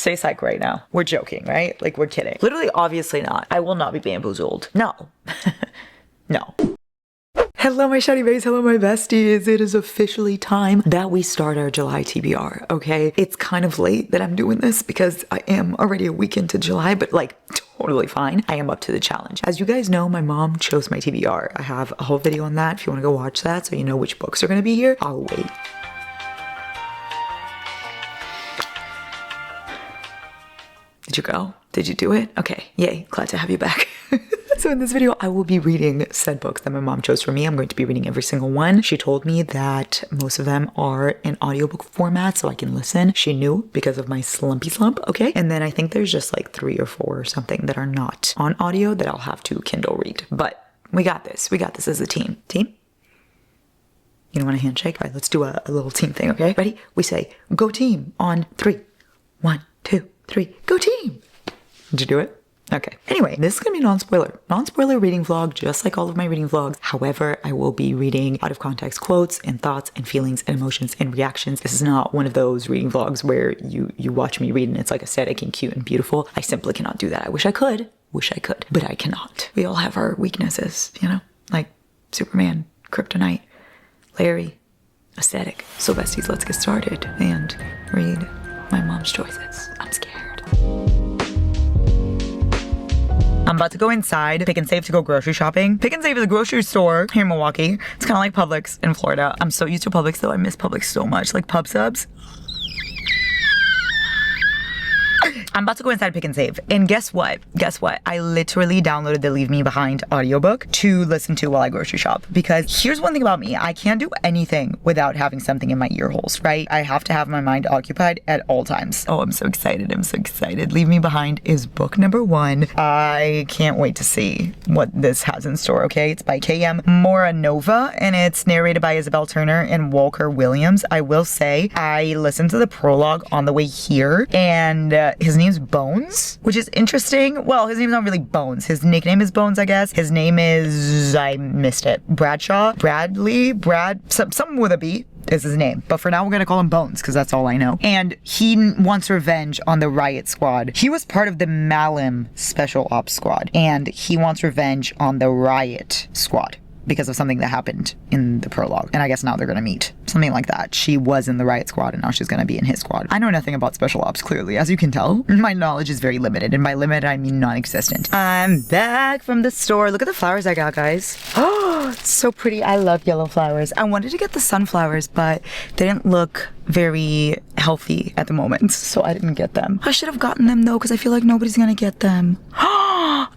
Stay psych right now. We're joking, right? Like, we're kidding. Literally, obviously not. I will not be bamboozled. No. No. Hello, my shiny baes. Hello, my besties. It is officially time that we start our July TBR, okay? It's kind of late that I'm doing this because I am already a week into July, but like totally fine. I am up to the challenge. As you guys know, my mom chose my TBR. I have a whole video on that if you want to go watch that so you know which books are going to be here. I'll wait. Did you go? Did you do it? Okay, yay, glad to have you back. So in this video, I will be reading said books that my mom chose for me. I'm going to be reading every single one. She told me that most of them are in audiobook format so I can listen. She knew because of my slumpy slump, okay? And then I think there's just like 3 or 4 or something that are not on audio that I'll have to Kindle read. But we got this. We got this as a team. Team? You don't want a handshake? All right, let's do a little team thing, okay? Ready? We say, go team on 3. 1, 2, 3, go team! Did you do it? Okay. Anyway, this is gonna be non-spoiler reading vlog, just like all of my reading vlogs. However, I will be reading out of context quotes and thoughts and feelings and emotions and reactions. This is not one of those reading vlogs where you watch me read and it's like aesthetic and cute and beautiful. I simply cannot do that. I wish I could, but I cannot. We all have our weaknesses, you know, like Superman, Kryptonite, Larry, aesthetic. So besties, let's get started and read my mom's choices. I'm scared. I'm about to go inside, Pick and Save to go grocery shopping. Pick and Save is a grocery store here in Milwaukee. It's kind of like Publix in Florida. I'm so used to Publix though. I miss Publix so much, like Pub Subs. I'm about to go inside Pick and Save. And guess what? I literally downloaded the Leave Me Behind audiobook to listen to while I grocery shop. Because here's one thing about me. I can't do anything without having something in my ear holes, right? I have to have my mind occupied at all times. Oh, I'm so excited. I'm so excited. Leave Me Behind is book number 1. I can't wait to see what this has in store, okay? It's by K.M. Moranova and it's narrated by Isabel Turner and Walker Williams. I will say I listened to the prologue on the way here and his name's Bones, which is interesting. Well, his name's not really Bones. His nickname is Bones, I guess. His name is, I missed it, Bradshaw, Bradley, something with a B is his name. But for now, we're gonna call him Bones because that's all I know. And he wants revenge on the Riot Squad. He was part of the Malim Special Ops Squad and he wants revenge on the Riot Squad because of something that happened in the prologue. And I guess now they're gonna meet. Something like that. She was in the Riot Squad and now she's gonna be in his squad. I know nothing about special ops, clearly. As you can tell, my knowledge is very limited. And by limited, I mean non-existent. I'm back from the store. Look at the flowers I got, guys. Oh, it's so pretty. I love yellow flowers. I wanted to get the sunflowers, but they didn't look very healthy at the moment, so I didn't get them. I should have gotten them though, because I feel like nobody's gonna get them.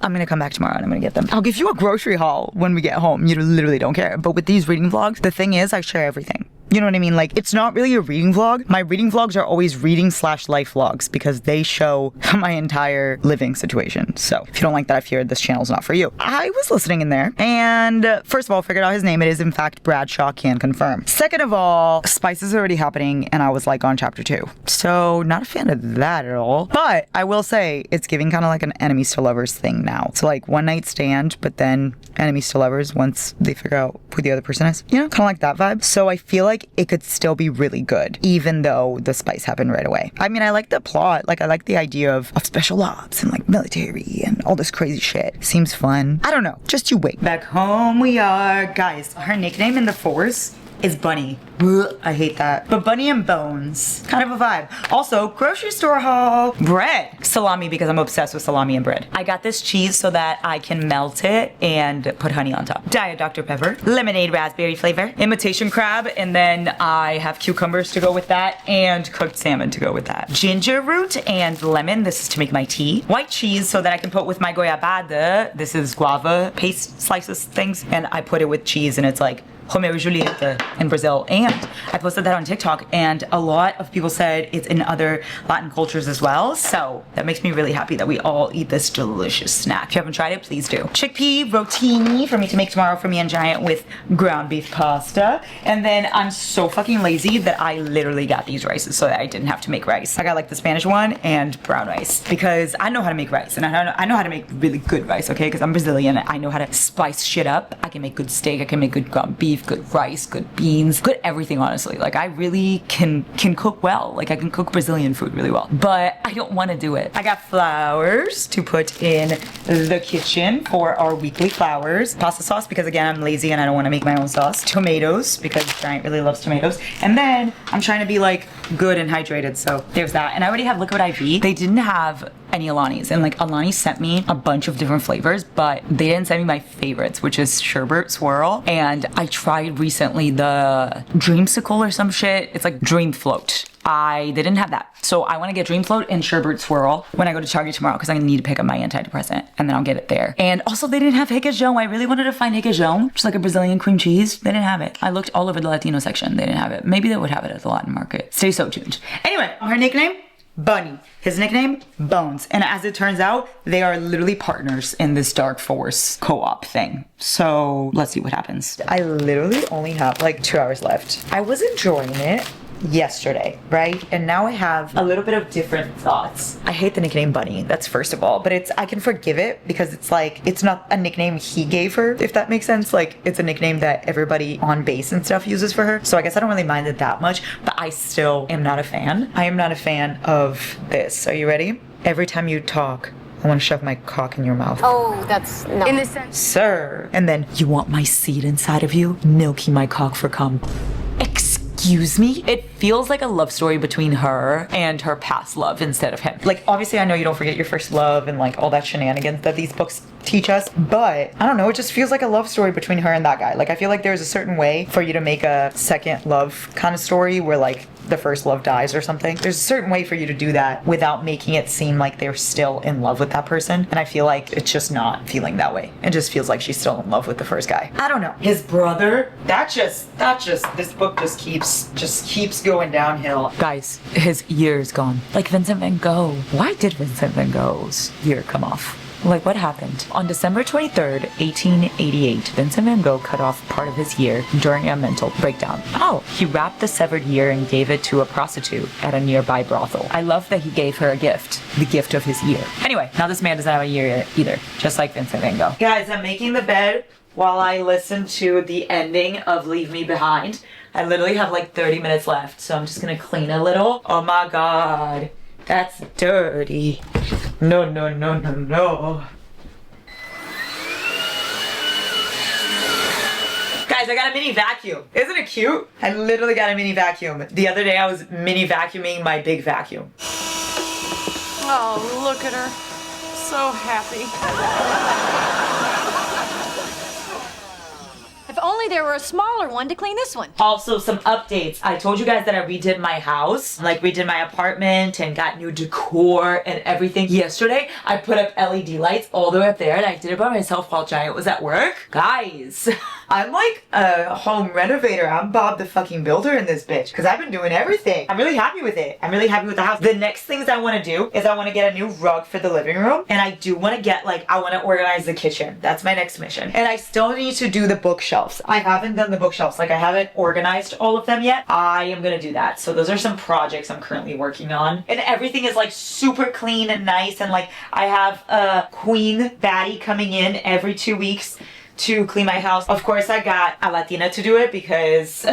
I'm gonna come back tomorrow and I'm gonna get them. I'll give you a grocery haul when we get home. You literally don't care. But with these reading vlogs, the thing is I share everything. You know what I mean? Like, it's not really a reading vlog. My reading vlogs are always reading/life vlogs because they show my entire living situation. So if you don't like that, I fear this channel's not for you. I was listening in there and first of all, figured out his name. It is in fact Bradshaw, can confirm. Second of all, Spice is already happening and I was like on chapter 2. So not a fan of that at all. But I will say it's giving kind of like an enemies to lovers thing now. So like one night stand, but then enemies to lovers once they figure out who the other person is. You know, kind of like that vibe. So I feel like it could still be really good, even though the spice happened right away. I mean, I like the plot. Like, I like the idea of special ops and like military and all this crazy shit. Seems fun. I don't know. Just you wait. Back home we are. Guys, her nickname in the force is Bunny. Ugh, I hate that. But Bunny and Bones, kind of a vibe. Also, grocery store haul. Bread. Salami, because I'm obsessed with salami and bread. I got this cheese so that I can melt it and put honey on top. Diet Dr. Pepper. Lemonade raspberry flavor. Imitation crab. And then I have cucumbers to go with that and cooked salmon to go with that. Ginger root and lemon. This is to make my tea. White cheese so that I can put with my goiabada. This is guava paste slices things. And I put it with cheese and it's like Romeo and Julieta in Brazil. And I posted that on TikTok and a lot of people said it's in other Latin cultures as well. So that makes me really happy that we all eat this delicious snack. If you haven't tried it, please do. Chickpea rotini for me to make tomorrow for me and Giant with ground beef pasta. And then I'm so fucking lazy that I literally got these rices so that I didn't have to make rice. I got like the Spanish one and brown rice because I know how to make rice and I know how to make really good rice, okay? Because I'm Brazilian. I know how to spice shit up. I can make good steak. I can make good ground beef. beef, good rice, good beans, good everything, honestly. Like, I really can cook well. Like, I can cook Brazilian food really well, but I don't want to do it. I got flowers to put in the kitchen for our weekly flowers. Pasta sauce, because again, I'm lazy and I don't want to make my own sauce. Tomatoes, because Giant really loves tomatoes. And then I'm trying to be like good and hydrated, so there's that. And I already have Liquid IV. They didn't have any Alani's, and like Alani sent me a bunch of different flavors, but they didn't send me my favorites, which is sherbet swirl. And I tried recently the dreamsicle or some shit. It's like dream float. They didn't have that. So I want to get Dream Float and Sherbet Swirl when I go to Target tomorrow, because I'm going to need to pick up my antidepressant, and then I'll get it there. And also, they didn't have requeijão. I really wanted to find requeijão, which is like a Brazilian cream cheese. They didn't have it. I looked all over the Latino section. They didn't have it. Maybe they would have it at the Latin market. Stay so tuned. Anyway, her nickname? Bunny. His nickname? Bones. And as it turns out, they are literally partners in this Dark Force co-op thing. So let's see what happens. I literally only have like 2 hours left. I was enjoying it yesterday, right? And now I have a little bit of different thoughts. I hate the nickname Bunny, that's first of all, but I can forgive it because it's like, it's not a nickname he gave her, if that makes sense. Like, it's a nickname that everybody on base and stuff uses for her. So I guess I don't really mind it that much, but I still am not a fan. I am not a fan of this. Are you ready? Every time you talk, I want to shove my cock in your mouth. Oh, that's no. In the sense. Sir. And then, you want my seed inside of you? Milking my cock for cum. Excuse me? It feels like a love story between her and her past love instead of him. Like, obviously I know you don't forget your first love and like all that shenanigans that these books teach us, but I don't know, it just feels like a love story between her and that guy. Like, I feel like there's a certain way for you to make a second love kind of story where like the first love dies or something. There's a certain way for you to do that without making it seem like they're still in love with that person. And I feel like it's just not feeling that way. It just feels like she's still in love with the first guy. I don't know. His brother, this book just keeps going downhill. Guys, his year is gone. Like Vincent van Gogh. Why did Vincent van Gogh's year come off? Like, what happened? On December 23rd, 1888, Vincent van Gogh cut off part of his year during a mental breakdown. Oh, he wrapped the severed year and gave it to a prostitute at a nearby brothel. I love that he gave her a gift, the gift of his year. Anyway, now this man doesn't have a year either, just like Vincent van Gogh. Guys, I'm making the bed while I listen to the ending of Leave Me Behind. I literally have like 30 minutes left, so I'm just gonna clean a little. Oh my god, that's dirty. No. Guys, I got a mini vacuum. Isn't it cute? I literally got a mini vacuum. The other day I was mini vacuuming my big vacuum. Oh, look at her. So happy. If only there were a smaller one to clean this one. Also, some updates. I told you guys that I redid my house, like redid my apartment and got new decor and everything. Yesterday, I put up LED lights all the way up there, and I did it by myself while Giant was at work. Guys, I'm like a home renovator. I'm Bob the fucking builder in this bitch, because I've been doing everything. I'm really happy with it. I'm really happy with the house. The next things I want to do is I want to get a new rug for the living room, and I do want to get I want to organize the kitchen. That's my next mission. And I still need to do the bookshelf. I haven't done the bookshelves. Like, I haven't organized all of them yet. I am gonna do that. So those are some projects I'm currently working on. And everything is like super clean and nice. And like, I have a queen baddie coming in every 2 weeks to clean my house. Of course, I got a Latina to do it because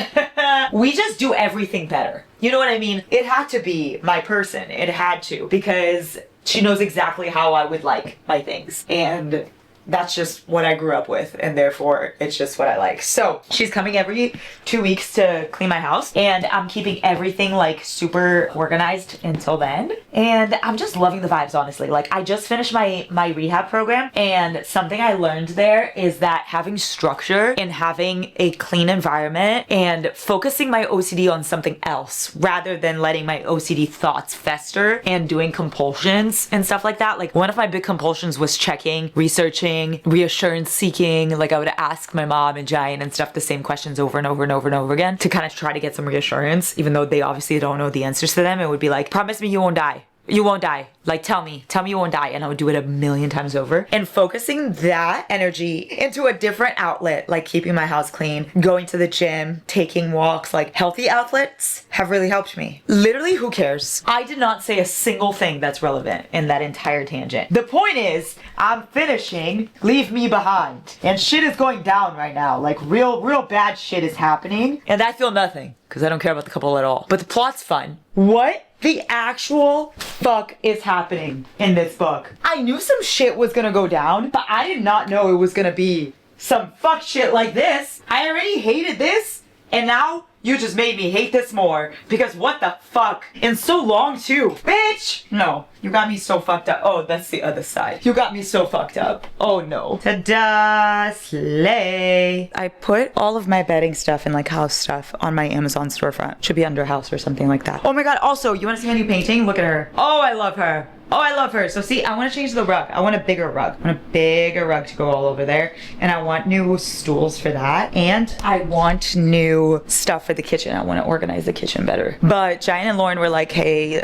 we just do everything better. You know what I mean? It had to be my person. It had to, because she knows exactly how I would like my things. And that's just what I grew up with, and therefore it's just what I like. So she's coming every 2 weeks to clean my house, and I'm keeping everything like super organized until then. And I'm just loving the vibes, honestly. Like, I just finished my rehab program, and something I learned there is that having structure and having a clean environment and focusing my OCD on something else rather than letting my OCD thoughts fester and doing compulsions and stuff like that. Like, one of my big compulsions was checking, researching, reassurance seeking. Like, I would ask my mom and Giant and stuff the same questions over and over and over and over again to kind of try to get some reassurance, even though they obviously don't know the answers to them. It would be like, promise me you won't die. You won't die. Like, tell me you won't die. And I would do it a million times over. And focusing that energy into a different outlet, like keeping my house clean, going to the gym, taking walks, like healthy outlets have really helped me. Literally, who cares? I did not say a single thing that's relevant in that entire tangent. The point is, I'm finishing Leave Me Behind. And shit is going down right now. Like real bad shit is happening. And I feel nothing, because I don't care about the couple at all. But the plot's fun. What the actual fuck is happening in this book? I knew some shit was gonna go down, but I did not know it was gonna be some fuck shit like this. I already hated this, and now you just made me hate this more, because what the fuck? And so long too. Bitch! No, you got me so fucked up. Oh, that's the other side. You got me so fucked up. Oh no. Ta-da! Slay! I put all of my bedding stuff and like house stuff on my Amazon storefront. Should be under house or something like that. Oh my god, also, you wanna see my new painting? Look at her. Oh, I love her. Oh, I love her. So see, I want to change the rug. I want a bigger rug. I want a bigger rug to go all over there. And I want new stools for that. And I want new stuff for the kitchen. I want to organize the kitchen better. But Giant and Lauren were like, hey,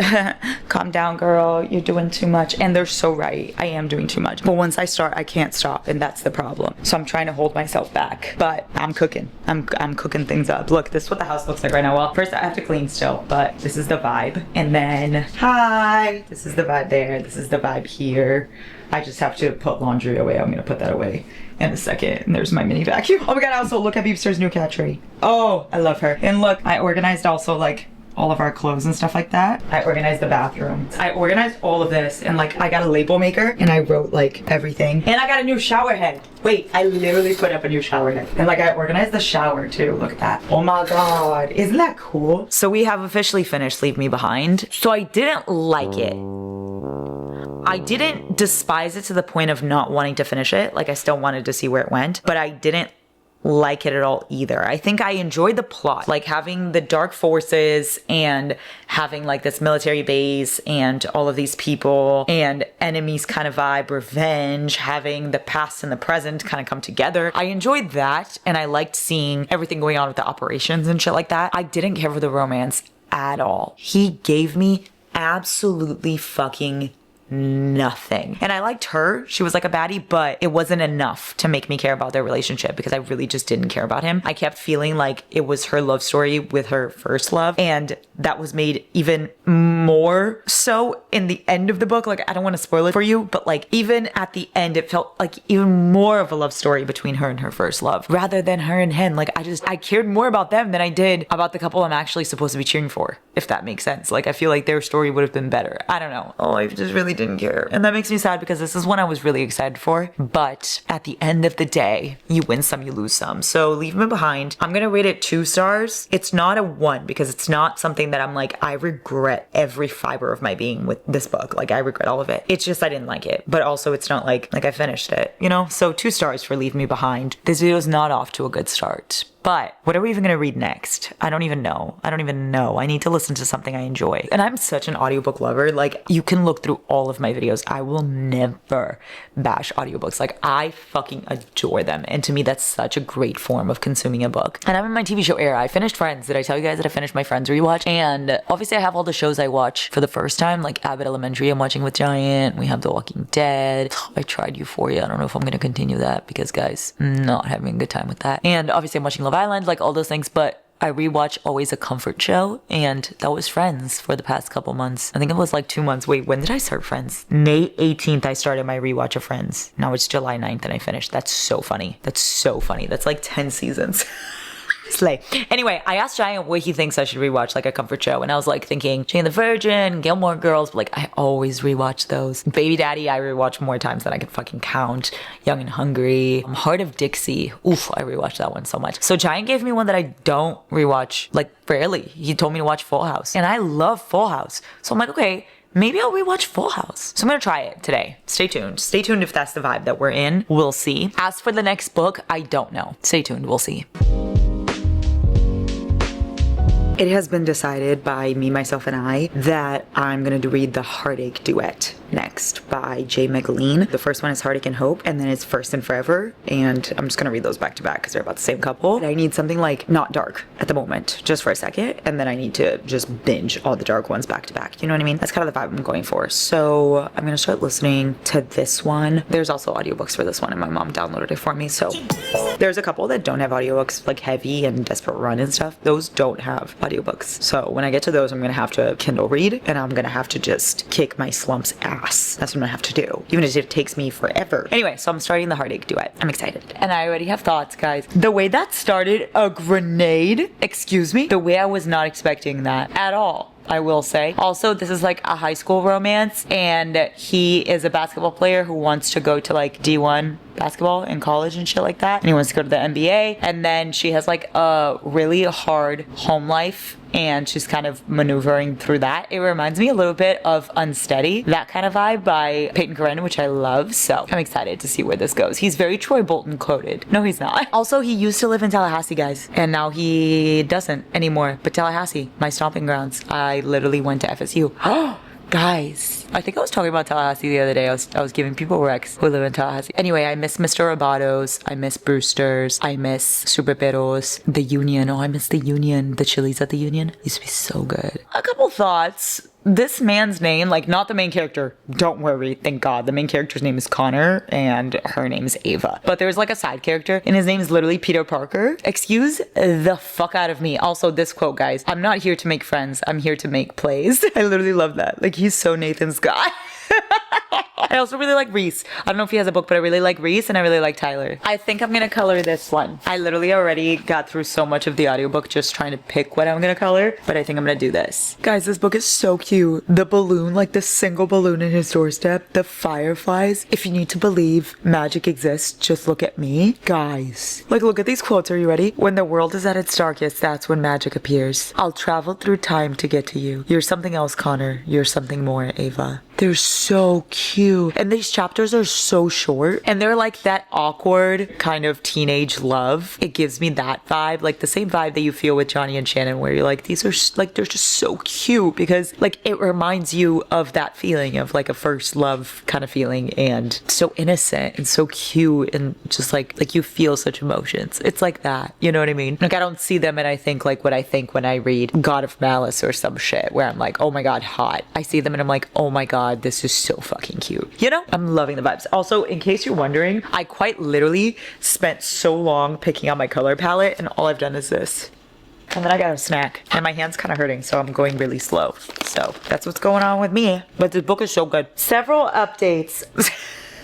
calm down, girl. You're doing too much. And they're so right. I am doing too much. But once I start, I can't stop. And that's the problem. So I'm trying to hold myself back. But I'm cooking. I'm cooking things up. Look, this is what the house looks like right now. Well, first I have to clean still. But this is the vibe. And then, hi. This is the vibe there. This is the vibe here. I just have to put laundry away. I'm gonna put that away in a second. And there's my mini vacuum. Oh my god, also look at Beepster's new cat tree. Oh, I love her. And look, I organized also like all of our clothes and stuff like that. I organized the bathroom. I organized all of this, and like I got a label maker and I wrote like everything. And I got a new shower head. Wait, I literally put up a new shower head. And like I organized the shower too. Look at that. Oh my god. Isn't that cool? So we have officially finished Leave Me Behind. So I didn't like it. I didn't despise it to the point of not wanting to finish it. Like I still wanted to see where it went, but I didn't like it at all either. I think I enjoyed the plot, like having the dark forces and having like this military base and all of these people and enemies kind of vibe, revenge, having the past and the present kind of come together. I enjoyed that, and I liked seeing everything going on with the operations and shit like that. I didn't care for the romance at all. He gave me absolutely fucking nothing. And I liked her. She was like a baddie, but it wasn't enough to make me care about their relationship, because I really just didn't care about him. I kept feeling like it was her love story with her first love, and that was made even more so in the end of the book. Like, I don't want to spoil it for you, but like even at the end, it felt like even more of a love story between her and her first love, rather than her and Hen. Like I cared more about them than I did about the couple I'm actually supposed to be cheering for, if that makes sense. Like, I feel like their story would have been better. I don't know. Oh, I just really didn't care. And that makes me sad, because this is one I was really excited for. But at the end of the day, you win some, you lose some. So Leave Me Behind, I'm gonna rate it 2 stars. It's not a 1, because it's not something that I'm like, I regret every fiber of my being with this book. Like, I regret all of it. It's just I didn't like it. But also it's not like I finished it, you know? So 2 stars for Leave Me Behind. This video is not off to a good start. But what are we even gonna read next? I don't even know. I need to listen to something I enjoy. And I'm such an audiobook lover. Like, you can look through all of my videos. I will never bash audiobooks. Like, I fucking adore them. And to me, that's such a great form of consuming a book. And I'm in my TV show era. I finished Friends. Did I tell you guys that I finished my Friends rewatch? And obviously I have all the shows I watch for the first time, like Abbott Elementary I'm watching with Giant. We have The Walking Dead. I tried Euphoria. I don't know if I'm gonna continue that, because guys, I'm not having a good time with that. And obviously I'm watching Love Island, like all those things, but I rewatch always a comfort show, and that was Friends for the past couple months. I think it was like 2 months. Wait, when did I start Friends? May 18th I started my rewatch of Friends. Now it's July 9th and I finished. That's so funny. That's like 10 seasons. Slay. Anyway, I asked Giant what he thinks I should rewatch, like a comfort show, and I was like thinking Jane the Virgin, Gilmore Girls, but like I always rewatch those. Baby Daddy I rewatch more times than I can fucking count. Young and Hungry, Heart of Dixie. Oof, I rewatched that one so much. So Giant gave me one that I don't rewatch, like rarely. He told me to watch Full House, and I love Full House. So I'm like, okay, maybe I'll rewatch Full House. So I'm gonna try it today. Stay tuned. Stay tuned if that's the vibe that we're in. We'll see. As for the next book, I don't know. Stay tuned. We'll see. It has been decided by me, myself, and I that I'm gonna read the Heartache Duet. next by J. McLean. The first one is Heartache and Hope, and then it's First and Forever. And I'm just gonna read those back to back because they're about the same couple. But I need something like not dark at the moment, just for a second. And then I need to just binge all the dark ones back to back. You know what I mean? That's kind of the vibe I'm going for. So I'm gonna start listening to this one. There's also audiobooks for this one, and my mom downloaded it for me. So there's a couple that don't have audiobooks, like Heavy and Desperate Run and stuff. Those don't have audiobooks. So when I get to those, I'm gonna have to Kindle read, and I'm gonna have to just kick my slump's ass. That's what I'm gonna have to do, even if it takes me forever. Anyway, so I'm starting the Heartache Duet. I'm excited. And I already have thoughts, guys. The way that started, a grenade, excuse me, the way I was not expecting that at all, I will say. Also, this is like a high school romance, and he is a basketball player who wants to go to like D1 basketball in college and shit like that, and he wants to go to the NBA. And then she has like a really hard home life, and she's kind of maneuvering through that. It reminds me a little bit of Unsteady, that kind of vibe by Peyton Corinne, which I love. So I'm excited to see where this goes. He's very Troy Bolton coded. No, he's not. Also, he used to live in Tallahassee, guys, and now he doesn't anymore. But Tallahassee, my stomping grounds. I literally went to FSU. Guys, I think I was talking about Tallahassee the other day. I was giving people recs who live in Tallahassee. Anyway, I miss Mr. Roboto's. I miss Brewster's. I miss Super Peros. The Union. Oh, I miss the Union. The Chili's at the Union. Used to be so good. A couple thoughts. This man's name, like not the main character, don't worry, thank God. The main character's name is Connor and her name is Ava. But there's like a side character and his name is literally Peter Parker. Excuse the fuck out of me. Also, this quote, guys, I'm not here to make friends. I'm here to make plays. I literally love that. Like, he's so Nathan's guy. I also really like Reese. I don't know if he has a book, but I really like Reese and I really like Tyler. I think I'm gonna color this one. I literally already got through so much of the audiobook just trying to pick what I'm gonna color, but I think I'm gonna do this. Guys, this book is so cute. The balloon, like the single balloon in his doorstep, the fireflies. If you need to believe magic exists, just look at me. Guys, like look at these quotes. Are you ready? When the world is at its darkest, that's when magic appears. I'll travel through time to get to you. You're something else, Connor. You're something more, Ava. They're so cute. And these chapters are so short. And they're like that awkward kind of teenage love. It gives me that vibe. Like the same vibe that you feel with Johnny and Shannon, where you're like, these are like, they're just so cute. Because like it reminds you of that feeling of like a first love kind of feeling. And so innocent and so cute. And just like you feel such emotions. It's like that. You know what I mean? Like I don't see them and I think like what I think when I read God of Malice or some shit. Where I'm like, oh my God, hot. I see them and I'm like, oh my God. This is so fucking cute. You know, I'm loving the vibes. Also, in case you're wondering, I quite literally spent so long picking out my color palette and all I've done is this. And then I got a snack and my hand's kind of hurting, so I'm going really slow. So that's what's going on with me. But this book is so good. Several updates.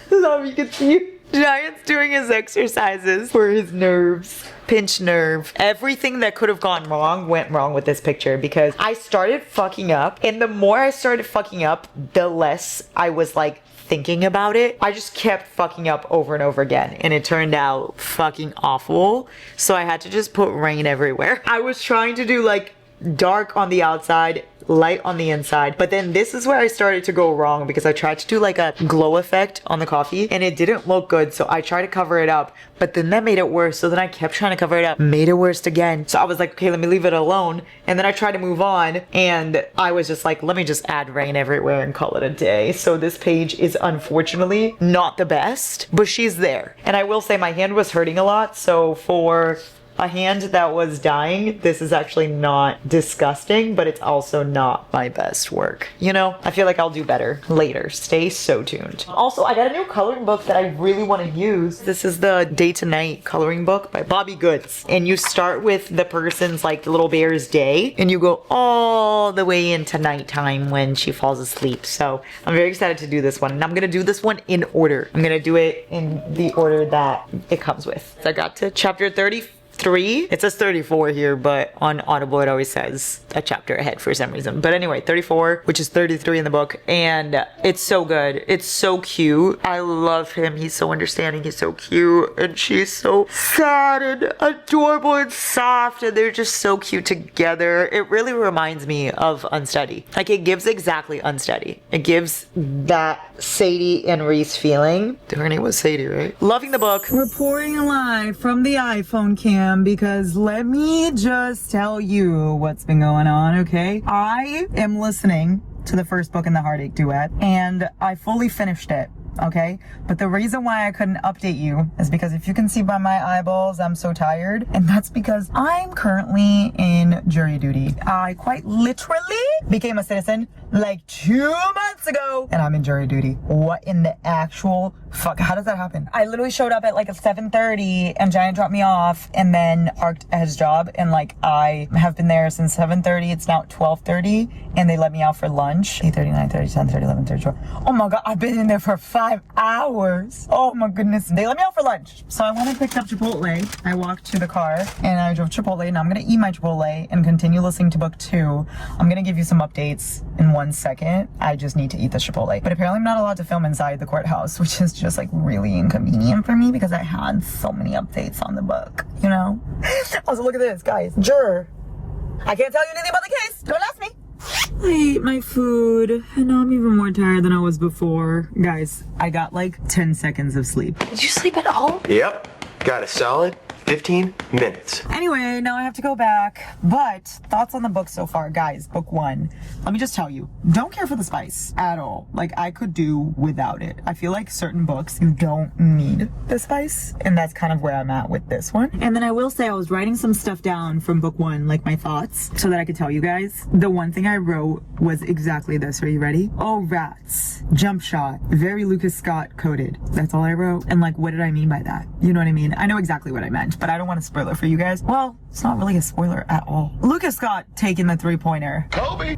Love, you can see Giant's doing his exercises for his nerves. Pinch nerve. Everything that could have gone wrong went wrong with this picture because I started fucking up, and the more I started fucking up, the less I was like thinking about it. I just kept fucking up over and over again, and it turned out fucking awful. So I had to just put rain everywhere. I was trying to do like dark on the outside, light on the inside, but then this is where I started to go wrong because I tried to do like a glow effect on the coffee and it didn't look good, so I tried to cover it up, but then that made it worse. So then I kept trying to cover it up, made it worse again. So I was like, okay, let me leave it alone, and then I tried to move on, and I was just like, let me just add rain everywhere and call it a day. So this page is unfortunately not the best, but she's there. And I will say my hand was hurting a lot, so for a hand that was dying, this is actually not disgusting, but it's also not my best work. You know, I feel like I'll do better later. Stay so tuned. Also, I got a new coloring book that I really want to use. This is the Day to Night coloring book by Bobby Goods. And you start with the person's like the little bear's day, and you go all the way into nighttime when she falls asleep. So I'm very excited to do this one. And I'm gonna do this one in order. I'm gonna do it in the order that it comes with. So I got to chapter 33. It says 34 here, but on Audible it always says a chapter ahead for some reason. But anyway, 34, which is 33 in the book, and it's so good. It's so cute. I love him. He's so understanding. He's so cute, and she's so sad and adorable and soft, and they're just so cute together. It really reminds me of Unsteady. Like, it gives exactly Unsteady. It gives that Sadie and Reese feeling. Her name was Sadie, right? Loving the book. Reporting live from the iPhone cam, because let me just tell you what's been going on, okay? I am listening to the first book in the Heartache Duet, and I fully finished it. Okay, but the reason why I couldn't update you is because if you can see by my eyeballs, I'm so tired, and that's because I'm currently in jury duty. I quite literally became a citizen like 2 months ago, and I'm in jury duty. What in the actual fuck? How does that happen? I literally showed up at like 7:30 and Giant dropped me off and then parked at his job, and like I have been there since 7:30. It's now 12:30 and they let me out for lunch. 8:30, 9:30, 10:30, 11:30, 12. Oh my god, I've been in there for 5 hours. Oh my goodness. They let me out for lunch. So I went and picked up Chipotle. I walked to the car and I drove Chipotle, and I'm gonna eat my Chipotle and continue listening to book 2. I'm gonna give you some updates in 1 second. I just need to eat the Chipotle. But apparently I'm not allowed to film inside the courthouse, which is just like really inconvenient for me because I had so many updates on the book, you know? Also, look at this, guys. Juror. I can't tell you anything about the case. Don't ask me. I ate my food and now I'm even more tired than I was before. Guys, I got like 10 seconds of sleep. Did you sleep at all? Yep, got a solid 15 minutes. Anyway, now I have to go back. But thoughts on the book so far, guys. Book 1. Let me just tell you, don't care for the spice at all. Like, I could do without it. I feel like certain books, you don't need the spice, and that's kind of where I'm at with this one. And then I will say I was writing some stuff down from book 1, like my thoughts, so that I could tell you guys. The one thing I wrote was exactly this. Are you ready? Oh, rats. Jump shot. Very Lucas Scott coded. That's all I wrote. And like, what did I mean by that? You know what I mean? I know exactly what I meant, but I don't want to spoil it for you guys. Well, it's not really a spoiler at all. Lucas Scott taking the 3-pointer. Kobe!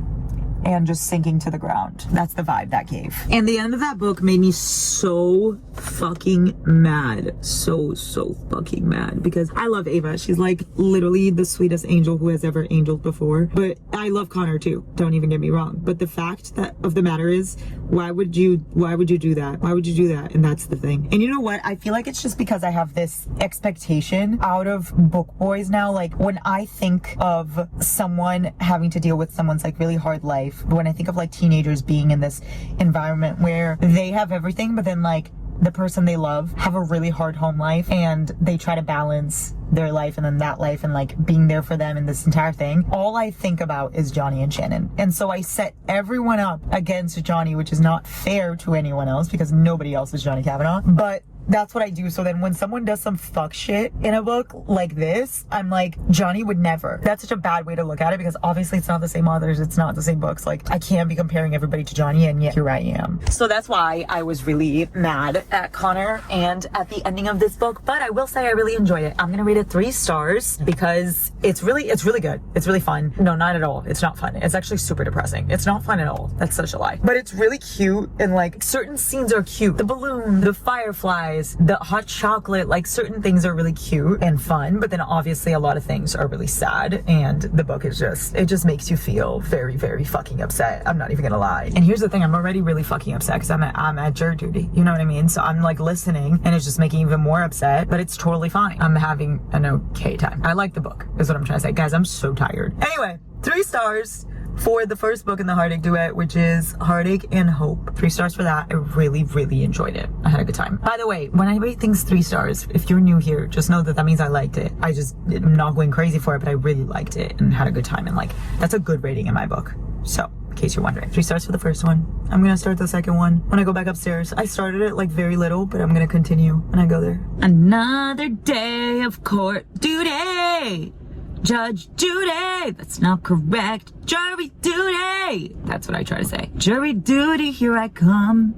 And just sinking to the ground. That's the vibe that gave. And the end of that book made me so fucking mad. So fucking mad. Because I love Ava. She's like literally the sweetest angel who has ever angeled before. But I love Connor too. Don't even get me wrong. But the fact that of the matter is, why would you do that? Why would you do that? And that's the thing. And you know what? I feel like it's just because I have this expectation out of book boys now. Like when I think of someone having to deal with someone's like really hard life, when I think of like teenagers being in this environment where they have everything, but then like the person they love have a really hard home life and they try to balance their life and then that life and like being there for them in this entire thing, all I think about is Johnny and Shannon. And so I set everyone up against Johnny, which is not fair to anyone else because nobody else is Johnny Kavanaugh. But that's what I do. So then when someone does some fuck shit in a book like this, I'm like, Johnny would never. That's such a bad way to look at it because obviously it's not the same authors, it's not the same books. Like I can't be comparing everybody to Johnny, and yet here I am. So that's why I was really mad at Connor and at the ending of this book. But I will say I really enjoyed it. I'm gonna rate it 3 stars because it's really good. It's really fun. No, not at all. It's not fun. It's actually super depressing. It's not fun at all. That's such a lie. But it's really cute, and like certain scenes are cute. The balloon, the fireflies, the hot chocolate, like certain things are really cute and fun, but then obviously a lot of things are really sad, and the book is it just makes you feel very fucking upset. I'm not even gonna lie. And here's the thing, I'm already really fucking upset because I'm at jury duty, you know what I mean? So I'm like listening and it's just making me even more upset, but it's totally fine. I'm having an okay time. I like the book is what I'm trying to say. Guys, I'm so tired. Anyway, 3 stars for the first book in the Heartache Duet, which is Heartache and Hope. 3 stars for that. I really enjoyed it. I had a good time. By the way, when I rate things 3 stars, if you're new here, just know that means I liked it. I'm not going crazy for it, but I really liked it and had a good time, and like that's a good rating in my book. So in case you're wondering, 3 stars for the first one. I'm gonna start the second one when I go back upstairs. I started it like very little, but I'm gonna continue when I go there. Another day of court duty. Judge duty, that's not correct. Jury duty, that's what I try to say. Jury duty, here I come.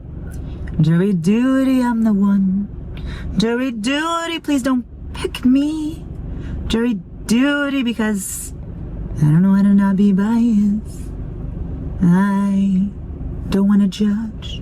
Jury duty, I'm the one. Jury duty, please don't pick me. Jury duty, because I don't know how to not be biased. I don't want to judge.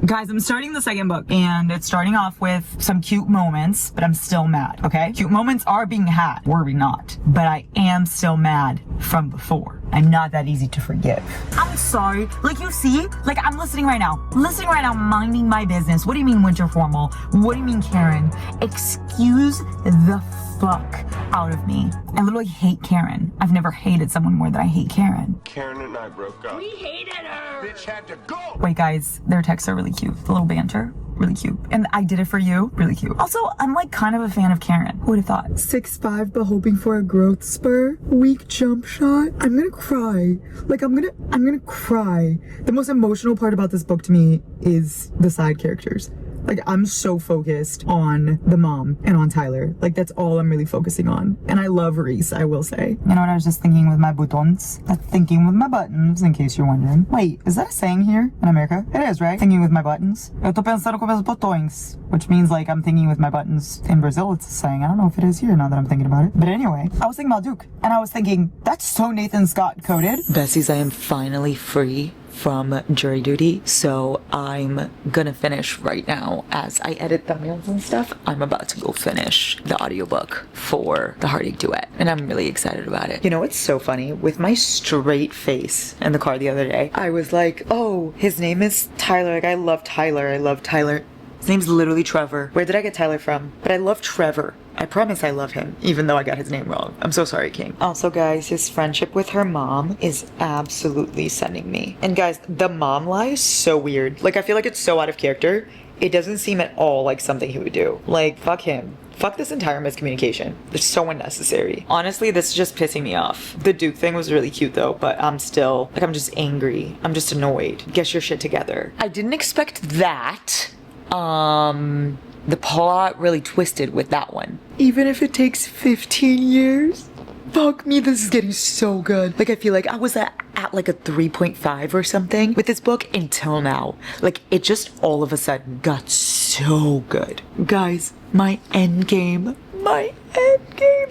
Guys, I'm starting the second book, and it's starting off with some cute moments, but I'm still mad, okay? Cute moments are being had, worry not, but I am still mad from before. I'm not that easy to forgive. I'm sorry, like you see, like I'm listening right now, minding my business. What do you mean winter formal? What do you mean Karen? Excuse the fuck out of me. I literally hate Karen. I've never hated someone more than I hate Karen. Karen and I broke up. We hated her. Bitch had to go. Wait guys, their texts are really cute. The little banter. really cute. And I did it for you, really cute. Also, I'm like kind of a fan of Karen. Who would have thought? 6'5", but hoping for a growth spur. Weak jump shot. I'm gonna cry. Like, I'm gonna cry. The most emotional part about this book to me is the side characters. Like, I'm so focused on the mom and on Tyler. Like, that's all I'm really focusing on. And I love Reese, I will say. You know what I was just thinking with my buttons? That's thinking with my buttons, in case you're wondering. Wait, is that a saying here in America? It is, right? Thinking with my buttons. Eu tô pensando com meus botões. Which means, like, I'm thinking with my buttons. In Brazil, it's a saying. I don't know if it is here now that I'm thinking about it. But anyway, I was thinking about Duke. And I was thinking, that's so Nathan Scott coded. Besties, I am finally free from jury duty, so I'm gonna finish right now as I edit thumbnails and stuff. I'm about to go finish the audiobook for the Heartache Duet, and I'm really excited about it. You know, it's so funny. With my straight face in the car the other day, I was like, oh, his name is Tyler. Like, I love Tyler. I love Tyler. His name's literally Trevor. Where did I get Tyler from? But I love Trevor. I promise I love him, even though I got his name wrong. I'm so sorry, King. Also, guys, his friendship with her mom is absolutely sending me. And guys, the mom lie is so weird. Like, I feel like it's so out of character. It doesn't seem at all like something he would do. Like, fuck him. Fuck this entire miscommunication. It's so unnecessary. Honestly, this is just pissing me off. The Duke thing was really cute though, but I'm still, like, I'm just angry. I'm just annoyed. Get your shit together. I didn't expect that. The plot really twisted with that one. Even if it takes 15 years? Fuck me, this is getting so good. Like, I feel like I was at like a 3.5 or something with this book until now. Like, it just all of a sudden got so good. Guys, my end game.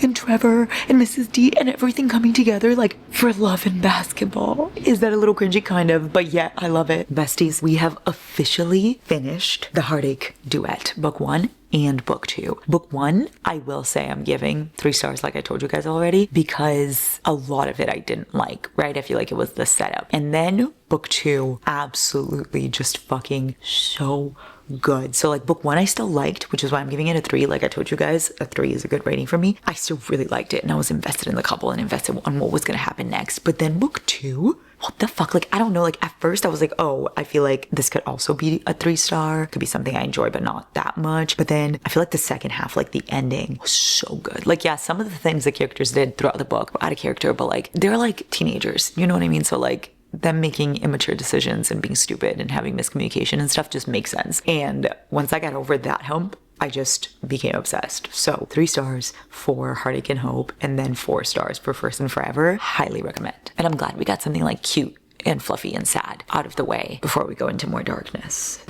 And Trevor and Mrs. D and everything coming together, like, for love and basketball. Is that a little cringy? Kind of, but yeah, I love it. Besties, we have officially finished the Heartache Duet, book 1 and book 2. Book 1, I will say I'm giving 3 stars, like I told you guys already, because a lot of it I didn't like, right? I feel like it was the setup. And then book 2, absolutely just fucking so good. So like book 1 I still liked, which is why I'm giving it a 3. Like I told you guys, a 3 is a good rating for me. I still really liked it, and I was invested in the couple and invested on what was gonna happen next. But then book 2, what the fuck? Like, I don't know. Like, at first I was like, oh, I feel like this could also be a 3-star. Could be something I enjoy, but not that much. But then I feel like the second half, like the ending was so good. Like, yeah, some of the things the characters did throughout the book were out of character, but like, they're like teenagers. You know what I mean? So like, them making immature decisions and being stupid and having miscommunication and stuff just makes sense. And once I got over that hump, I just became obsessed. So 3 stars for Heartache and Hope, and then 4 stars for First and Forever. Highly recommend. And I'm glad we got something like cute and fluffy and sad out of the way before we go into more darkness.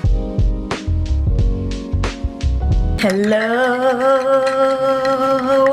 Hello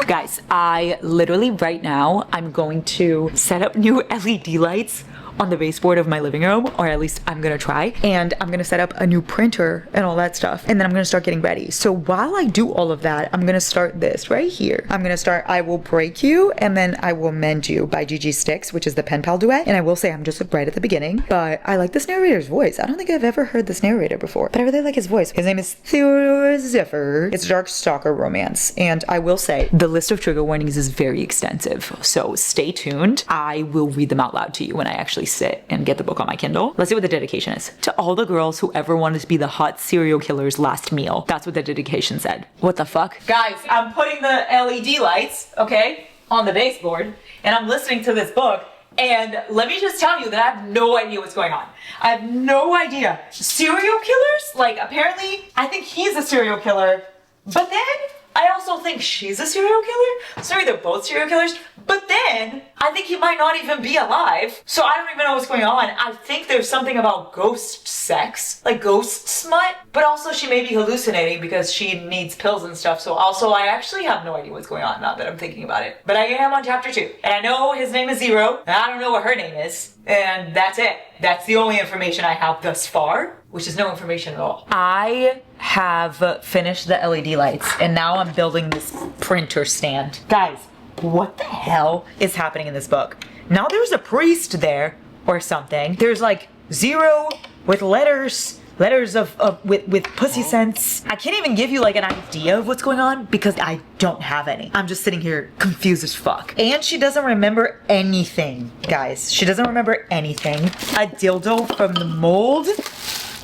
guys, I literally right now I'm going to set up new LED lights on the baseboard of my living room, or at least I'm gonna try, and I'm gonna set up a new printer and all that stuff, and then I'm gonna start getting ready. So while I do all of that, I'm gonna start this right here. I'm gonna start I Will Break You and then I Will Mend You by Gigi Sticks, which is the Pen Pal Duet. And I will say I'm just right at the beginning, but I like this narrator's voice. I don't think I've ever heard this narrator before, but I really like his voice. His name is Theodore Ziffer. It's a dark stalker romance, and I will say the list of trigger warnings is very extensive, so stay tuned. I will read them out loud to you when I actually sit and get the book on my Kindle. Let's see what the dedication is. To all the girls who ever wanted to be the hot serial killer's last meal. That's what the dedication said. What the fuck? Guys, I'm putting the LED lights, okay, on the baseboard, and I'm listening to this book, and let me just tell you that I have no idea what's going on. I have no idea. Serial killers? Like, apparently, I think he's a serial killer, but then I also think she's a serial killer. Sorry, they're both serial killers. But then I think he might not even be alive. So I don't even know what's going on. I think there's something about ghost sex, like ghost smut. But also she may be hallucinating because she needs pills and stuff. So also I actually have no idea what's going on now that I'm thinking about it. But I am on chapter 2. And I know his name is Zero. And I don't know what her name is. And that's it. That's the only information I have thus far, which is no information at all. I have finished the LED lights, and now I'm building this printer stand. Guys, what the hell is happening in this book? Now there's a priest there or something. There's like Zero with letters with pussy sense. I can't even give you like an idea of what's going on because I don't have any. I'm just sitting here confused as fuck. And she doesn't remember anything, guys. She doesn't remember anything. A dildo from the mold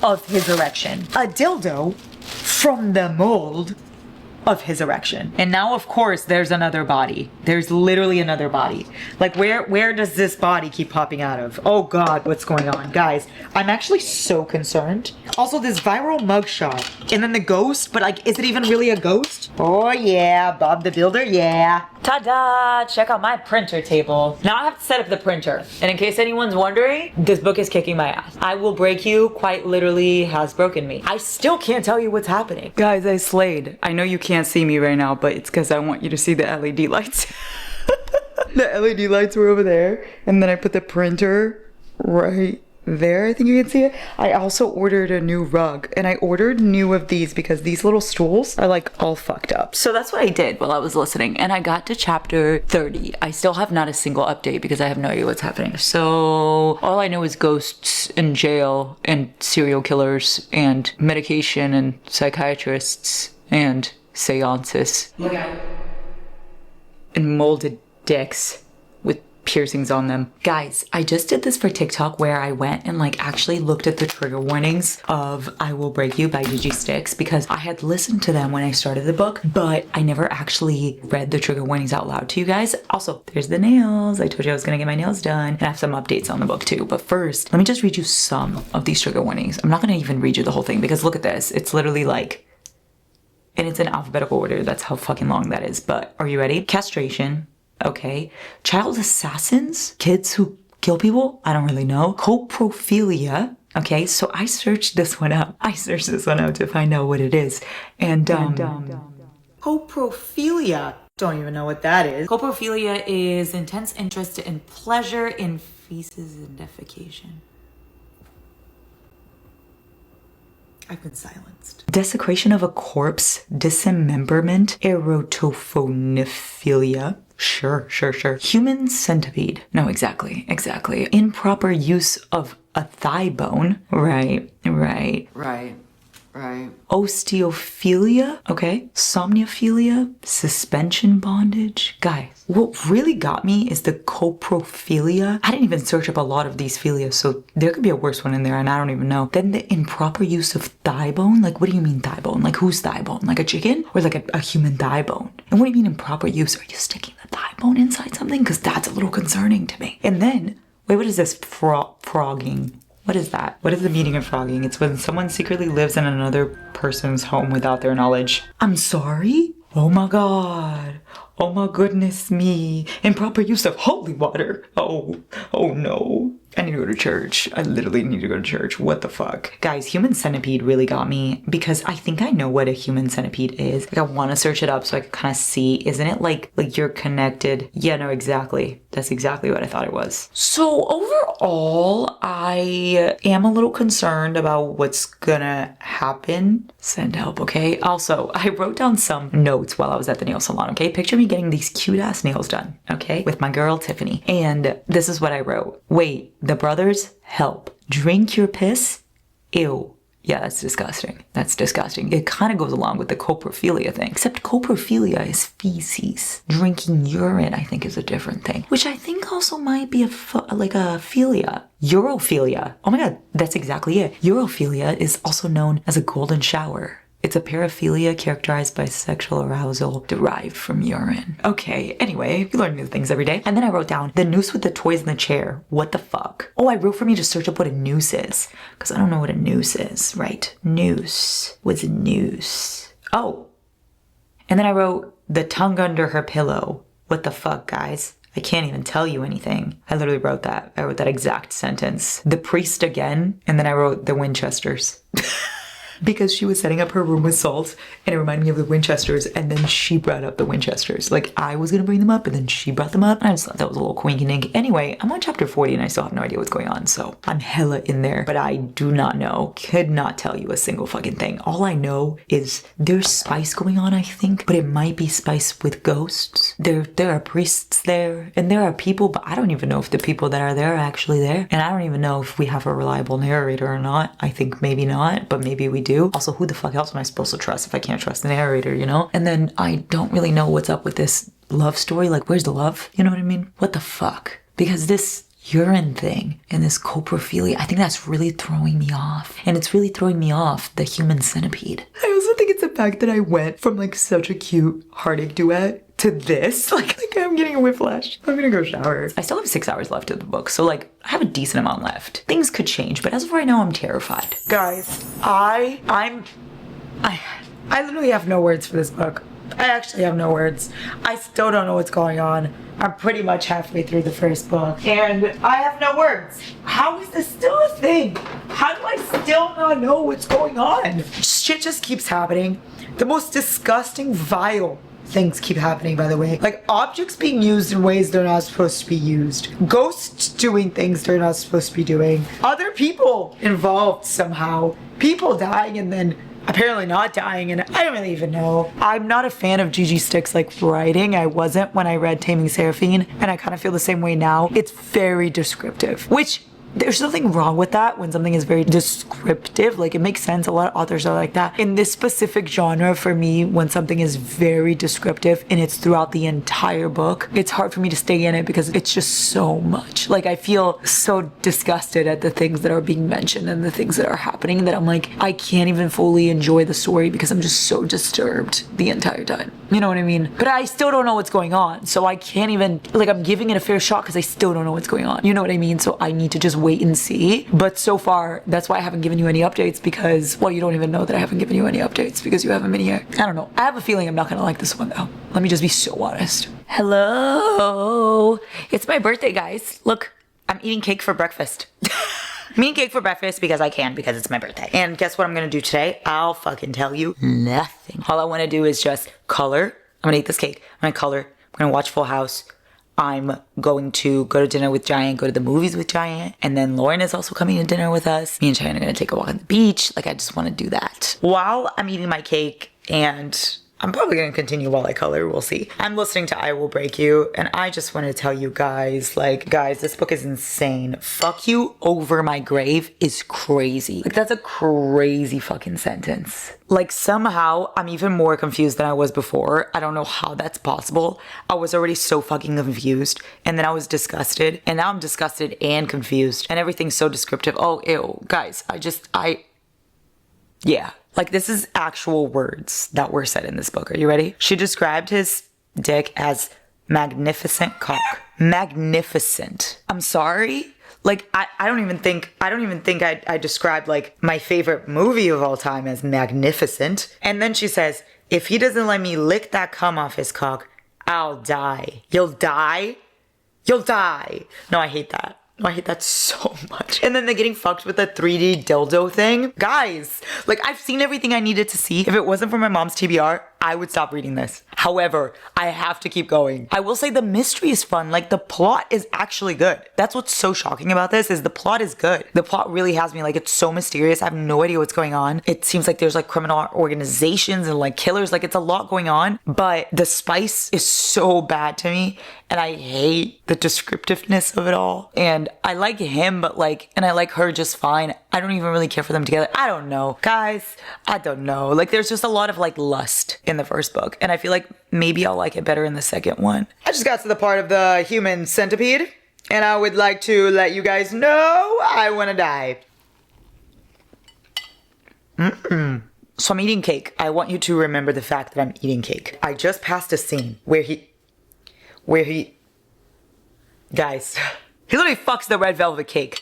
of his erection. A dildo from the mold of his erection. And now, of course, there's another body. There's literally another body. Like, where does this body keep popping out of? Oh God, what's going on? Guys, I'm actually so concerned. Also, this viral mugshot. And then the ghost, but like, is it even really a ghost? Oh yeah, Bob the Builder, yeah. Ta-da! Check out my printer table. Now I have to set up the printer. And in case anyone's wondering, this book is kicking my ass. I Will Break You quite literally has broken me. I still can't tell you what's happening. Guys, I slayed. I know you can't see me right now, but it's because I want you to see the LED lights. The LED lights were over there. And then I put the printer right there. I think you can see it. I also ordered a new rug, and I ordered new of these because these little stools are like all fucked up. So that's what I did while I was listening, and I got to chapter 30. I still have not a single update because I have no idea what's happening. So all I know is ghosts and jail and serial killers and medication and psychiatrists and seances. Look out. And molded dicks with piercings on them. Guys, I just did this for TikTok where I went and like actually looked at the trigger warnings of I Will Break You by Gigi Sticks because I had listened to them when I started the book, but I never actually read the trigger warnings out loud to you guys. Also, there's the nails. I told you I was gonna get my nails done, and I have some updates on the book too. But first, let me just read you some of these trigger warnings. I'm not gonna even read you the whole thing because look at this. It's literally like, and it's in alphabetical order. That's how fucking long that is. But are you ready? Castration. Okay. Child assassins? Kids who kill people? I don't really know. Coprophilia. Okay, so I searched this one up. I searched this one out to find out what it is. And, coprophilia. Don't even know what that is. Coprophilia is intense interest and pleasure in feces and defecation. I've been silenced. Desecration of a corpse, dismemberment, erotophonophilia. Sure. Human centipede. No, exactly. Improper use of a thigh bone. Right. Osteophilia. Okay. Somnophilia. Suspension bondage. Guys, what really got me is the coprophilia. I didn't even search up a lot of these philia, so there could be a worse one in there and I don't even know. Then the improper use of thigh bone. Like, what do you mean thigh bone? Like, whose thigh bone? Like a chicken? Or like a human thigh bone? And what do you mean improper use? Are you sticking the thigh bone inside something? Because that's a little concerning to me. And then, wait, what is this? Frogging. What is that? What is the meaning of frogging? It's when someone secretly lives in another person's home without their knowledge. I'm sorry? Oh my God. Oh my goodness me. Improper use of holy water. Oh no. I need to go to church. I literally need to go to church. What the fuck? Guys, human centipede really got me because I think I know what a human centipede is. Like, I want to search it up so I can kind of see. Isn't it like you're connected? Yeah, no, exactly. That's exactly what I thought it was. So overall, I am a little concerned about what's gonna happen. Send help, okay? Also, I wrote down some notes while I was at the nail salon, okay? Picture me getting these cute ass nails done, okay? With my girl, Tiffany. And this is what I wrote. Wait, the brothers help. Drink your piss? Ew. Yeah, that's disgusting. That's disgusting. It kind of goes along with the coprophilia thing, except coprophilia is feces. Drinking urine, I think, is a different thing, which I think also might be like a philia. Urophilia. Oh my God, that's exactly it. Urophilia is also known as a golden shower. It's a paraphilia characterized by sexual arousal derived from urine. Okay, anyway, you learn new things every day. And then I wrote down the noose with the toys in the chair. What the fuck? Oh, I wrote for me to search up what a noose is, because I don't know what a noose is, right? Noose. What's a noose? Oh. And then I wrote the tongue under her pillow. What the fuck, guys? I can't even tell you anything. I literally wrote that. I wrote that exact sentence. The priest again. And then I wrote the Winchesters. Because she was setting up her room with salt and it reminded me of the Winchesters, and then she brought up the Winchesters. Like, I was gonna bring them up and then she brought them up, and I just thought that was a little quinky dink. Anyway, I'm on chapter 40 and I still have no idea what's going on, so I'm hella in there, but I do not know, could not tell you a single fucking thing. All I know is there's spice going on, I think, but it might be spice with ghosts. There are priests there, and there are people, but I don't even know if the people that are there are actually there, and I don't even know if we have a reliable narrator or not. I think maybe not, but maybe we do. Also, who the fuck else am I supposed to trust if I can't trust the narrator, you know? And then I don't really know what's up with this love story. Like, where's the love? You know what I mean? What the fuck? Because this urine thing and this coprophilia. I think that's really throwing me off. And it's really throwing me off the human centipede. I also think it's the fact that I went from like such a cute Heartache Duet to this. Like I'm getting a whiplash. I'm gonna go shower. I still have 6 hours left of the book, so like I have a decent amount left. Things could change, but as of right now, I'm terrified. Guys, I literally have no words for this book. I actually have no words. I still don't know what's going on. I'm pretty much halfway through the first book and I have no words. How is this still a thing? How do I still not know what's going on? Shit just keeps happening. The most disgusting, vile things keep happening, by the way. Like objects being used in ways they're not supposed to be used. Ghosts doing things they're not supposed to be doing. Other people involved somehow. People dying and then apparently not dying, and I don't really even know. I'm not a fan of Gigi Stick's like writing. I wasn't when I read Taming Seraphine, and I kind of feel the same way now. It's very descriptive, which there's nothing wrong with that when something is very descriptive. Like it makes sense. A lot of authors are like that. In this specific genre, for me, when something is very descriptive and it's throughout the entire book, it's hard for me to stay in it because it's just so much. Like I feel so disgusted at the things that are being mentioned and the things that are happening that I'm like, I can't even fully enjoy the story because I'm just so disturbed the entire time. You know what I mean? But I still don't know what's going on. So I can't even, like I'm giving it a fair shot because I still don't know what's going on. You know what I mean? So I need to just wait and see. But so far, that's why I haven't given you any updates because, well, you don't even know that I haven't given you any updates because you haven't been here. I don't know. I have a feeling I'm not gonna like this one though. Let me just be so honest. Hello. It's my birthday, guys. Look, I'm eating cake for breakfast. I'm eating cake for breakfast because I can, because it's my birthday. And guess what I'm gonna do today? I'll fucking tell you nothing. All I wanna do is just color. I'm gonna eat this cake. I'm gonna color. I'm gonna watch Full House. I'm going to go to dinner with Giant, go to the movies with Giant, and then Lauren is also coming to dinner with us. Me and Giant are gonna take a walk on the beach. Like, I just wanna do that while I'm eating my cake, and I'm probably gonna continue while I color, we'll see. I'm listening to I Will Break You, and I just wanna tell you guys, like, guys, this book is insane. Fuck you over my grave is crazy. Like, that's a crazy fucking sentence. Like, somehow, I'm even more confused than I was before. I don't know how that's possible. I was already so fucking confused, and then I was disgusted, and now I'm disgusted and confused, and everything's so descriptive. Oh, ew, guys, yeah. Like, this is actual words that were said in this book. Are you ready? She described his dick as magnificent cock. Magnificent. I'm sorry? Like, I don't even think I described, like, my favorite movie of all time as magnificent. And then she says, if he doesn't let me lick that cum off his cock, I'll die. You'll die? You'll die. No, I hate that. I hate that so much. And then they're getting fucked with the 3D dildo thing. Guys, like I've seen everything I needed to see. If it wasn't for my mom's TBR, I would stop reading this. However, I have to keep going. I will say the mystery is fun. Like the plot is actually good. That's what's so shocking about this is the plot is good. The plot really has me like it's so mysterious. I have no idea what's going on. It seems like there's like criminal organizations and like killers. Like it's a lot going on, but the spice is so bad to me. And I hate the descriptiveness of it all. And I like him, but like, and I like her just fine. I don't even really care for them together. I don't know. Guys, I don't know. Like there's just a lot of like lust in the first book. And I feel like maybe I'll like it better in the second one. I just got to the part of the human centipede. And I would like to let you guys know I want to die. So I'm eating cake. I want you to remember the fact that I'm eating cake. I just passed a scene where he, guys, he literally fucks the red velvet cake.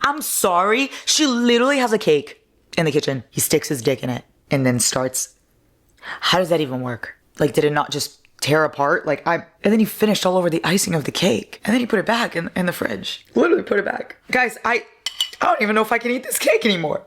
I'm sorry. She literally has a cake in the kitchen. He sticks his dick in it and then starts. How does that even work? Like, did it not just tear apart? Like, and then he finished all over the icing of the cake. And then he put it back in the fridge. Literally put it back. Guys, I don't even know if I can eat this cake anymore.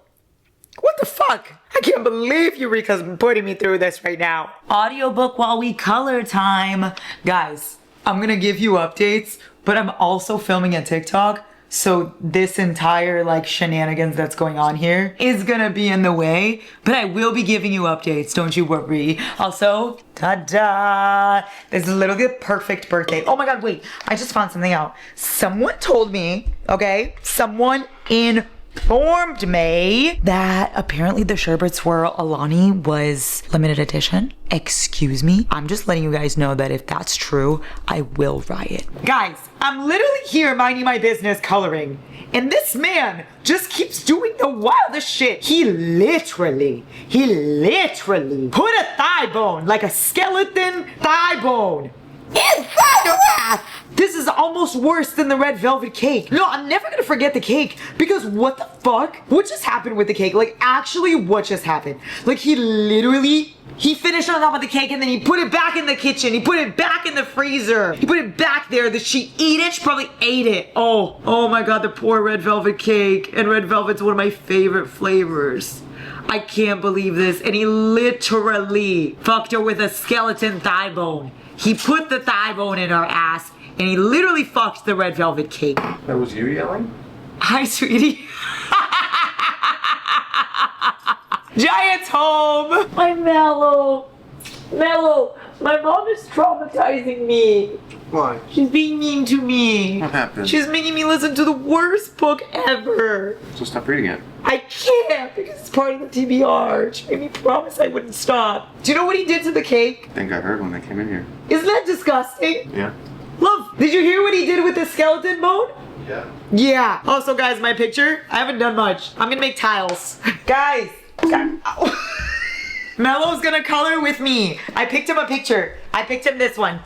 What the fuck? I can't believe Eureka's putting me through this right now. Audiobook while we color time. Guys, I'm gonna give you updates, but I'm also filming a TikTok. So this entire like shenanigans that's going on here is gonna be in the way, but I will be giving you updates, don't you worry. Also, ta-da! This is literally the perfect birthday. Oh my God, wait, I just found something out. Someone told me, okay, someone in informed me that apparently the Sherbet Swirl Alani was limited edition. Excuse me. I'm just letting you guys know that if that's true, I will riot. Guys, I'm literally here minding my business coloring. And this man just keeps doing the wildest shit. He literally put a thigh bone, like a skeleton thigh bone, inside the ass. This is almost worse than the red velvet cake. No, I'm never gonna forget the cake because what the fuck? What just happened with the cake? Like, actually, what just happened? Like, he finished on top of the cake and then he put it back in the kitchen. He put it back in the freezer. He put it back there. Did she eat it? She probably ate it. Oh my God, the poor red velvet cake. And red velvet's one of my favorite flavors. I can't believe this. And he literally fucked her with a skeleton thigh bone. He put the thigh bone in her ass and he literally fucked the red velvet cake. That was you yelling? Hi, sweetie. Giant's home. My Mellow. My mom is traumatizing me. Why? She's being mean to me. What happened? She's making me listen to the worst book ever. So stop reading it. I can't because it's part of the TBR. She made me promise I wouldn't stop. Do you know what he did to the cake? I think I heard when they came in here. Isn't that disgusting? Yeah. Love, did you hear what he did with the skeleton bone? Yeah. Yeah. Also, guys, my picture, I haven't done much. I'm gonna make tiles. Guys. Mello's gonna color with me. I picked him a picture. I picked him this one.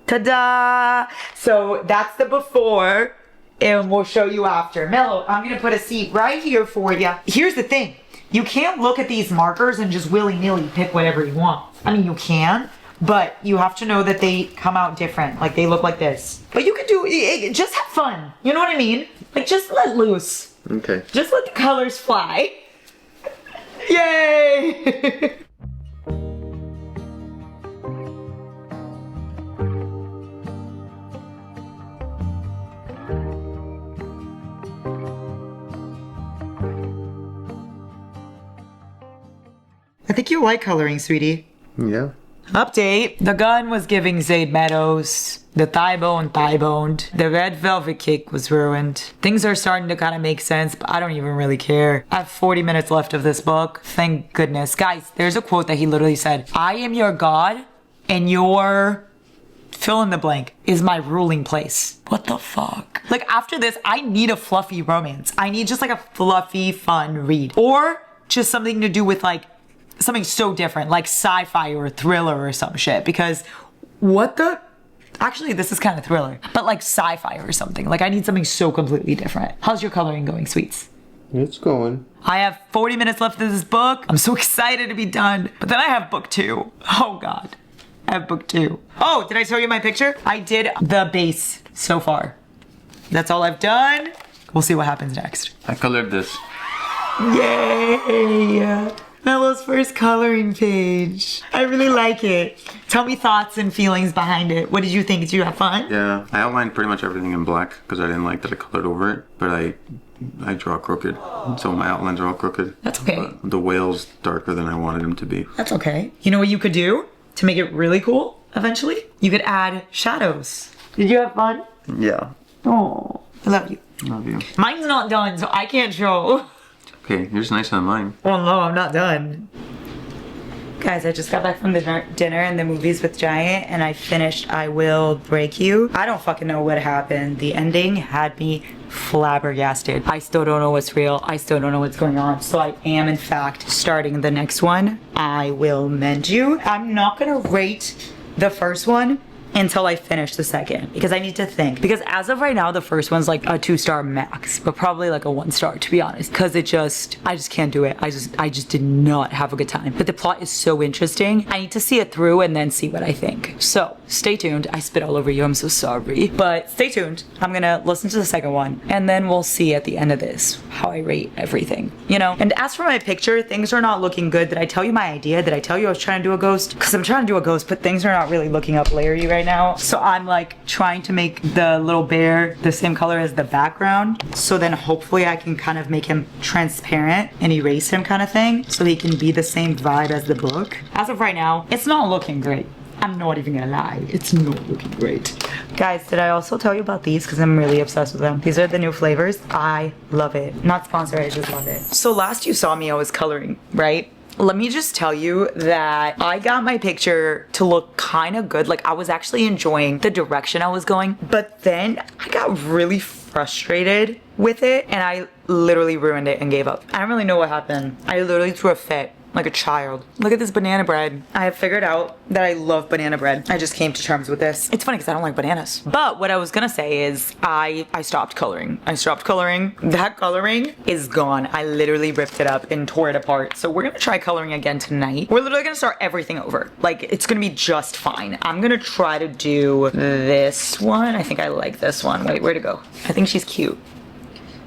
Ta-da! So that's the before, and we'll show you after. Mello, I'm gonna put a seat right here for you. Here's the thing. You can't look at these markers and just willy-nilly pick whatever you want. I mean, you can, but you have to know that they come out different. Like, they look like this. But you can do, just have fun. You know what I mean? Like, just let loose. Okay. Just let the colors fly. Yay! I think you like coloring, sweetie. Yeah. Update. The gun was giving Zayd Meadows. The thigh boned. The red velvet cake was ruined. Things are starting to kind of make sense, but I don't even really care. I have 40 minutes left of this book. Thank goodness. Guys, there's a quote that he literally said, I am your God and your fill in the blank is my ruling place. What the fuck? Like, after this, I need a fluffy romance. I need just like a fluffy, fun read. Or just something to do with like something so different, like sci-fi or thriller or some shit. Because what the... Actually, this is kind of thriller, but like sci-fi or something. Like, I need something so completely different. How's your coloring going, sweets? It's going. I have 40 minutes left of this book. I'm so excited to be done. But then I have book 2. Oh God. I have book 2. Oh, did I show you my picture? I did the base so far. That's all I've done. We'll see what happens next. I colored this. Yay! Mello's first coloring page. I really like it. Tell me thoughts and feelings behind it. What did you think? Did you have fun? Yeah, I outlined pretty much everything in black because I didn't like that I colored over it, but I draw crooked, so my outlines are all crooked. That's okay. But the whale's darker than I wanted him to be. That's okay. You know what you could do to make it really cool eventually? You could add shadows. Did you have fun? Yeah. Oh, I love you. Love you. Mine's not done, so I can't show. Okay, yours is nicer than mine. Oh no, I'm not done. Guys, I just got back from the dinner and the movies with Giant, and I finished I Will Break You. I don't fucking know what happened. The ending had me flabbergasted. I still don't know what's real. I still don't know what's going on. So I am, in fact, starting the next one. I Will Mend You. I'm not gonna rate the first one until I finish the second, because I need to think. Because as of right now, the first one's like a 2-star max, but probably like a 1-star, to be honest. Because I just can't do it. I just did not have a good time. But the plot is so interesting. I need to see it through and then see what I think. So stay tuned. I spit all over you. I'm so sorry. But stay tuned. I'm gonna listen to the second one, and then we'll see at the end of this how I rate everything. You know? And as for my picture, things are not looking good. Did I tell you my idea? Did I tell you I was trying to do a ghost? Because I'm trying to do a ghost, but things are not really looking up Larry right now. So I'm like trying to make the little bear the same color as the background. So then hopefully I can kind of make him transparent and erase him kind of thing. So he can be the same vibe as the book. As of right now, it's not looking great. I'm not even gonna lie. It's not looking great. Guys, did I also tell you about these? Because I'm really obsessed with them. These are the new flavors. I love it. Not sponsored, I just love it. So last you saw me, I was coloring, right? Let me just tell you that I got my picture to look kind of good. Like I was actually enjoying the direction I was going, but then I got really frustrated with it and I literally ruined it and gave up. I don't really know what happened. I literally threw a fit. Like a child. Look at this banana bread. I have figured out that I love banana bread. I just came to terms with this. It's funny because I don't like bananas. But what I was gonna say is I stopped coloring. I stopped coloring. That coloring is gone. I literally ripped it up and tore it apart. So we're gonna try coloring again tonight. We're literally gonna start everything over. Like it's gonna be just fine. I'm gonna try to do this one. I think I like this one. Wait, where'd it go? I think she's cute.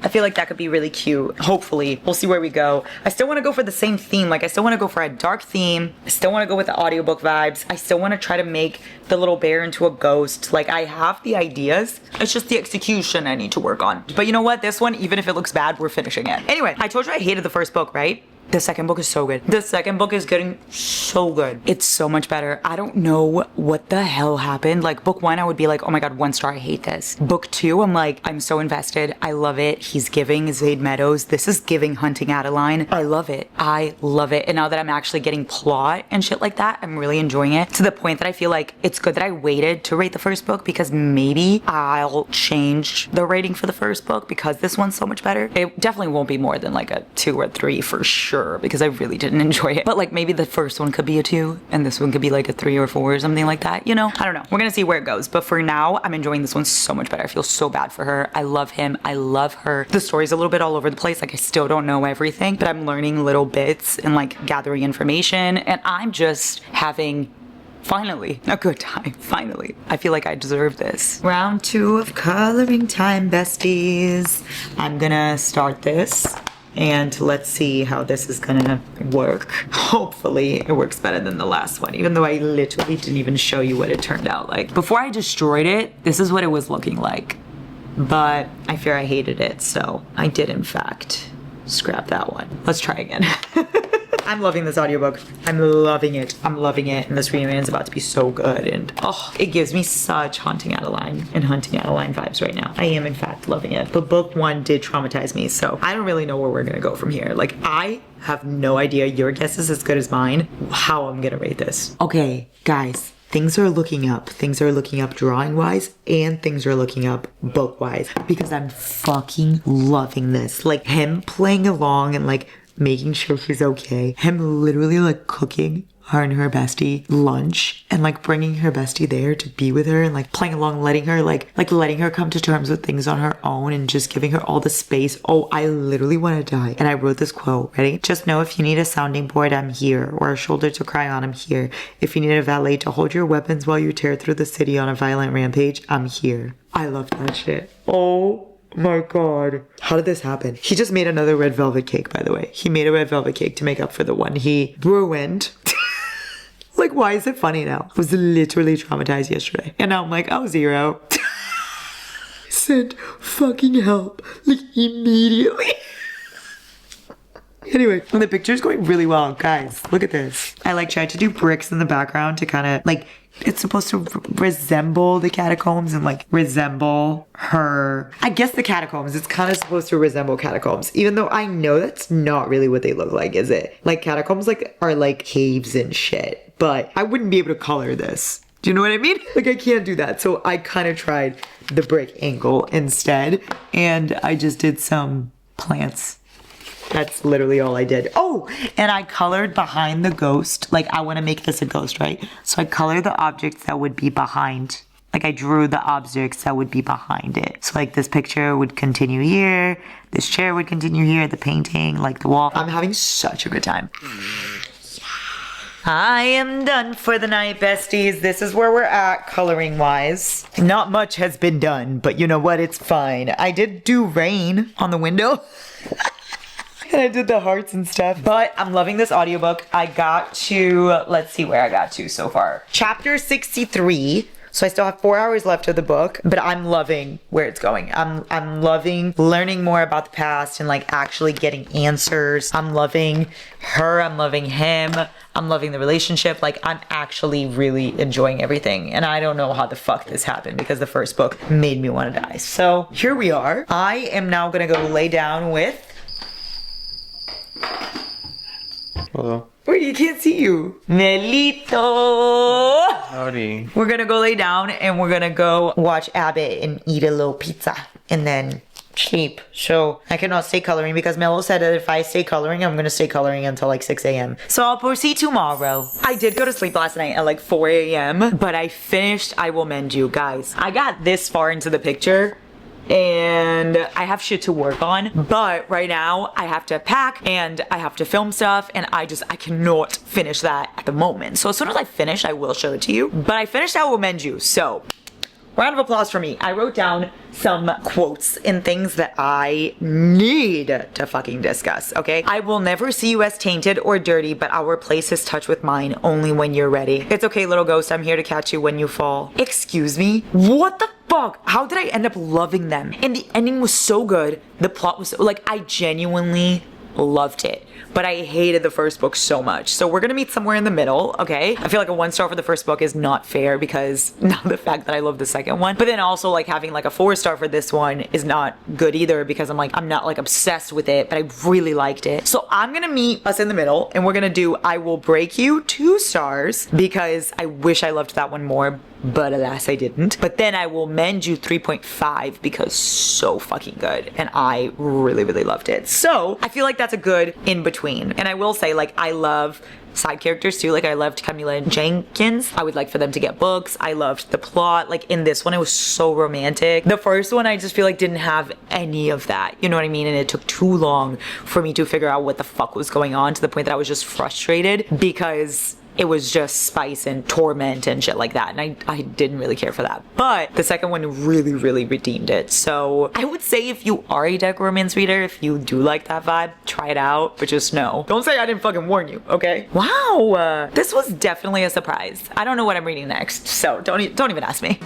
I feel like that could be really cute. Hopefully. We'll see where we go. I still want to go for the same theme. Like, I still want to go for a dark theme. I still want to go with the audiobook vibes. I still want to try to make the little bear into a ghost. Like, I have the ideas. It's just the execution I need to work on. But you know what? This one, even if it looks bad, we're finishing it. Anyway, I told you I hated the first book, right? The second book is so good. The second book is getting so good. It's so much better. I don't know what the hell happened. Like book one, I would be like, oh my God, 1 star, I hate this. Book two, I'm like, I'm so invested. I love it. He's giving Zaid Meadows. This is giving Hunting Adeline. I love it. I love it. And now that I'm actually getting plot and shit like that, I'm really enjoying it to the point that I feel like it's good that I waited to rate the first book because maybe I'll change the rating for the first book because this one's so much better. It definitely won't be more than like a 2 or 3 for sure. Because I really didn't enjoy it. But like maybe the first one could be a 2 and this one could be like a 3 or 4 or something like that. You know, I don't know. We're gonna see where it goes. But for now, I'm enjoying this one so much better. I feel so bad for her. I love him. I love her. The story's a little bit all over the place. Like I still don't know everything, but I'm learning little bits and like gathering information. And I'm just having finally a good time. Finally. I feel like I deserve this. Round 2 of coloring time, besties. I'm gonna start this. And let's see how this is gonna work. Hopefully it works better than the last one, even though I literally didn't even show you what it turned out like. Before I destroyed it, this is what it was looking like. But I fear I hated it, so I did in fact scrap that one. Let's try again. I'm loving this audiobook. I'm loving it. I'm loving it. And this reunion is about to be so good. And oh, it gives me such Hunting Adeline and Hunting Adeline vibes right now. I am in fact loving it. But book 1 did traumatize me. So I don't really know where we're gonna go from here. Like I have no idea. Your guess is as good as mine. How I'm gonna rate this. Okay, guys. Things are looking up. Things are looking up drawing wise and things are looking up book wise because I'm fucking loving this. Like him playing along and like making sure she's okay. Him literally like cooking her and her bestie lunch and like bringing her bestie there to be with her and like playing along, letting her like letting her come to terms with things on her own and just giving her all the space. Oh, I literally want to die. And I wrote this quote. Ready? Just know if you need a sounding board, I'm here. Or a shoulder to cry on, I'm here. If you need a valet to hold your weapons while you tear through the city on a violent rampage, I'm here. I love that shit. Oh my God. How did this happen? He just made another red velvet cake, by the way. He made a red velvet cake to make up for the one he ruined. Like, why is it funny now? I was literally traumatized yesterday. And now I'm like, oh, 0. Sent fucking help. Like, immediately. Anyway, the picture's going really well. Guys, look at this. I like tried to do bricks in the background to kind of like, it's supposed to resemble the catacombs and like resemble her. I guess the catacombs, it's kind of supposed to resemble catacombs, even though I know that's not really what they look like, is it? Like catacombs like are like caves and shit, but I wouldn't be able to color this. Do you know what I mean? Like I can't do that. So I kind of tried the brick angle instead. And I just did some plants. That's literally all I did. Oh, and I colored behind the ghost. Like I want to make this a ghost, right? So I colored the objects that would be behind. Like I drew the objects that would be behind it. So like this picture would continue here. This chair would continue here. The painting, like the wall. I'm having such a good time. I am done for the night, besties. This is where we're at coloring wise. Not much has been done, but you know what? It's fine. I did do rain on the window. And I did the hearts and stuff. But I'm loving this audiobook. I got to, let's see where I got to so far. Chapter 63. So I still have 4 hours left of the book, but I'm loving where it's going. I'm loving learning more about the past and like actually getting answers. I'm loving her, I'm loving him, I'm loving the relationship. Like I'm actually really enjoying everything. And I don't know how the fuck this happened because the first book made me want to die. So here we are. I am now gonna go lay down with... Hello. Wait, you can't see you. Melito. Howdy. We're gonna go lay down and we're gonna go watch Abbott and eat a little pizza and then sleep. So I cannot stay coloring because Mello said that if I stay coloring, I'm gonna stay coloring until like 6 a.m. So I'll proceed tomorrow. I did go to sleep last night at like 4 a.m. but I finished I Will Mend You, guys. I got this far into the picture and I have shit to work on, but right now I have to pack and I have to film stuff and I cannot finish that at the moment. So as soon as I finish, I will show it to you. But I finished I Will Mend You, so round of applause for me. I wrote down some quotes and things that I need to fucking discuss, okay? I will never see you as tainted or dirty, but our place is touched with mine only when you're ready. It's okay, little ghost, I'm here to catch you when you fall. Excuse me? What the fuck? How did I end up loving them? And the ending was so good. The plot was so, like, I genuinely loved it. But I hated the first book so much. So we're gonna meet somewhere in the middle, okay? I feel like a 1 star for the first book is not fair because now the fact that I love the second one. But then also like having like a 4 star for this one is not good either because I'm not like obsessed with it, but I really liked it. So I'm gonna meet us in the middle and we're gonna do I Will Break You 2 stars because I wish I loved that one more, but alas I didn't. But then I Will Mend You 3.5 because so fucking good and I really, really loved it. So I feel like that's a good in between. And I will say, like, I love side characters too. Like I loved Camila and Jenkins. I would like for them to get books. I loved the plot. Like in this one, it was so romantic. The first one, I just feel like didn't have any of that. You know what I mean? And it took too long for me to figure out what the fuck was going on to the point that I was just frustrated because it was just spice and torment and shit like that. And I didn't really care for that. But the second one really, really redeemed it. So I would say if you are a dark romance reader, if you do like that vibe, try it out. But just know, don't say I didn't fucking warn you, okay? Wow, this was definitely a surprise. I don't know what I'm reading next, so don't even ask me.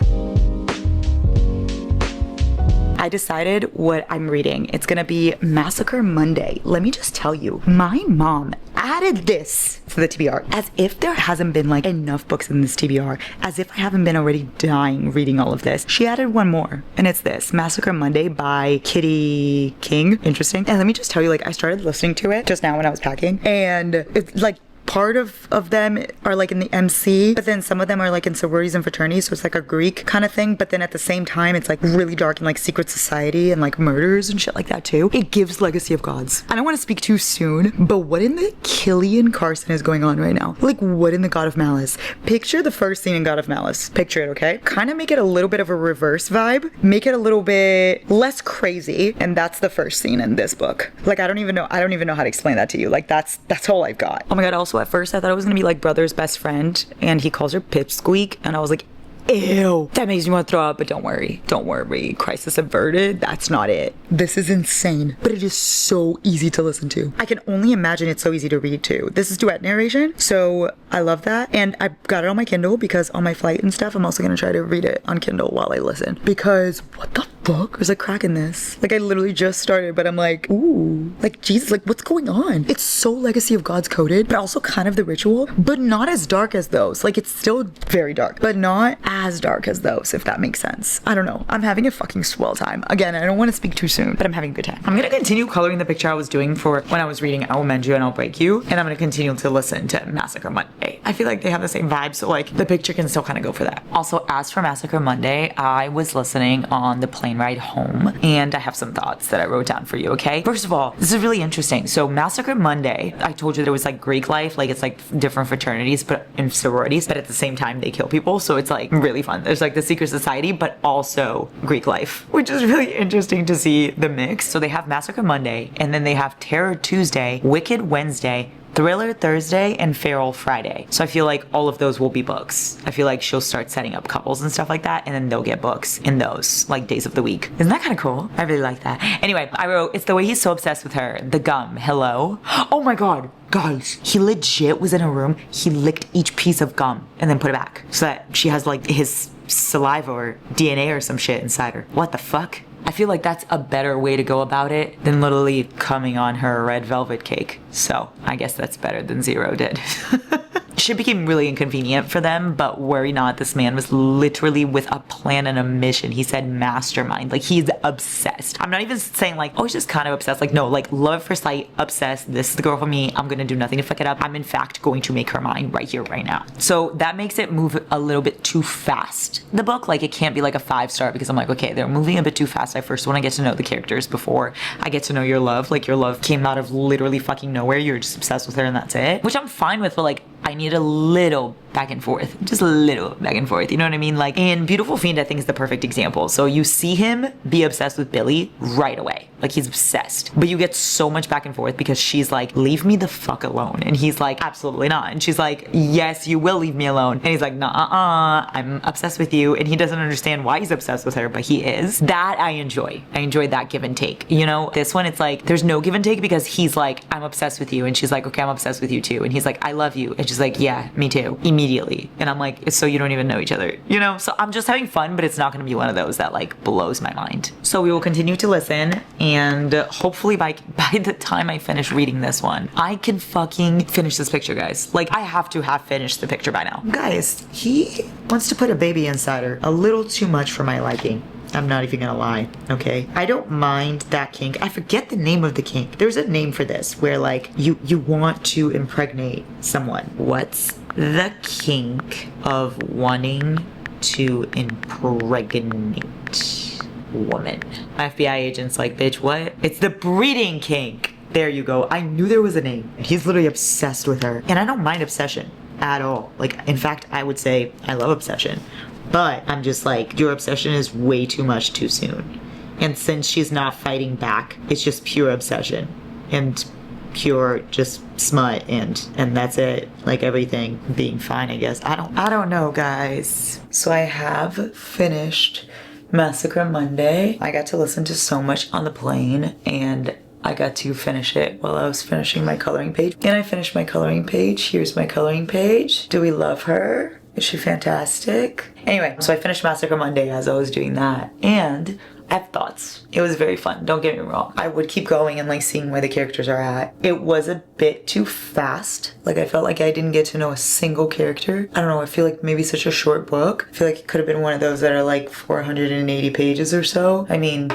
I decided what I'm reading. It's gonna be Massacre Monday. Let me just tell you, my mom added this to the TBR as if there hasn't been like enough books in this TBR, as if I haven't been already dying reading all of this. She added one more and it's this, Massacre Monday by Kitty King. Interesting. And let me just tell you, like I started listening to it just now when I was packing and it's like part of them are like in the MC, but then some of them are like in sororities and fraternities, so it's like a Greek kind of thing, but then at the same time it's like really dark and like secret society and like murders and shit like that too. It gives Legacy of Gods. I don't want to speak too soon, but what in the Killian Carson is going on right now? Like what in the God of Malice? Picture the first scene in God of Malice. Picture it, okay? Kind of make it a little bit of a reverse vibe. Make it a little bit less crazy, and that's the first scene in this book. Like I don't even know how to explain that to you. Like that's all I've got. Oh my god, also at first I thought it was gonna be like brother's best friend and he calls her Pipsqueak and I was like, ew, that makes me want to throw up. But don't worry, crisis averted. That's not it. This is insane, but it is so easy to listen to. I can only imagine it's so easy to read too. This is duet narration, so I love that. And I got it on my Kindle because on my flight and stuff I'm also gonna try to read it on Kindle while I listen, because what the fuck, there's a crack in this. Like I literally just started, but I'm like, ooh, like Jesus, like what's going on? It's so Legacy of Gods coded, but also kind of the Ritual, but not as dark as those. Like it's still very dark, but not as dark as those, if that makes sense. I don't know. I'm having a fucking swell time. Again, I don't want to speak too soon, but I'm having a good time. I'm gonna continue coloring the picture I was doing for when I was reading I Will Mend You and I'll Break You, and I'm gonna continue to listen to Massacre Monday. I feel like they have the same vibe, so like the picture can still kind of go for that. Also, as for Massacre Monday, I was listening on the plane ride home, and I have some thoughts that I wrote down for you, okay? First of all, this is really interesting. So Massacre Monday, I told you there was like Greek life, like it's like different fraternities, but in sororities, but at the same time they kill people, so it's like really fun. There's like the secret society, but also Greek life, which is really interesting to see the mix. So they have Massacre Monday, and then they have Terror Tuesday, Wicked Wednesday, Thriller Thursday, and Feral Friday. So I feel like all of those will be books. I feel like she'll start setting up couples and stuff like that, and then they'll get books in those like days of the week. Isn't that kind of cool? I really like that. Anyway, I wrote, it's the way he's so obsessed with her. The gum, hello? Oh my god, guys, he legit was in a room, he licked each piece of gum and then put it back so that she has like his saliva or DNA or some shit inside her. What the fuck? I feel like that's a better way to go about it than literally coming on her red velvet cake. So I guess that's better than Zero did. Shit became really inconvenient for them, but worry not, this man was literally with a plan and a mission. He said mastermind, like he's obsessed. I'm not even saying like, oh, he's just kind of obsessed. Like no, like love at first sight, obsessed. This is the girl for me. I'm gonna do nothing to fuck it up. I'm in fact going to make her mine right here, right now. So that makes it move a little bit too fast. The book, like it can't be like a 5-star because I'm like, okay, they're moving a bit too fast. I first want to get to know the characters before I get to know your love. Like your love came out of literally fucking nowhere. You're just obsessed with her and that's it. Which I'm fine with, but like I need a little back and forth, just a little back and forth, you know what I mean? Like in Beautiful Fiend, I think is the perfect example. So you see him be obsessed with Billy right away, like he's obsessed, but you get so much back and forth because she's like, leave me the fuck alone, and he's like, absolutely not, and she's like, yes, you will leave me alone, and he's like, nah, I'm obsessed with you, and he doesn't understand why he's obsessed with her, but he is. That I enjoy that give and take, you know? This one, it's like there's no give and take because he's like, I'm obsessed with you, and she's like, okay, I'm obsessed with you too, and he's like, I love you, and she's like, yeah, me too, immediately. And I'm like, so you don't even know each other, you know? So I'm just having fun, but it's not gonna be one of those that like blows my mind. So we will continue to listen, and hopefully by the time I finish reading this one, I can fucking finish this picture, guys. Like I have to have finished the picture by now. Guys, he wants to put a baby inside her. A little too much for my liking. I'm not even gonna lie, okay? I don't mind that kink. I forget the name of the kink. There's a name for this where like you want to impregnate someone. What's the kink of wanting to impregnate woman? My FBI agent's like, bitch, what? It's the breeding kink. There you go. I knew there was a name. He's literally obsessed with her. And I don't mind obsession at all. Like, in fact, I would say I love obsession. But I'm just like, your obsession is way too much too soon. And since she's not fighting back, it's just pure obsession and pure just smut and that's it. Like everything being fine, I guess. I don't know, guys. So I have finished Massacre Monday. I got to listen to so much on the plane, and I got to finish it while I was finishing my coloring page. And I finished my coloring page. Here's my coloring page. Do we love her? Is she fantastic? Anyway, so I finished Massacre Monday as I was doing that, and I have thoughts. It was very fun, don't get me wrong. I would keep going and like seeing where the characters are at. It was a bit too fast. Like I felt like I didn't get to know a single character. I don't know, I feel like maybe such a short book. I feel like it could have been one of those that are like 480 pages or so. I mean,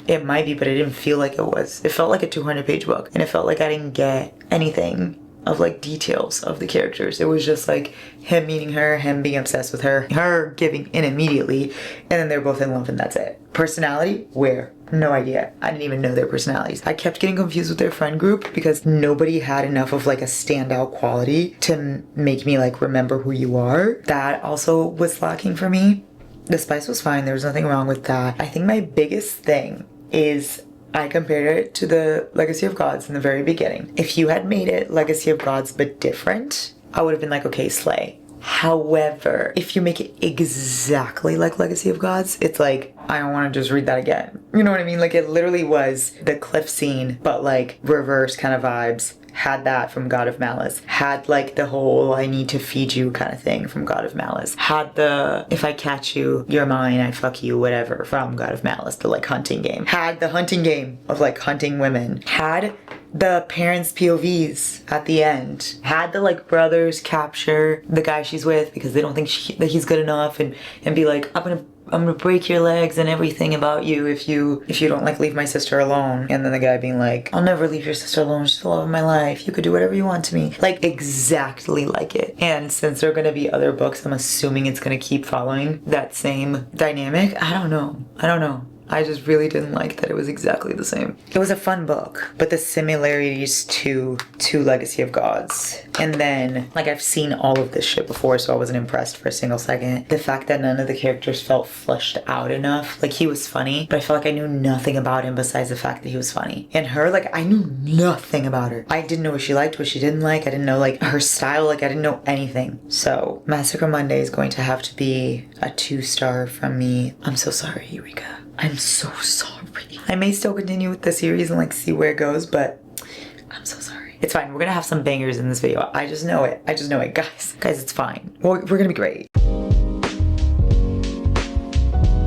it might be, but it didn't feel like it was. It felt like a 200-page book, and it felt like I didn't get anything of like details of the characters. It was just like him meeting her, him being obsessed with her giving in immediately, and then they're both in love and that's it. Personality? Where? No idea. I didn't even know their personalities. I kept getting confused with their friend group because nobody had enough of like a standout quality to make me like remember who you are. That also was lacking for me. The spice was fine. There was nothing wrong with that. I think my biggest thing is I compared it to the Legacy of Gods in the very beginning. If you had made it Legacy of Gods but different, I would have been like, okay, slay. However, if you make it exactly like Legacy of Gods, it's like, I don't want to just read that again. You know what I mean? Like it literally was the cliff scene, but like reverse kind of vibes. Had that from God of Malice. Had like the whole I need to feed you kind of thing from God of Malice. Had the if I catch you, you're mine, I fuck you, whatever from God of Malice, the like hunting game. Had the hunting game of like hunting women. Had the parents' POVs at the end. Had the like brothers capture the guy she's with because they don't think that he's good enough and be like, I'm gonna break your legs and everything about you if you don't like leave my sister alone. And then the guy being like, I'll never leave your sister alone, she's the love of my life, you could do whatever you want to me. Like exactly like it. And since there are gonna be other books, I'm assuming it's gonna keep following that same dynamic. I don't know. I just really didn't like that it was exactly the same. It was a fun book, but the similarities to Legacy of Gods. And then, like, I've seen all of this shit before, so I wasn't impressed for a single second. The fact that none of the characters felt fleshed out enough. Like, he was funny, but I felt like I knew nothing about him besides the fact that he was funny. And her, like, I knew nothing about her. I didn't know what she liked, what she didn't like. I didn't know, like, her style. Like, I didn't know anything. So, Massacre Monday is going to have to be a 2-star from me. I'm so sorry, Eureka. I'm so sorry. I may still continue with the series and like see where it goes, but I'm so sorry. It's fine. We're gonna have some bangers in this video. I just know it. Guys, it's fine. We're gonna be great.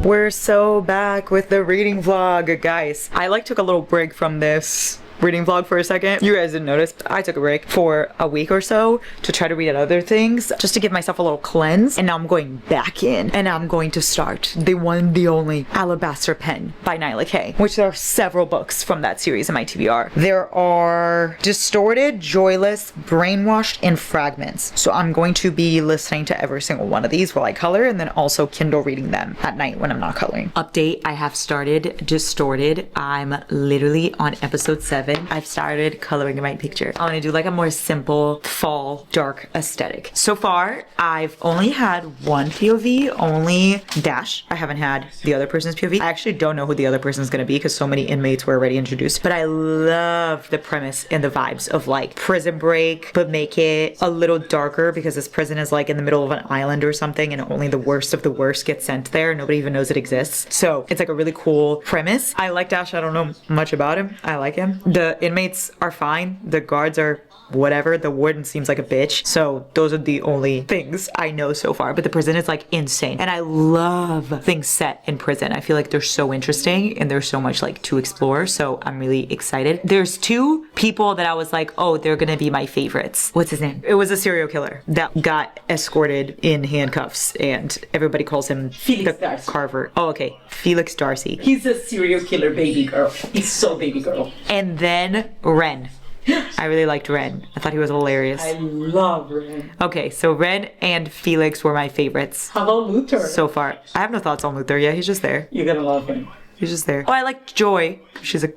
We're so back with the reading vlog, guys. I like took a little break from this reading vlog for a second. You guys didn't notice, but I took a break for a week or so to try to read other things, just to give myself a little cleanse. And now I'm going back in, and I'm going to start the one, the only Alabaster Pen by Nyla K, which there are several books from that series in my TBR. There are Distorted, Joyless, Brainwashed, and Fragments. So I'm going to be listening to every single one of these while I color, and then also Kindle reading them at night when I'm not coloring. Update, I have started Distorted. I'm literally on episode 7. I've started coloring my picture. I want to do like a more simple fall dark aesthetic. So far, I've only had one POV, only Dash. I haven't had the other person's POV. I actually don't know who the other person's gonna be because so many inmates were already introduced. But I love the premise and the vibes of like prison break, but make it a little darker because this prison is like in the middle of an island or something, and only the worst of the worst get sent there. Nobody even knows it exists. So it's like a really cool premise. I like Dash. I don't know much about him. I like him. The inmates are fine. The guards are whatever. The warden seems like a bitch. So those are the only things I know so far. But the prison is like insane. And I love things set in prison. I feel like they're so interesting and there's so much like to explore. So I'm really excited. There's 2 people that I was like, oh, they're gonna be my favorites. What's his name? It was a serial killer that got escorted in handcuffs and everybody calls him Felix the Darcy. Carver. Oh, okay. Felix Darcy. He's a serial killer baby girl. He's so baby girl. And then Ren. I really liked Ren. I thought he was hilarious. I love Ren. Okay, so Ren and Felix were my favorites How about Luther? so far. I have no thoughts on Luther. Yeah, he's just there. You're gonna love him. He's just there. Oh, I liked Joy. She's a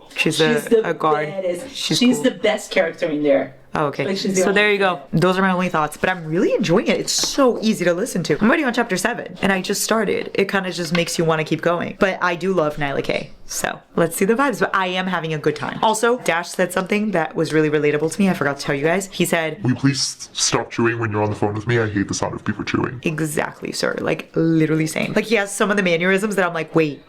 guard. She's cool. the best character in there. Oh, okay. Like, she's the So only- there you go. Those are my only thoughts, but I'm really enjoying it. It's so easy to listen to. I'm already on chapter 7 and I just started. It kind of just makes you want to keep going. But I do love Nyla K. So let's see the vibes, but I am having a good time. Also, Dash said something that was really relatable to me. I forgot to tell you guys. He said, Will you please stop chewing when you're on the phone with me? I hate the sound of people chewing. exactly, sir. Like literally same. Like he has some of the mannerisms that I'm like, wait,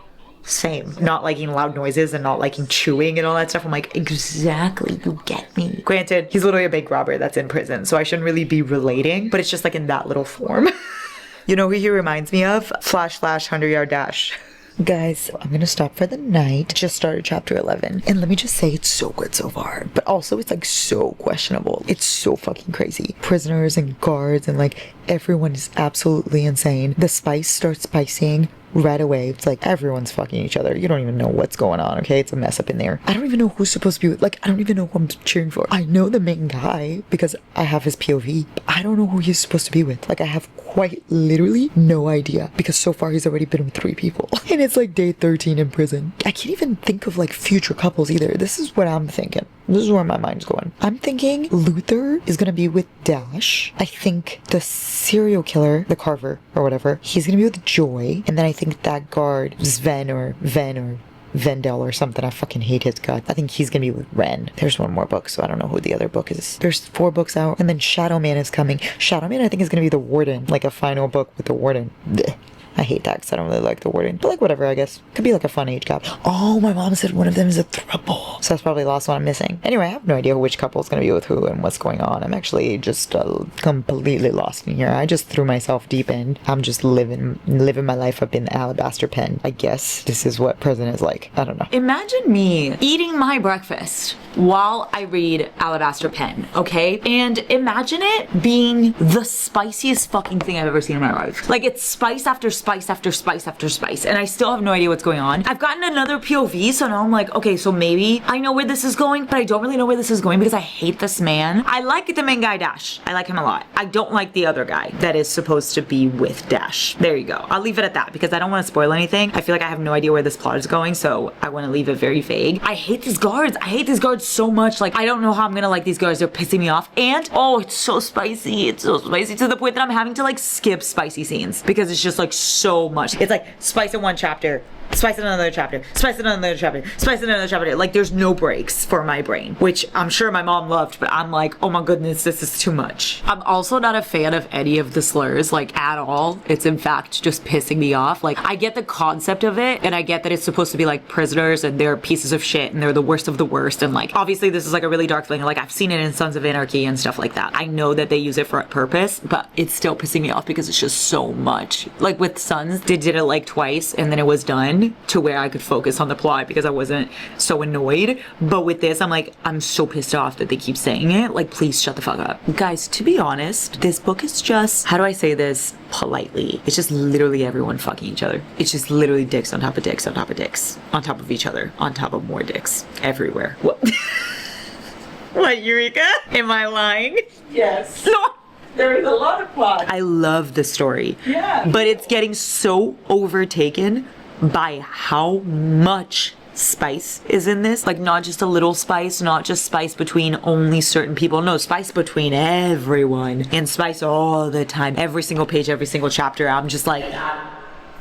same. Not liking loud noises and not liking chewing and all that stuff. I'm like, exactly, you get me. Granted, he's literally a bank robber that's in prison, so I shouldn't really be relating, but it's just like in that little form. You know who he reminds me of? Flash 100-yard dash. Guys, I'm gonna stop for the night. Just started chapter 11. And let me just say, it's so good so far. But also, it's like so questionable. It's so fucking crazy. Prisoners and guards and like everyone is absolutely insane. The spice starts spicing right away. It's like everyone's fucking each other. You don't even know what's going on, okay? It's a mess up in there. I don't even know who's supposed to be with, like, I don't even know who I'm cheering for. I know the main guy because I have his POV, but I don't know who he's supposed to be with. Like, I have quite literally no idea because so far he's already been with 3 people. And it's like day 13 in prison. I can't even think of like future couples either. This is what I'm thinking. This is where my mind's going. I'm thinking Luther is gonna be with Dash. I think the serial killer, the Carver or whatever, he's gonna be with Joy. And then I think that guard, Sven or Vendel or something. I fucking hate his guts. I think he's gonna be with Ren. There's one more book, so I don't know who the other book is. There's 4 books out, and then Shadow Man is coming. Shadow Man, I think, is gonna be the warden, like a final book with the warden. Blech. I hate that because I don't really like the warden. But like whatever, I guess. Could be like a fun age gap. Oh, my mom said one of them is a throuple. So that's probably the last one I'm missing. Anyway, I have no idea which couple is going to be with who and what's going on. I'm actually just completely lost in here. I just threw myself deep in. I'm just living my life up in the Alabaster Pen. I guess this is what prison is like. I don't know. Imagine me eating my breakfast while I read Alabaster Pen, okay? And imagine it being the spiciest fucking thing I've ever seen in my life. Like, it's spice after spice after spice after spice, and I still have no idea what's going on. I've gotten another POV, so now I'm like, okay, so maybe I know where this is going, but I don't really know where this is going because I hate this man. I like the main guy, Dash. I like him a lot. I don't like the other guy that is supposed to be with Dash. There you go. I'll leave it at that because I don't want to spoil anything. I feel like I have no idea where this plot is going, so I want to leave it very vague. I hate these guards. I hate these guards so much. Like, I don't know how I'm gonna like these guards. They're pissing me off. And, oh, it's so spicy. It's so spicy to the point that I'm having to like skip spicy scenes because it's just like so much. It's like spice in one chapter, spice in another chapter, spice in another chapter, spice in another chapter. Like, there's no breaks for my brain, which I'm sure my mom loved, but I'm like, oh my goodness, this is too much. I'm also not a fan of any of the slurs, like, at all. It's in fact just pissing me off. Like, I get the concept of it, and I get that it's supposed to be like prisoners and they're pieces of shit and they're the worst of the worst, and like, obviously this is like a really dark thing. Like, I've seen it in Sons of Anarchy and stuff like that. I know that they use it for a purpose, but it's still pissing me off because it's just so much. Like with Sons, they did it like twice and then it was done to where I could focus on the plot because I wasn't so annoyed. But with this, I'm like, I'm so pissed off that they keep saying it. Like, please shut the fuck up. Guys, to be honest, this book is just, how do I say this politely? It's just literally everyone fucking each other. It's just literally dicks on top of dicks on top of dicks on top of each other on top of more dicks everywhere. What? What, Eureka? Am I lying? Yes. No. There is a lot of plot. I love the story. Yeah. But it's getting so overtaken by how much spice is in this. Like, not just a little spice, not just spice between only certain people. No, spice between everyone. And spice all the time. Every single page, every single chapter. I'm just like,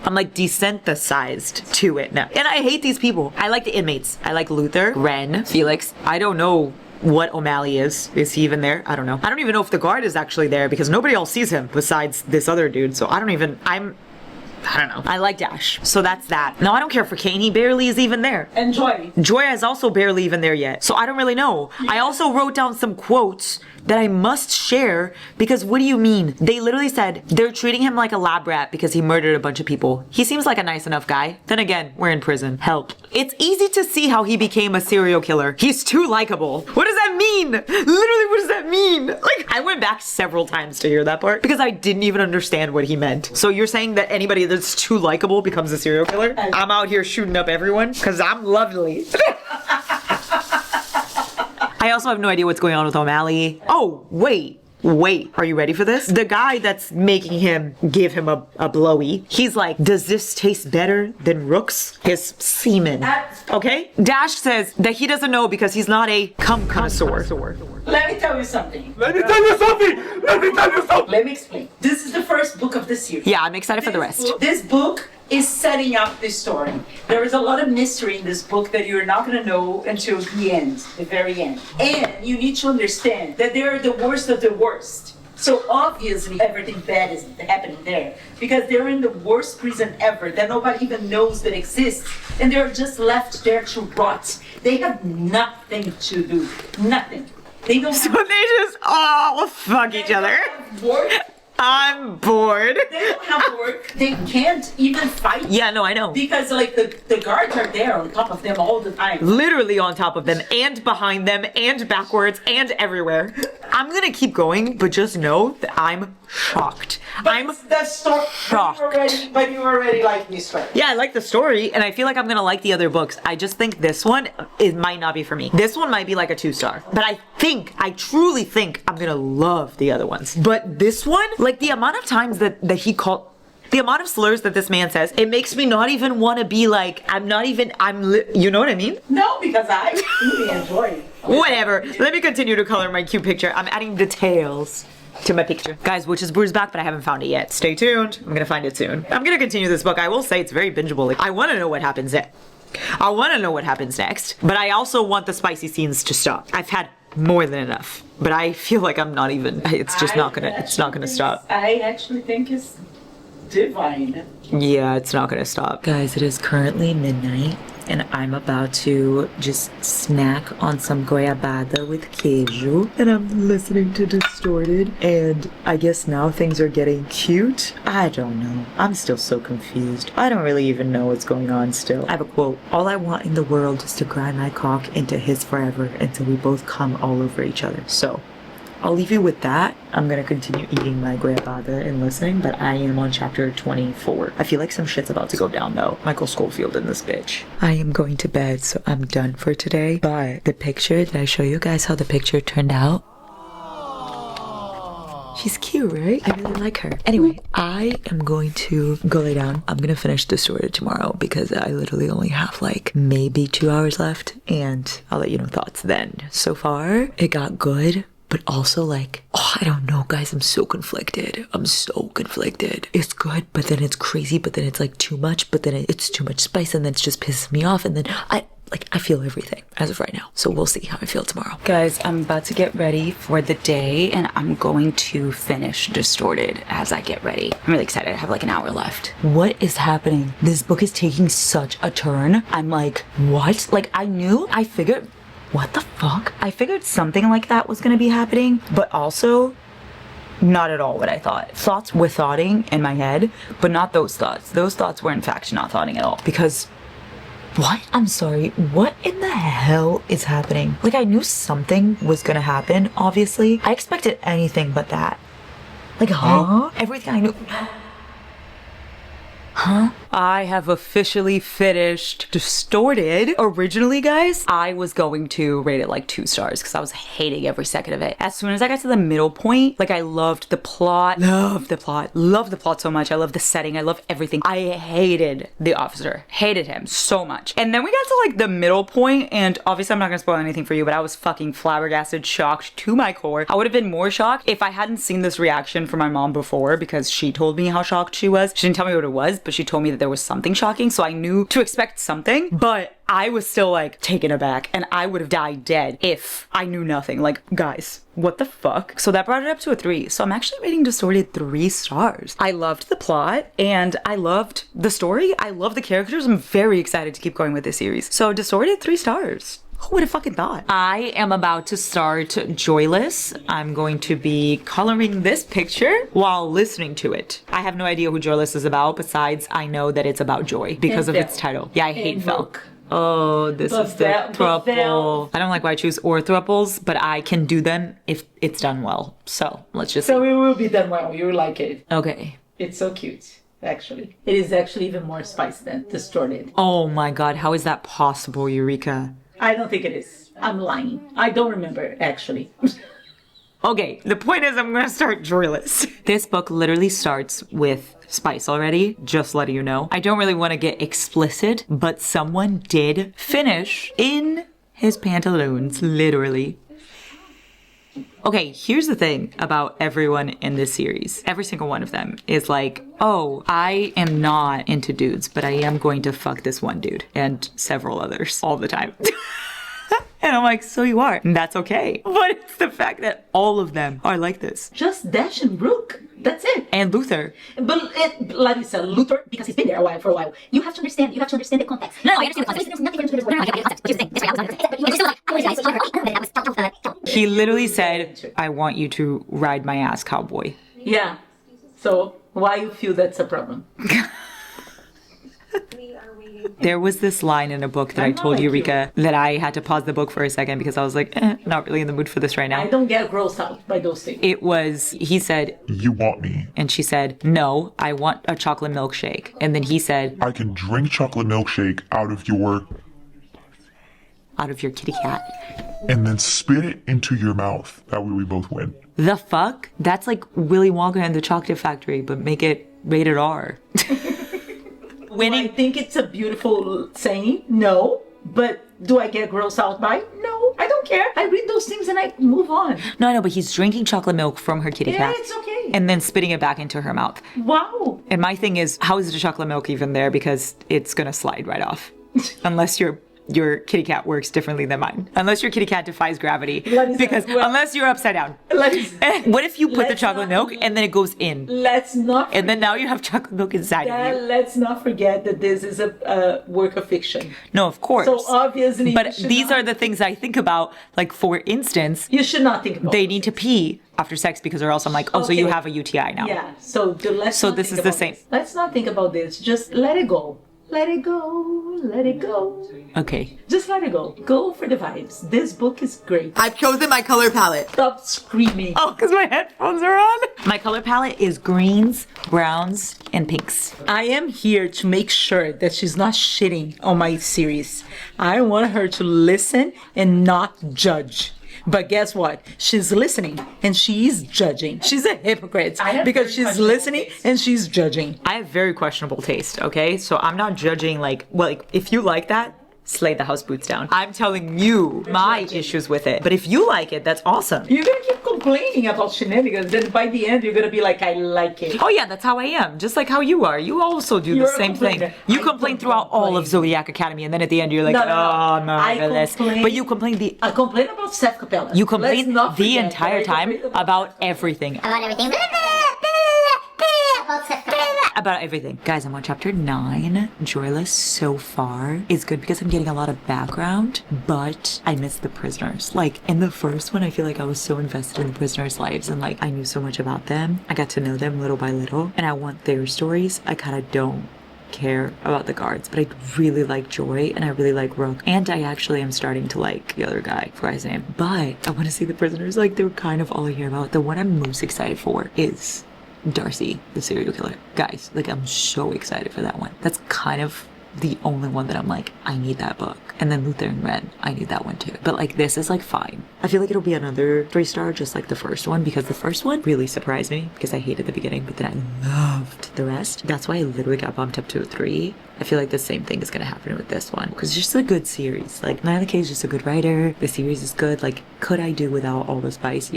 I'm like desensitized to it now. And I hate these people. I like the inmates. I like Luther, Ren, Felix. I don't know what O'Malley is. Is he even there? I don't know. I don't even know if the guard is actually there because nobody else sees him besides this other dude. So I don't know. I like Dash. So that's that. No, I don't care for Kane. He barely is even there. And Joy. Joy is also barely even there yet. So I don't really know. I also wrote down some quotes that I must share because what do you mean? They literally said they're treating him like a lab rat because he murdered a bunch of people. He seems like a nice enough guy. Then again, we're in prison. Help. It's easy to see how he became a serial killer. He's too likable. What does that mean? Literally, what does that mean? Like, I went back several times to hear that part because I didn't even understand what he meant. So you're saying that anybody that's too likable becomes a serial killer? I'm out here shooting up everyone because I'm lovely. I also have no idea what's going on with O'Malley. Oh, wait. Are you ready for this? The guy that's making him give him a blowy, he's like, does this taste better than Rook's? His semen. Okay? Dash says that he doesn't know because he's not a cum connoisseur. Let me tell you something. Let me tell you something! Let me tell you something! Let me explain. This is the first book of the series. Yeah, I'm excited for the rest. This book is setting up this story. There is a lot of mystery in this book that you're not going to know until the end, the very end. And you need to understand that they're the worst of the worst. So obviously everything bad is happening there because they're in the worst prison ever that nobody even knows that exists, and they're just left there to rot. They have nothing to do. Nothing. They don't So they just all fuck each other. work. I'm bored. They don't have work. They can't even fight. Yeah, no, I know. Because like the guards are there on top of them all the time. Literally on top of them and behind them and backwards and everywhere. I'm gonna keep going, but just know that I'm shocked. I'm the story. shocked. But you already like this story. Yeah, I like the story, and I feel like I'm gonna like the other books. I just think this one, it might not be for me. This one might be like a 2-star. But I truly think I'm gonna love the other ones. But this one, like the amount of times that he called, the amount of slurs that this man says, it makes me not even want to be like, you know what I mean? No, because I really enjoy it. Whatever. Let me continue to color my cute picture. I'm adding details to my picture. Guys, Witch's Brew is back, but I haven't found it yet. Stay tuned. I'm gonna find it soon. I'm gonna continue this book. I will say it's very bingeable. Like, I want to know what happens next. I want to know what happens next, but I also want the spicy scenes to stop. I've had more than enough, but I feel like I'm not even, it's not gonna stop. I actually think it's divine. Yeah, it's not gonna stop. Guys, it is currently midnight, and I'm about to just snack on some goiabada with queijo, and I'm listening to Distorted, and I guess now things are getting cute. I don't know. I'm still so confused. I don't really even know what's going on still. I have a quote. All I want in the world is to grind my cock into his forever until we both come all over each other. So I'll leave you with that. I'm gonna continue eating my goiabada and listening, but I am on chapter 24. I feel like some shit's about to go down though. Michael Schofield in this bitch. I am going to bed, so I'm done for today. But the picture, did I show you guys how the picture turned out? She's cute, right? I really like her. Anyway, I am going to go lay down. I'm gonna finish the story tomorrow because I literally only have like maybe 2 hours left, and I'll let you know thoughts then. So far, it got good, but also like, oh, I don't know, guys. I'm so conflicted. It's good, but then it's crazy, but then it's like too much, but then it's too much spice, and then it just pisses me off, and then I feel everything as of right now. So we'll see how I feel tomorrow. Guys, I'm about to get ready for the day, and I'm going to finish Distorted as I get ready. I'm really excited. I have like an hour left. What is happening? This book is taking such a turn. I'm like, what? Like I figured, what the fuck? I figured something like that was gonna be happening, but also not at all what I thought. Thoughts were thoughting in my head, but not those thoughts. Those thoughts were in fact not thoughting at all, because what? I'm sorry, what in the hell is happening? Like, I knew something was gonna happen, obviously. I expected anything but that. Like, huh? Everything I knew. Huh? I have officially finished Distorted. Originally, guys, I was going to rate it like 2 stars because I was hating every second of it. As soon as I got to the middle point, like I loved the plot so much. I love the setting. I love everything. I hated the officer. Hated him so much. And then we got to like the middle point, and obviously I'm not gonna spoil anything for you, but I was fucking flabbergasted, shocked to my core. I would have been more shocked if I hadn't seen this reaction from my mom before, because she told me how shocked she was. She didn't tell me what it was, but she told me that there was something shocking, so I knew to expect something, but I was still like taken aback, and I would have died dead if I knew nothing. Like, guys, what the fuck? So that brought it up to a 3. So I'm actually rating Distorted 3 stars. I loved the plot, and I loved the story. I love the characters. I'm very excited to keep going with this series. So Distorted 3 stars. Who would have fucking thought? I am about to start Joyless. I'm going to be coloring this picture while listening to it. I have no idea who Joyless is about, besides I know that it's about joy because of its title. Yeah, I hate Felk. Oh, this is the thruple. I don't like why I choose or thruples, but I can do them if it's done well. So let's just see. So it will be done well. You will like it. Okay. It's so cute, actually. It is actually even more spice than Distorted. Oh my god, how is that possible, Eureka? I don't think it is. I'm lying. I don't remember, actually. Okay, the point is I'm gonna start Joyless. This book literally starts with spice already, just letting you know. I don't really want to get explicit, but someone did finish in his pantaloons, literally. Okay, here's the thing about everyone in this series. Every single one of them is like, oh, I am not into dudes, but I am going to fuck this one dude and several others all the time. And I'm like, so you are. And that's okay. But it's the fact that all of them are like this. Just Dash and Brooke. That's it. And Luther. But Larissa, Luther, because he's been there for a while. You have to understand the context. No, I understand the context. There's nothing to do with the context. He literally said, I want you to ride my ass, cowboy. Yeah. So why you feel that's a problem? There was this line in a book that I told Eureka that I had to pause the book for a second because I was like, not really in the mood for this right now. I don't get grossed out by those things. It was, he said, You want me? and she said, no, I want a chocolate milkshake. And then he said, I can drink chocolate milkshake out of your kitty cat. and then spit it into your mouth. That way we both win. The fuck? That's like Willy Wonka and the Chocolate Factory, but make it rated R. Winning. I think it's a beautiful saying. No. But do I get grossed out by it? No. I don't care. I read those things and I move on. No, but he's drinking chocolate milk from her kitty cat. Yeah, it's okay. And then spitting it back into her mouth. Wow. And my thing is, how is the chocolate milk even there? Because it's gonna slide right off. Unless your kitty cat works differently than mine. Unless your kitty cat defies gravity. Because unless you're upside down. What if you put the chocolate milk and then it goes in? Let's not. And then now you have chocolate milk inside of you. Let's not forget that this is a work of fiction. No, of course. So obviously. But these are the things I think about. Like, for instance, you should not think about. They need to pee after sex because or else I'm like, oh, so you have a UTI now. Yeah. So this is the same. Let's not think about this. Just let it go. Let it go, let it go. Okay. Just let it go. Go for the vibes. This book is great. I've chosen my color palette. Stop screaming. Oh, because my headphones are on? My color palette is greens, browns, and pinks. I am here to make sure that she's not shitting on my series. I want her to listen and not judge. But guess what? She's listening and she's judging. She's a hypocrite because she's listening and she's judging. I have very questionable taste, okay? So I'm not judging like if you like that, slay the house boots down. I'm telling you my issues with it. But if you like it, that's awesome. You're gonna keep complaining about shenanigans, then by the end you're gonna be like, I like it. Oh yeah, that's how I am. Just like how you are. You also do You're the a same thing. complainer. You I complain don't throughout all of complain. Zodiac Academy, and then at the end you're like, No, no, no. oh no, I this. complain- But you complain I complain about Seth Capella. you Let's complain not the forget entire that I time complain about everything. About everything. About Seth Capella. About everything. Guys, I'm on chapter 9. Joyless so far is good because I'm getting a lot of background, but I miss the prisoners. Like, in the first one, I feel like I was so invested in the prisoners' lives and like I knew so much about them. I got to know them little by little, and I want their stories. I kind of don't care about the guards, but I really like Joy and I really like Rook, and I actually am starting to like the other guy, I forgot his name, but I want to see the prisoners. Like, they're kind of all I hear about. The one I'm most excited for is Darcy, the serial killer. Guys, like, I'm so excited for that one. That's kind of the only one that I'm like, I need that book. And then Luther and Ren, I need that one too. But like, this is like fine. I feel like it'll be another 3-star, just like the first one, because the first one really surprised me because I hated the beginning, but then I loved the rest. That's why I literally got bumped up to a 3. I feel like the same thing is gonna happen with this one because it's just a good series. Like, Nyla K is just a good writer. The series is good. Like, could I do without all the spice?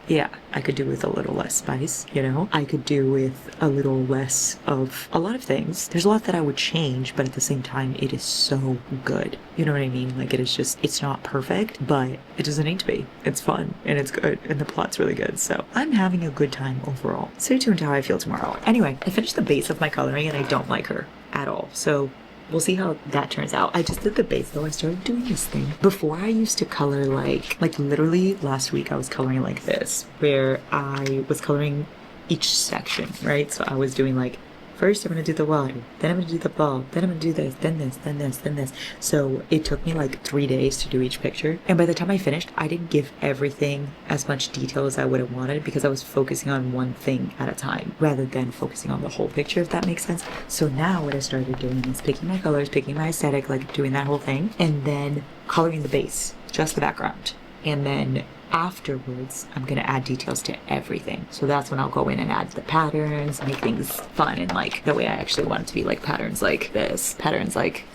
Yeah, I could do with a little less spice, you know? I could do with a little less of a lot of things. There's a lot that I would change, but at the same time, it is so good. You know what I mean? Like, it is just, it's not perfect, but it doesn't need to be. It's fun, and it's good, and the plot's really good, so I'm having a good time overall. Stay tuned to how I feel tomorrow. Anyway, I finished the base of my coloring, and I don't like her at all, so we'll see how that turns out. I just did the base though. I started doing this thing. Before I used to color like literally last week I was coloring like this, where I was coloring each section, right? So I was doing like, first I'm gonna do the water, then I'm gonna do the ball, then I'm gonna do this, then this, then this, then this. So it took me like 3 days to do each picture. And by the time I finished, I didn't give everything as much detail as I would have wanted because I was focusing on one thing at a time rather than focusing on the whole picture, if that makes sense. So now what I started doing is picking my colors, picking my aesthetic, like doing that whole thing, and then coloring the base, just the background. And then afterwards, I'm gonna add details to everything. So that's when I'll go in and add the patterns, make things fun and like the way I actually want it to be, like patterns like this, patterns like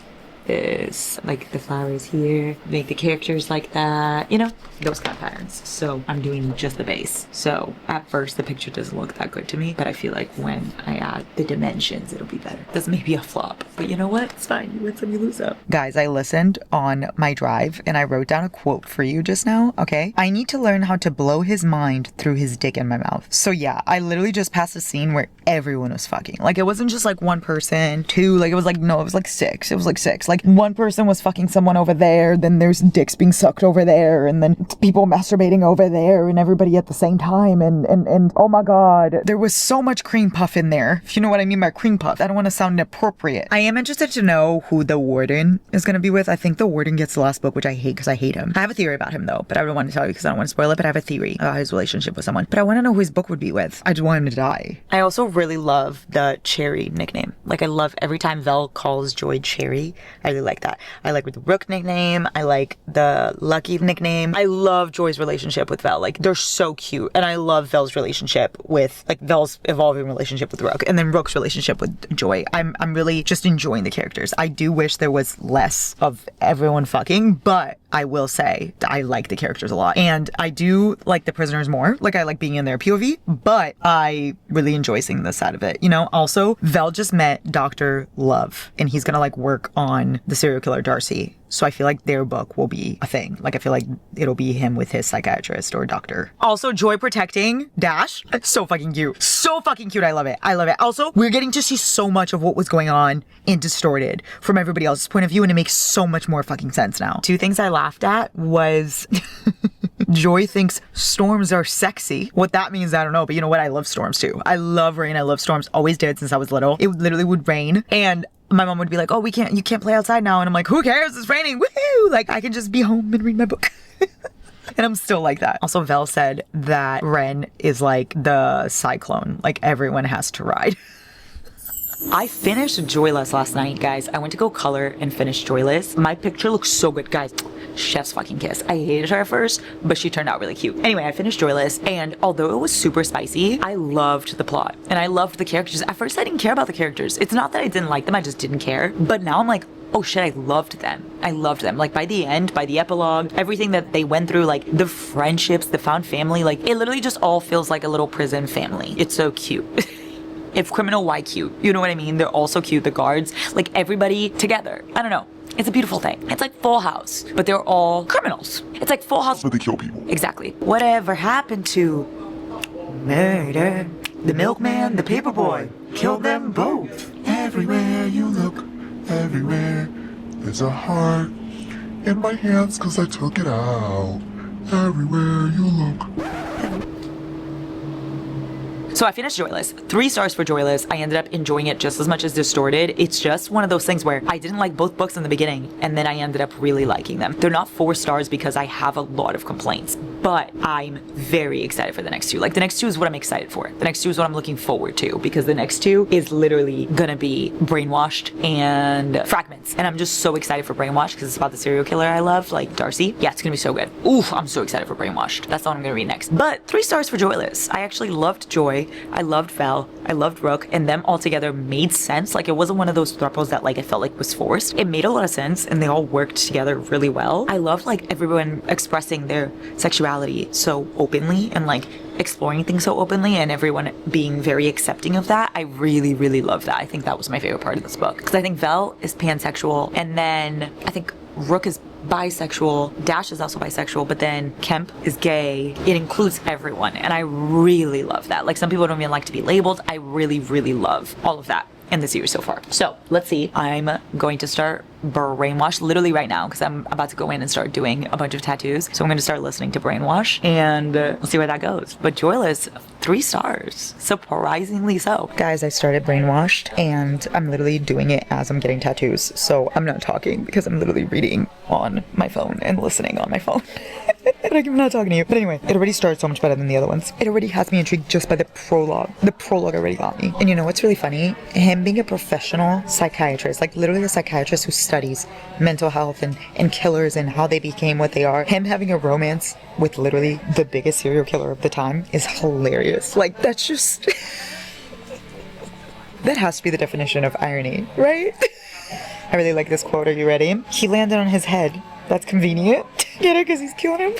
this, like the flowers here, make the characters like that, you know, those kind of patterns. So I'm doing just the base. So at first the picture doesn't look that good to me, but I feel like when I add the dimensions, it'll be better. This may be a flop, but you know what? It's fine. You win some, you lose some. Guys, I listened on my drive and I wrote down a quote for you just now, okay? I need to learn how to blow his mind through his dick in my mouth. So yeah, I literally just passed a scene where everyone was fucking. Like, it wasn't just like one person, two, like it was like, no, it was like 6. It was like 6. Like, one person was fucking someone over there, then there's dicks being sucked over there, and then people masturbating over there, and everybody at the same time, and oh my god, there was so much cream puff in there, if you know what I mean by cream puff. I don't want to sound inappropriate. I am interested to know who the warden is going to be with. I think the warden gets the last book, which I hate because I hate him. I have a theory about him though, but I don't want to tell you because I don't want to spoil it, but I have a theory about his relationship with someone. But I want to know who his book would be with. I just want him to die. I also really love the Cherry nickname. Like, I love every time Vel calls Joy Cherry. I really like that. I like the Rook nickname. I like the Lucky nickname. I love Joy's relationship with Vel. Like, they're so cute. And I love Vel's relationship with, like, Vel's evolving relationship with Rook. And then Rook's relationship with Joy. I'm really just enjoying the characters. I do wish there was less of everyone fucking, but I will say I like the characters a lot. And I do like the prisoners more. Like, I like being in their POV, but I really enjoy seeing this side of it. You know, also, Vel just met Dr. Love, and he's gonna, like, work on the serial killer Darcy. So I feel like their book will be a thing. Like, I feel like it'll be him with his psychiatrist or doctor. Also, Joy protecting Dash. So fucking cute. So fucking cute. I love it. I love it. Also, we're getting to see so much of what was going on in Distorted from everybody else's point of view, and it makes so much more fucking sense now. 2 things I laughed at was Joy thinks storms are sexy. What that means, I don't know, but you know what? I love storms too. I love rain. I love storms. Always did since I was little. It literally would rain, and my mom would be like, oh, you can't play outside now. And I'm like, who cares? It's raining. Woohoo! Like, I can just be home and read my book. And I'm still like that. Also, Vel said that Ren is like the cyclone. Like, everyone has to ride. I finished Joyless last night, guys. I went to go color and finish Joyless. My picture looks so good, guys. Chef's fucking kiss. I hated her at first, but she turned out really cute. Anyway, I finished Joyless, and although it was super spicy, I loved the plot, and I loved the characters. At first, I didn't care about the characters. It's not that I didn't like them, I just didn't care. But now I'm like, oh shit, I loved them. I loved them. Like, by the end, by the epilogue, everything that they went through, like, the friendships, the found family, like, it literally just all feels like a little prison family. It's so cute. If criminal, why cute? You know what I mean? They're all so cute. The guards, like, everybody together. I don't know. It's a beautiful thing. It's like Full House, but they're all criminals. It's like Full House, But they kill people. exactly. Whatever happened to murder? The milkman, the paperboy, killed them both. Everywhere you look, everywhere, there's a heart in my hands 'cause I took it out. Everywhere you look. So I finished Joyless. 3 stars for Joyless. I ended up enjoying it just as much as Distorted. It's just one of those things where I didn't like both books in the beginning, and then I ended up really liking them. They're not 4 stars because I have a lot of complaints, but I'm very excited for the next 2. Like, the next 2 is what I'm excited for. The next 2 is what I'm looking forward to, because the next 2 is literally gonna be Brainwashed and Fragments. And I'm just so excited for Brainwashed because it's about the serial killer I love, like Darcy. Yeah, it's gonna be so good. Oof, I'm so excited for Brainwashed. That's the one I'm gonna read next. But 3 stars for Joyless. I actually loved Joy. I loved Val, I loved Rook, and them all together made sense. Like, it wasn't one of those thruples that, like, I felt like was forced. It made a lot of sense, and they all worked together really well. I loved, like, everyone expressing their sexuality so openly and, like, exploring things so openly, and everyone being very accepting of that. I really, really love that. I think that was my favorite part of this book, because I think Val is pansexual, and then I think Rook is bisexual, Dash is also bisexual, but then Kemp is gay. It includes everyone, and I really love that. Like, some people don't even like to be labeled. I really, really love all of that in the series so far. So let's see. I'm going to start Brainwash literally right now because I'm about to go in and start doing a bunch of tattoos. So I'm going to start listening to Brainwash, and we'll see where that goes. But Joyless, 3 stars, surprisingly so. Guys, I started Brainwashed, and I'm literally doing it as I'm getting tattoos. So I'm not talking because I'm literally reading on my phone and listening on my phone. Like, I'm not talking to you. But anyway, it already started so much better than the other ones. It already has me intrigued just by the prologue. The prologue already got me. And you know what's really funny? Him being a professional psychiatrist, like literally a psychiatrist who studies mental health and killers and how they became what they are. Him having a romance with literally the biggest serial killer of the time is hilarious. Like, that's just... that has to be the definition of irony, right? I really like this quote. Are you ready? He landed on his head. That's convenient. Get it? Because he's killing him.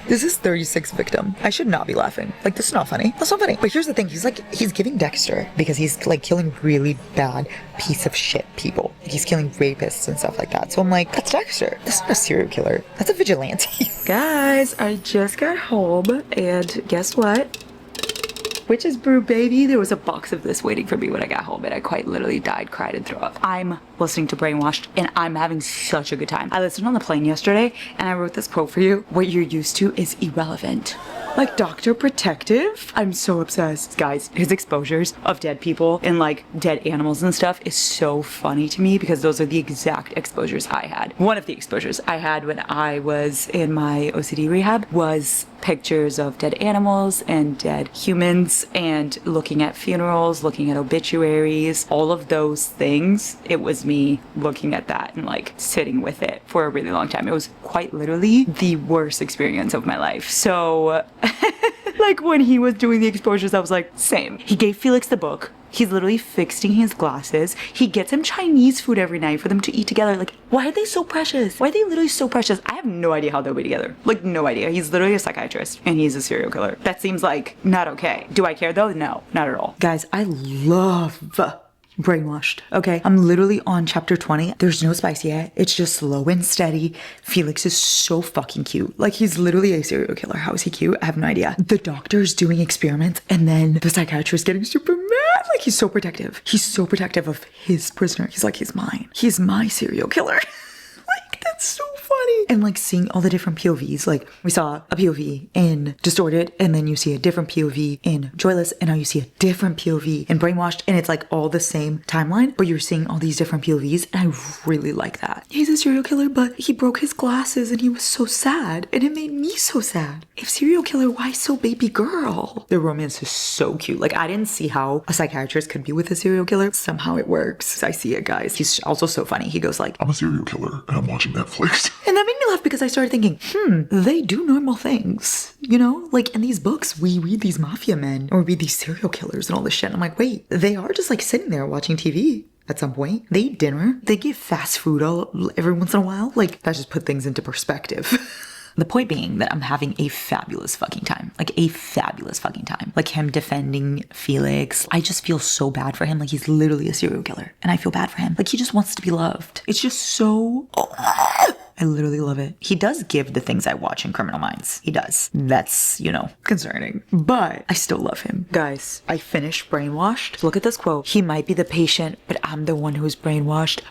This is 36th victim. I should not be laughing. Like, this is not funny. That's not funny. But here's the thing. He's giving Dexter because he's, like, killing really bad piece of shit people. He's killing rapists and stuff like that. So I'm like, that's Dexter. That's not a serial killer. That's a vigilante. Guys, I just got home, and guess what? Witch's brew, baby. There was a box of this waiting for me when I got home, and I quite literally died, cried, and threw up. I'm listening to Brainwashed, and I'm having such a good time. I listened on the plane yesterday, and I wrote this quote for you. What you're used to is irrelevant. Like Dr. Protective? I'm so obsessed. Guys, his exposures of dead people and, like, dead animals and stuff is so funny to me because those are the exact exposures I had. One of the exposures I had when I was in my OCD rehab was pictures of dead animals and dead humans and looking at funerals, looking at obituaries, all of those things. It was me looking at that and, like, sitting with it for a really long time. It was quite literally the worst experience of my life. So, like, when he was doing the exposures, I was like, same. He gave Felix the book. He's literally fixing his glasses. He gets him Chinese food every night for them to eat together. Like, why are they so precious? Why are they literally so precious? I have no idea how they'll be together. Like, no idea. He's literally a psychiatrist and he's a serial killer. That seems like not okay. Do I care though? No, not at all. Guys, I love Brainwashed. Okay, I'm literally on chapter 20. There's no spice yet. It's just slow and steady. Felix is so fucking cute. Like, he's literally a serial killer. How is he cute? I have no idea. The doctor's doing experiments, and then the psychiatrist getting super mad. Like, he's so protective. He's so protective of his prisoner. He's like, he's mine. He's my serial killer. Like, that's so funny. And like seeing all the different POVs, like we saw a POV in Distorted, and then you see a different POV in Joyless, and now you see a different POV in Brainwashed, and it's like all the same timeline, but you're seeing all these different POVs, and I really like that. He's a serial killer, but he broke his glasses and he was so sad, and it made me so sad. If serial killer, why so baby girl? The romance is so cute. Like, I didn't see how a psychiatrist could be with a serial killer. Somehow it works. I see it, guys. He's also so funny. He goes like, I'm a serial killer and I'm watching Netflix. and that made me laugh because I started thinking, they do normal things, you know? Like in these books, we read these mafia men or read these serial killers and all this shit. And I'm like, wait, they are just like sitting there watching TV. At some point, they eat dinner. They get fast food every once in a while. Like, that just put things into perspective. The point being that I'm having a fabulous fucking time. Like, a fabulous fucking time. Like, him defending Felix. I just feel so bad for him. Like, he's literally a serial killer. And I feel bad for him. Like, he just wants to be loved. It's just so... I literally love it. He does give the things I watch in Criminal Minds. He does. That's, you know, concerning. But I still love him. Guys, I finished Brainwashed. Look at this quote. He might be the patient, but I'm the one who's brainwashed.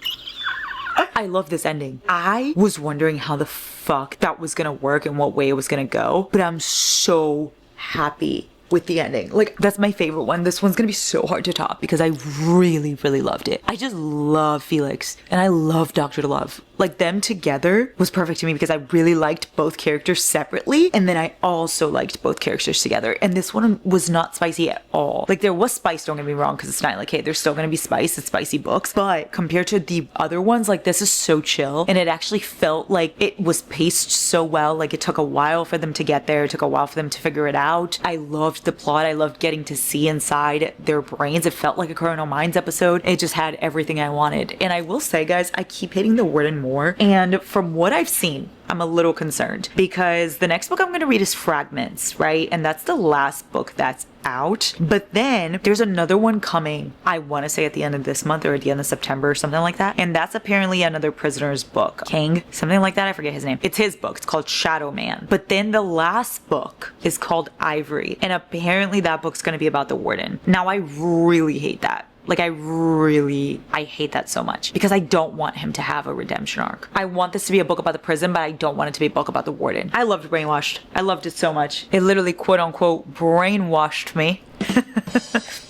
I love this ending. I was wondering how the fuck that was gonna work and what way it was gonna go, but I'm so happy with the ending. Like, that's my favorite one. This one's gonna be so hard to top because I really, really loved it. I just love Felix and I love Dr. Love. Like, them together was perfect to me because I really liked both characters separately, and then I also liked both characters together. And this one was not spicy at all. Like, there was spice, don't get me wrong, because it's not like, hey, there's still gonna be spice. It's spicy books. But compared to the other ones, like, this is so chill, and it actually felt like it was paced so well. Like, it took a while for them to get there. It took a while for them to figure it out. I loved the plot. I loved getting to see inside their brains. It felt like a Criminal Minds episode. It just had everything I wanted. And I will say, guys, I keep hitting the word and more. And from what I've seen, I'm a little concerned because the next book I'm going to read is Fragments, right? And that's the last book that's out. But then there's another one coming, I want to say at the end of this month or at the end of September or something like that. And that's apparently another prisoner's book. King, something like that. I forget his name. It's his book. It's called Shadow Man. But then the last book is called Ivory. And apparently that book's going to be about the warden. Now, I really hate that. Like, I hate that so much because I don't want him to have a redemption arc. I want this to be a book about the prison, but I don't want it to be a book about the warden. I loved Brainwashed. I loved it so much. It literally, quote unquote, brainwashed me.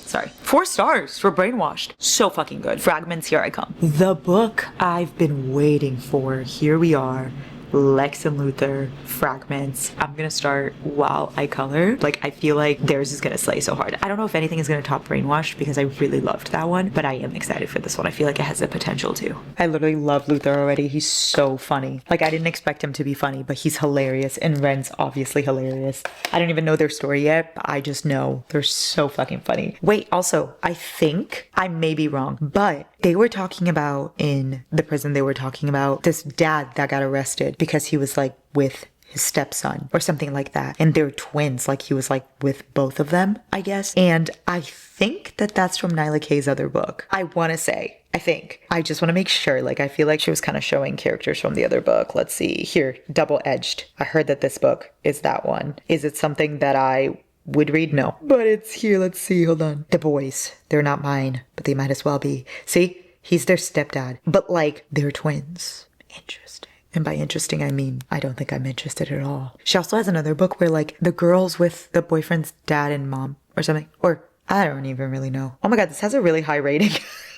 Sorry. 4 stars for Brainwashed. So fucking good. Fragments, here I come. The book I've been waiting for. Here we are. Lex and Luthor, Fragments. I'm gonna start while I color. Like, I feel like theirs is gonna slay so hard. I don't know if anything is gonna top Brainwashed because I really loved that one, but I am excited for this one. I feel like it has the potential to. I literally love Luthor already. He's so funny. Like, I didn't expect him to be funny, but he's hilarious, and Ren's obviously hilarious. I don't even know their story yet, but I just know they're so fucking funny. Wait, also, I think I may be wrong, but they were talking about in the prison, they were talking about this dad that got arrested because he was like with his stepson or something like that. And they're twins. Like, he was like with both of them, I guess. And I think that that's from Nyla K's other book. I want to say, I think. I just want to make sure. Like, I feel like she was kind of showing characters from the other book. Let's see here. Double Edged. I heard that this book is that one. Is it something that I would read? No. But it's here. Let's see. Hold on. The boys. They're not mine, but they might as well be. See? He's their stepdad. But like, they're twins. Interesting. And by interesting, I mean, I don't think I'm interested at all. She also has another book where like the girl's with the boyfriend's dad and mom or something. Or I don't even really know. Oh my God, this has a really high rating.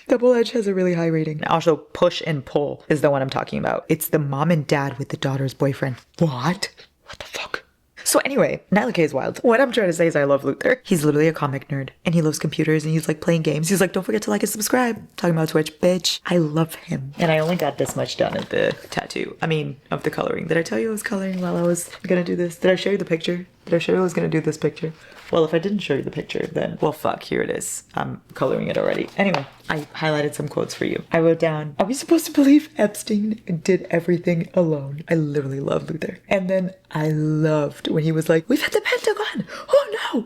Double Edge has a really high rating. Also, Push and Pull is the one I'm talking about. It's the mom and dad with the daughter's boyfriend. What? What the fuck? So anyway, Nyla K is wild. What I'm trying to say is I love Luthor. He's literally a comic nerd and he loves computers and he's like playing games. He's like, don't forget to like and subscribe. Talking about Twitch, bitch. I love him. And I only got this much done of the tattoo. I mean, of the coloring. Did I tell you I was coloring while I was gonna do this? Did I show you the picture? Did I show you I was gonna do this picture? Well, if I didn't show you the picture, then, well, fuck, here it is. I'm coloring it already. Anyway, I highlighted some quotes for you. I wrote down, are we supposed to believe Epstein did everything alone? I literally love Luthor. And then I loved when he was like, we've hit the Pentagon. Oh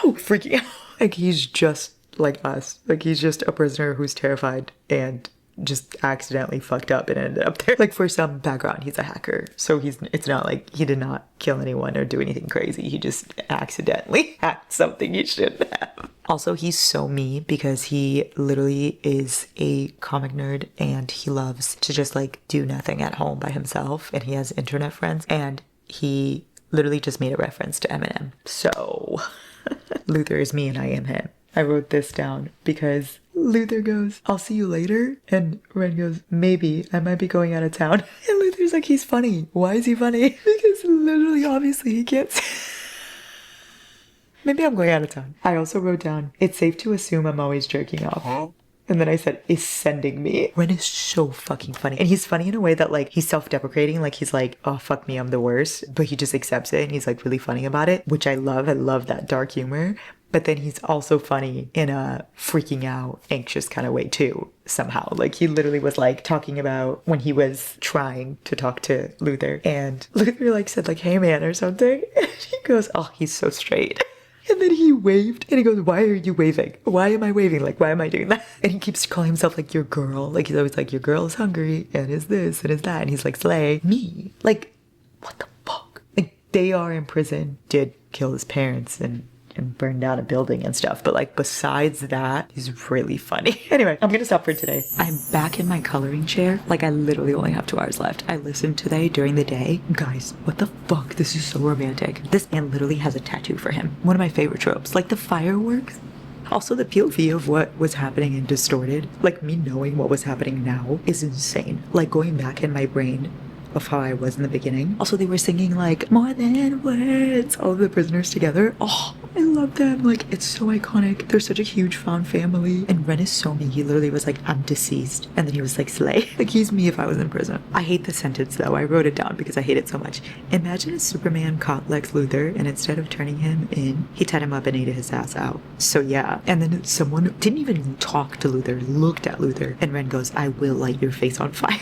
no, freaking out. Like, he's just like us. Like, he's just a prisoner who's terrified and just accidentally fucked up and ended up there. Like, for some background, he's a hacker. So it's not like he did not kill anyone or do anything crazy. He just accidentally hacked something he shouldn't have. Also, he's so me because he literally is a comic nerd and he loves to just like do nothing at home by himself, and he has internet friends, and he literally just made a reference to Eminem. So Luther is me and I am him. I wrote this down because Luther goes, "I'll see you later." And Ren goes, "Maybe. I might be going out of town." And Luther's like, he's funny. Why is he funny? Because literally, obviously, he can't. Maybe I'm going out of town. I also wrote down, "It's safe to assume I'm always jerking off." Huh? And then I said, "Is sending me." Ren is so fucking funny. And he's funny in a way that like he's self-deprecating. Like he's like, "Oh, fuck me, I'm the worst." But he just accepts it and he's like really funny about it, which I love. I love that dark humor. But then he's also funny in a freaking out, anxious kind of way too, somehow. Like he literally was like talking about when he was trying to talk to Luther. And Luther like said like, "Hey man," or something. And he goes, "Oh, he's so straight." And then he waved and he goes, "Why are you waving? Why am I waving? Like, why am I doing that?" And he keeps calling himself like your girl. Like he's always like, "Your girl is hungry and is this and is that." And he's like, "Slay me." Like, what the fuck? Like they are in prison, did kill his parents and burned down a building and stuff. But like besides that, he's really funny. Anyway, I'm gonna stop for today. I'm back in my coloring chair. Like I literally only have 2 hours left. I listened today during the day. Guys, what the fuck? This is so romantic. This man literally has a tattoo for him. One of my favorite tropes. Like the fireworks. Also the POV of what was happening in Distorted. Like me knowing what was happening now is insane. Like going back in my brain of how I was in the beginning. Also, they were singing like "More Than Words," all of the prisoners together. Oh, I love them. Like, it's so iconic. They're such a huge found family. And Ren is so me. He literally was like, "I'm deceased." And then he was like, "Slay." Like, he's me if I was in prison. I hate the sentence though. I wrote it down because I hate it so much. Imagine if Superman caught Lex Luthor and instead of turning him in, he tied him up and ate his ass out. So yeah. And then someone didn't even talk to Luthor, looked at Luthor, and Ren goes, "I will light your face on fire."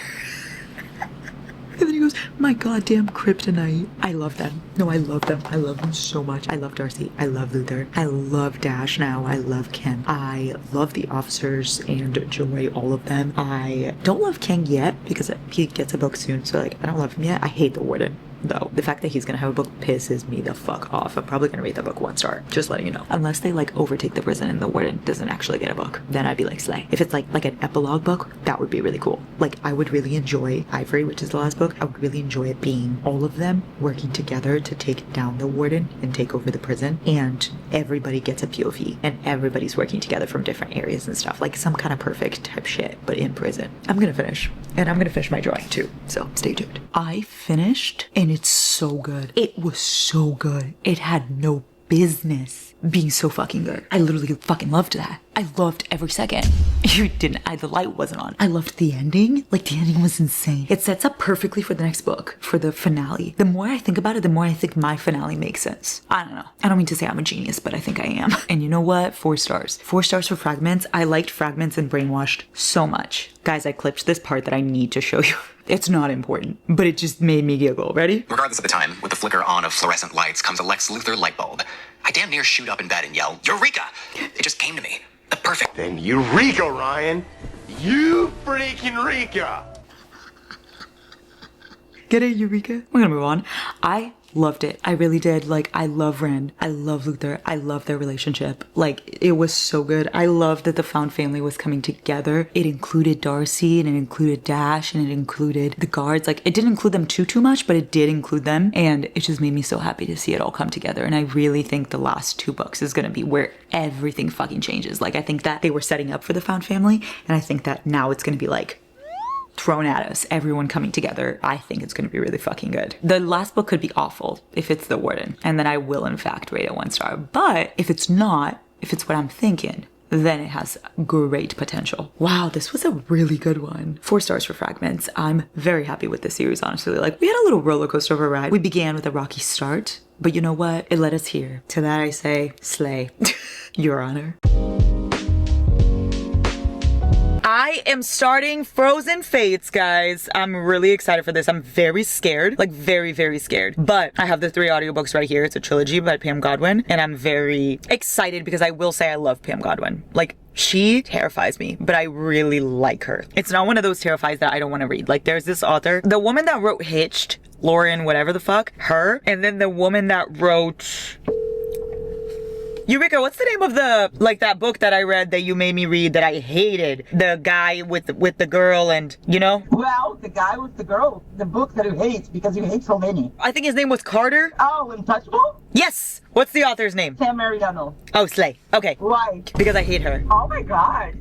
And then he goes, "My goddamn kryptonite." I love them. No, I love them. I love them so much. I love Darcy. I love Luther. I love Dash now. I love Kim. I love the officers and Joy, all of them. I don't love King yet because he gets a book soon. So like, I don't love him yet. I hate the warden. Though the fact that he's gonna have a book pisses me the fuck off. I'm probably gonna rate the book 1 star, just letting you know. Unless they like overtake the prison and the warden doesn't actually get a book, then I'd be like, slay. If it's like an epilogue book, that would be really cool. Like I would really enjoy Ivory, which is the last book. I would really enjoy it being all of them working together to take down the warden and take over the prison, and everybody gets a POV and everybody's working together from different areas and stuff, like some kind of perfect type shit, but in prison. I'm gonna finish, and I'm gonna finish my drawing too, so stay tuned. I finished, and it's so good. It was so good. It had no business being so fucking good. I literally fucking loved that. I loved every second. You didn't. The light wasn't on. I loved the ending. Like the ending was insane. It sets up perfectly for the next book, for the finale. The more I think about it, the more I think my finale makes sense. I don't know. I don't mean to say I'm a genius, but I think I am. And you know what? 4 stars. 4 stars for Fragments. I liked Fragments and Brainwashed so much. Guys, I clipped this part that I need to show you. It's not important, but it just made me giggle. Ready? Regardless of the time, with the flicker on of fluorescent lights comes a Lex Luthor light bulb. I damn near shoot up in bed and yell, "Eureka!" It just came to me. The perfect. Then Eureka, Ryan. You freaking Eureka! Get it, Eureka? We're gonna move on. I loved it. I really did. Like, I love Ren. I love Luther. I love their relationship. Like, it was so good. I loved that the found family was coming together. It included Darcy, and it included Dash, and it included the guards. Like, it didn't include them too much, but it did include them. And it just made me so happy to see it all come together. And I really think the last 2 books is gonna be where everything fucking changes. Like, I think that they were setting up for the found family, and I think that now it's gonna be like, thrown at us, everyone coming together. I think it's gonna be really fucking good. The last book could be awful if it's the warden, and then I will in fact rate it 1 star. But if it's not, if it's what I'm thinking, then it has great potential. Wow, this was a really good one. 4 stars for Fragments. I'm very happy with this series, honestly. Like, we had a little roller coaster of a ride. We began with a rocky start, but you know what? It led us here. To that I say, slay. Your Honor. I am starting Frozen Fates, guys. I'm really excited for this. I'm very scared, like very, very scared. But I have the 3 audiobooks right here. It's a trilogy by Pam Godwin, and I'm very excited because I will say I love Pam Godwin. Like, she terrifies me, but I really like her. It's not one of those terrifies that I don't want to read. Like, there's this author, the woman that wrote Hitched, Lauren, whatever the fuck, her, and then the woman that wrote Eureka, what's the name of the, like, that book that I read that you made me read that I hated? The guy with the girl and, you know? Well, the guy with the girl, the book that you hate because you hate so many. I think his name was Carter. Oh, Untouchable? Yes! What's the author's name? Sam Mariano. Oh, Slay. Okay. Why? Because I hate her. Oh my god.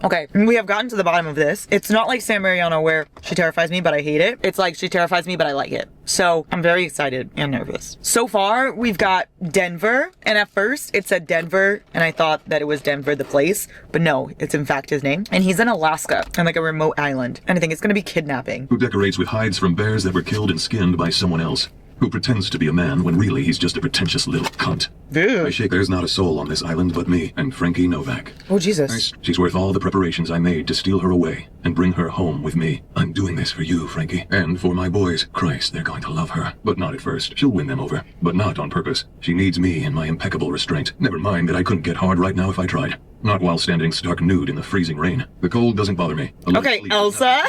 Okay, we have gotten to the bottom of this. It's not like San Mariano where she terrifies me, but I hate it. It's like she terrifies me, but I like it. So I'm very excited and nervous. So far, we've got Denver. And at first, it said Denver, and I thought that it was Denver, the place. But no, it's in fact his name. And he's in Alaska, on like a remote island. And I think it's gonna be kidnapping. Who decorates with hides from bears that were killed and skinned by someone else. Who pretends to be a man when really he's just a pretentious little cunt. Dude. I shake there's not a soul on this island but me and Frankie Novak. Oh, Jesus. She's worth all the preparations I made to steal her away and bring her home with me. I'm doing this for you, Frankie. And for my boys. Christ, they're going to love her. But not at first. She'll win them over. But not on purpose. She needs me and my impeccable restraint. Never mind that I couldn't get hard right now if I tried. Not while standing stark nude in the freezing rain. The cold doesn't bother me. Okay, Elsa.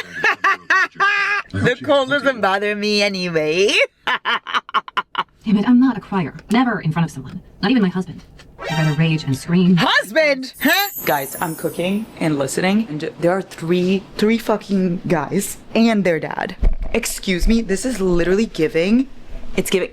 The cold doesn't bother me anyway. Damn it, I'm not a crier. Never in front of someone. Not even my husband. I'd rather rage and scream. Husband! Huh? Guys, I'm cooking and listening, and there are three fucking guys and their dad. Excuse me, this is literally giving. It's giving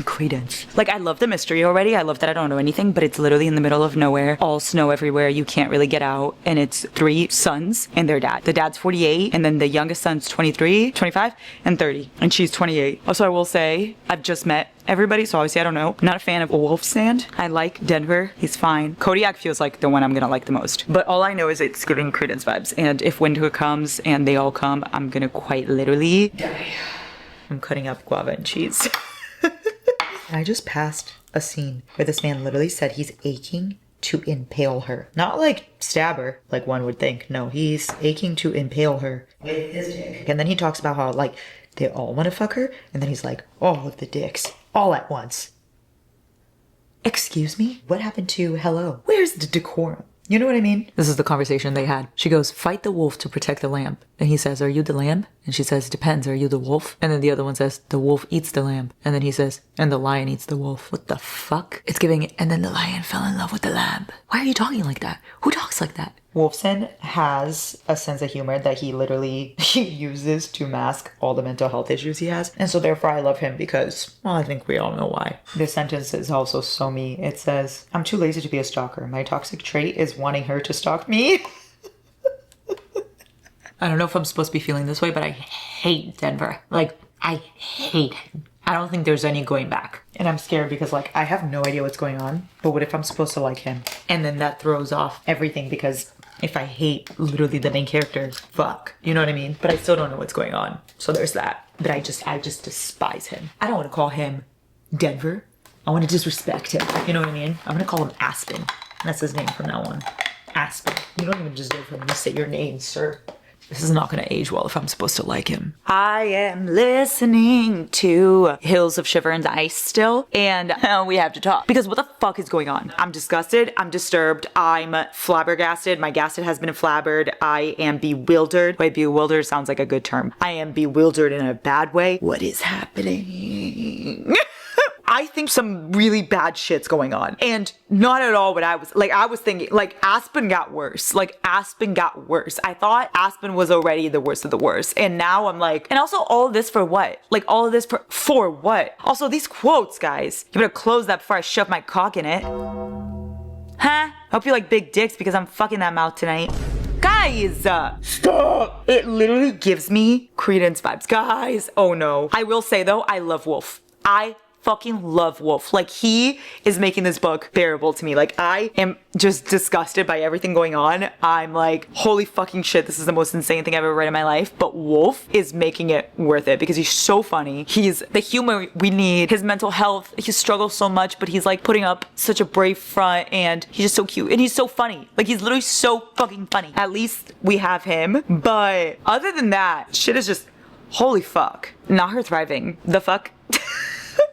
Credence. Like, I love the mystery already. I love that I don't know anything, but it's literally in the middle of nowhere. All snow everywhere. You can't really get out. And it's 3 sons and their dad. The dad's 48, and then the youngest son's 23, 25, and 30. And she's 28. Also, I will say, I've just met everybody, so obviously I don't know. I'm not a fan of Wolfstand. I like Denver. He's fine. Kodiak feels like the one I'm gonna like the most. But all I know is it's giving Credence vibes. And if winter comes and they all come, I'm gonna quite literally die. I'm cutting up guava and cheese. And I just passed a scene where this man literally said he's aching to impale her. Not like stab her, like one would think. No, he's aching to impale her with his dick. And then he talks about how, like, they all want to fuck her. And then he's like, all of the dicks, all at once. Excuse me? What happened to hello? Where's the decorum? You know what I mean? This is the conversation they had. She goes, fight the wolf to protect the lamb. And he says, are you the lamb? And she says, depends, are you the wolf? And then the other one says, the wolf eats the lamb. And then he says, and the lion eats the wolf. What the fuck? It's giving, and then the lion fell in love with the lamb. Why are you talking like that? Who talks like that? Wolfson has a sense of humor that he uses to mask all the mental health issues he has. And so therefore I love him because, well, I think we all know why. This sentence is also so me. It says, I'm too lazy to be a stalker. My toxic trait is wanting her to stalk me. I don't know if I'm supposed to be feeling this way, but I hate Denver. Like, I hate him. I don't think there's any going back. And I'm scared because, like, I have no idea what's going on. But what if I'm supposed to like him? And then that throws off everything because if I hate literally the main character, fuck. You know what I mean? But I still don't know what's going on. So there's that. But I just despise him. I don't want to call him Denver. I want to disrespect him. You know what I mean? I'm going to call him Aspen. That's his name from now on. Aspen. You don't even deserve for me to say your name, sir. This is not going to age well if I'm supposed to like him. I am listening to Hills of Shiver and Ice still, and we have to talk. Because what the fuck is going on? I'm disgusted, I'm disturbed, I'm flabbergasted, my gasted has been flabbered, I am bewildered. Wait, bewildered sounds like a good term. I am bewildered in a bad way. What is happening? I think some really bad shit's going on. And not at all what I was thinking, like, Aspen got worse. Like, Aspen got worse. I thought Aspen was already the worst of the worst. And now I'm like, and also all of this for what? Like, all of this for what? Also, these quotes, guys. You better close that before I shove my cock in it. Huh? Hope you like big dicks because I'm fucking that mouth tonight. Guys, stop! It literally gives me Credence vibes. Guys, oh no. I will say though, I love Wolf. I fucking love Wolf. Like, he is making this book bearable to me. Like, I am just disgusted by everything going on. I'm like, holy fucking shit, this is the most insane thing I've ever read in my life. But Wolf is making it worth it because he's so funny. He's the humor we need. His mental health, he struggles so much, but he's like putting up such a brave front and he's just so cute and he's so funny. Like, he's literally so fucking funny. At least we have him. But other than that, shit is just, holy fuck. Not her thriving. The fuck?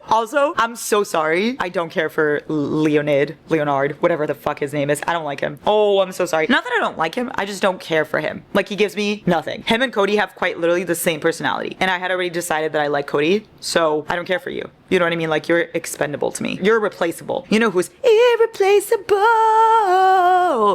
Also, I'm so sorry. I don't care for Leonard, whatever the fuck his name is. I don't like him. Oh, I'm so sorry. Not that I don't like him, I just don't care for him. Like, he gives me nothing. Him and Cody have quite literally the same personality. And I had already decided that I like Cody, so I don't care for you. You know what I mean? Like, you're expendable to me. You're irreplaceable. You know who's irreplaceable?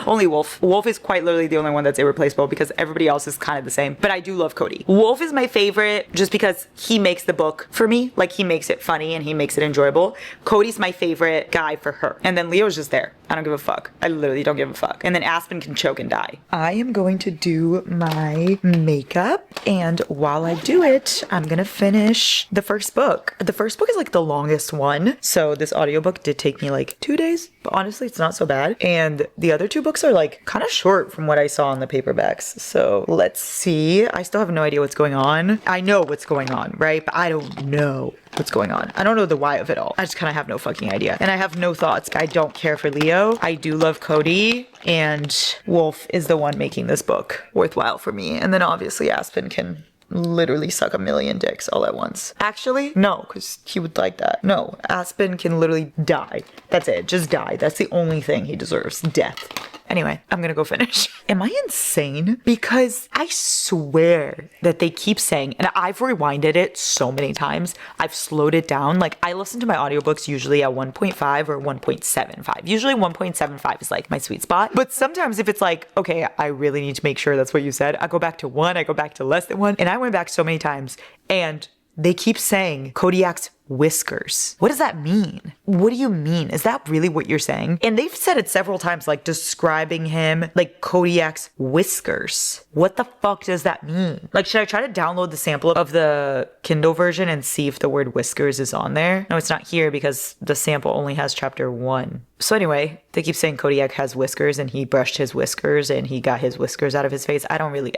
Only Wolf. Wolf is quite literally the only one that's irreplaceable because everybody else is kind of the same. But I do love Cody. Wolf is my favorite just because he makes the book for me. Like, he makes it funny and he makes it enjoyable. Cody's my favorite guy for her. And then Leo's just there. I don't give a fuck. I literally don't give a fuck. And then Aspen can choke and die. I am going to do my makeup, and while I do it, I'm gonna finish the first book. The first book is like the longest one, so this audiobook did take me like 2 days, but honestly it's not so bad. And the other 2 books are like kind of short from what I saw on the paperbacks, so let's see. I still have no idea what's going on. I know what's going on, right? But I don't know what's going on. I don't know the why of it all. I just kind of have no fucking idea. And I have no thoughts. I don't care for Leo. I do love Cody. And Wolf is the one making this book worthwhile for me. And then obviously Aspen can literally suck a million dicks all at once. Actually, no, because he would like that. No, Aspen can literally die. That's it. Just die. That's the only thing he deserves. Death. Anyway, I'm gonna go finish. Am I insane? Because I swear that they keep saying, and I've rewinded it so many times, I've slowed it down. Like, I listen to my audiobooks usually at 1.5 or 1.75. Usually 1.75 is like my sweet spot. But sometimes if it's like, okay, I really need to make sure that's what you said, I go back to 1, I go back to less than 1. And I went back so many times, and they keep saying Kodiak's whiskers. What does that mean? What do you mean? Is that really what you're saying? And they've said it several times, like describing him like Kodiak's whiskers. What the fuck does that mean? Like, should I try to download the sample of the Kindle version and see if the word whiskers is on there? No, it's not here because the sample only has chapter 1. So anyway, they keep saying Kodiak has whiskers and he brushed his whiskers and he got his whiskers out of his face. I don't really,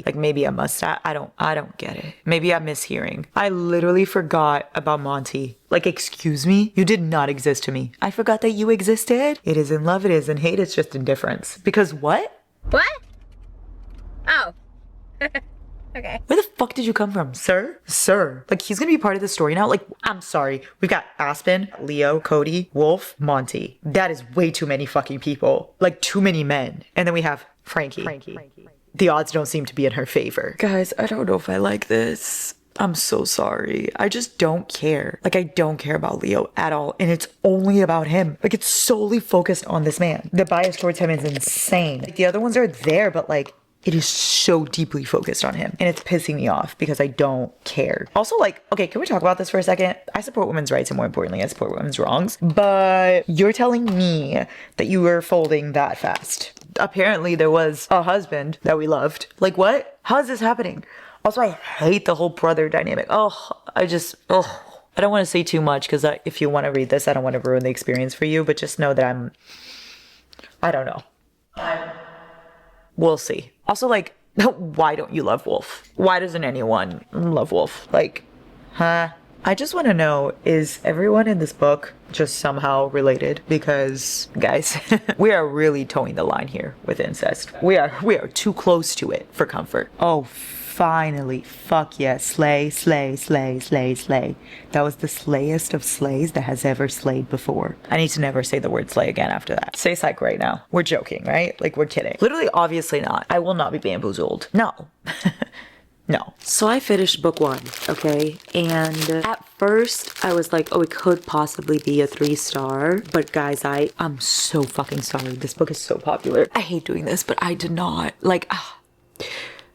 like, maybe a mustache. I don't get it. Maybe I'm mishearing. I literally forgot about Monty. Like, excuse me? You did not exist to me. I forgot that you existed. It isn't love, it isn't hate, it's just indifference. Because what? What? Oh. Okay. Where the fuck did you come from, sir? Sir. Like, he's gonna be part of the story now? Like, I'm sorry. We've got Aspen, Leo, Cody, Wolf, Monty. That is way too many fucking people. Like, too many men. And then we have Frankie. The odds don't seem to be in her favor. Guys, I don't know if I like this. I'm so sorry. I just don't care. Like, I don't care about Leo at all. And it's only about him. Like, it's solely focused on this man. The bias towards him is insane. Like, the other ones are there, but like, it is so deeply focused on him. And it's pissing me off because I don't care. Also, like, okay, can we talk about this for a second? I support women's rights and more importantly, I support women's wrongs. But you're telling me that you were folding that fast. Apparently there was a husband that we loved. Like, what? How is this happening? Also, I hate the whole brother dynamic. I don't want to say too much because if you want to read this, I don't want to ruin the experience for you, but just know that I don't know. We'll see. Also, like, why don't you love Wolf? Why doesn't anyone love Wolf? Like, huh? I just want to know, is everyone in this book just somehow related? Because, guys, we are really towing the line here with incest. We are too close to it for comfort. Oh, finally. Fuck yeah. Slay, slay, slay, slay, slay. That was the slayest of slays that has ever slayed before. I need to never say the word slay again after that. Say psych right now. We're joking, right? Like, we're kidding. Literally, obviously not. I will not be bamboozled. No. No. So I finished book 1, okay? And at first, I was like, oh, it could possibly be a 3-star. But guys, I'm so fucking sorry. This book is so popular. I hate doing this, but I did not. Like,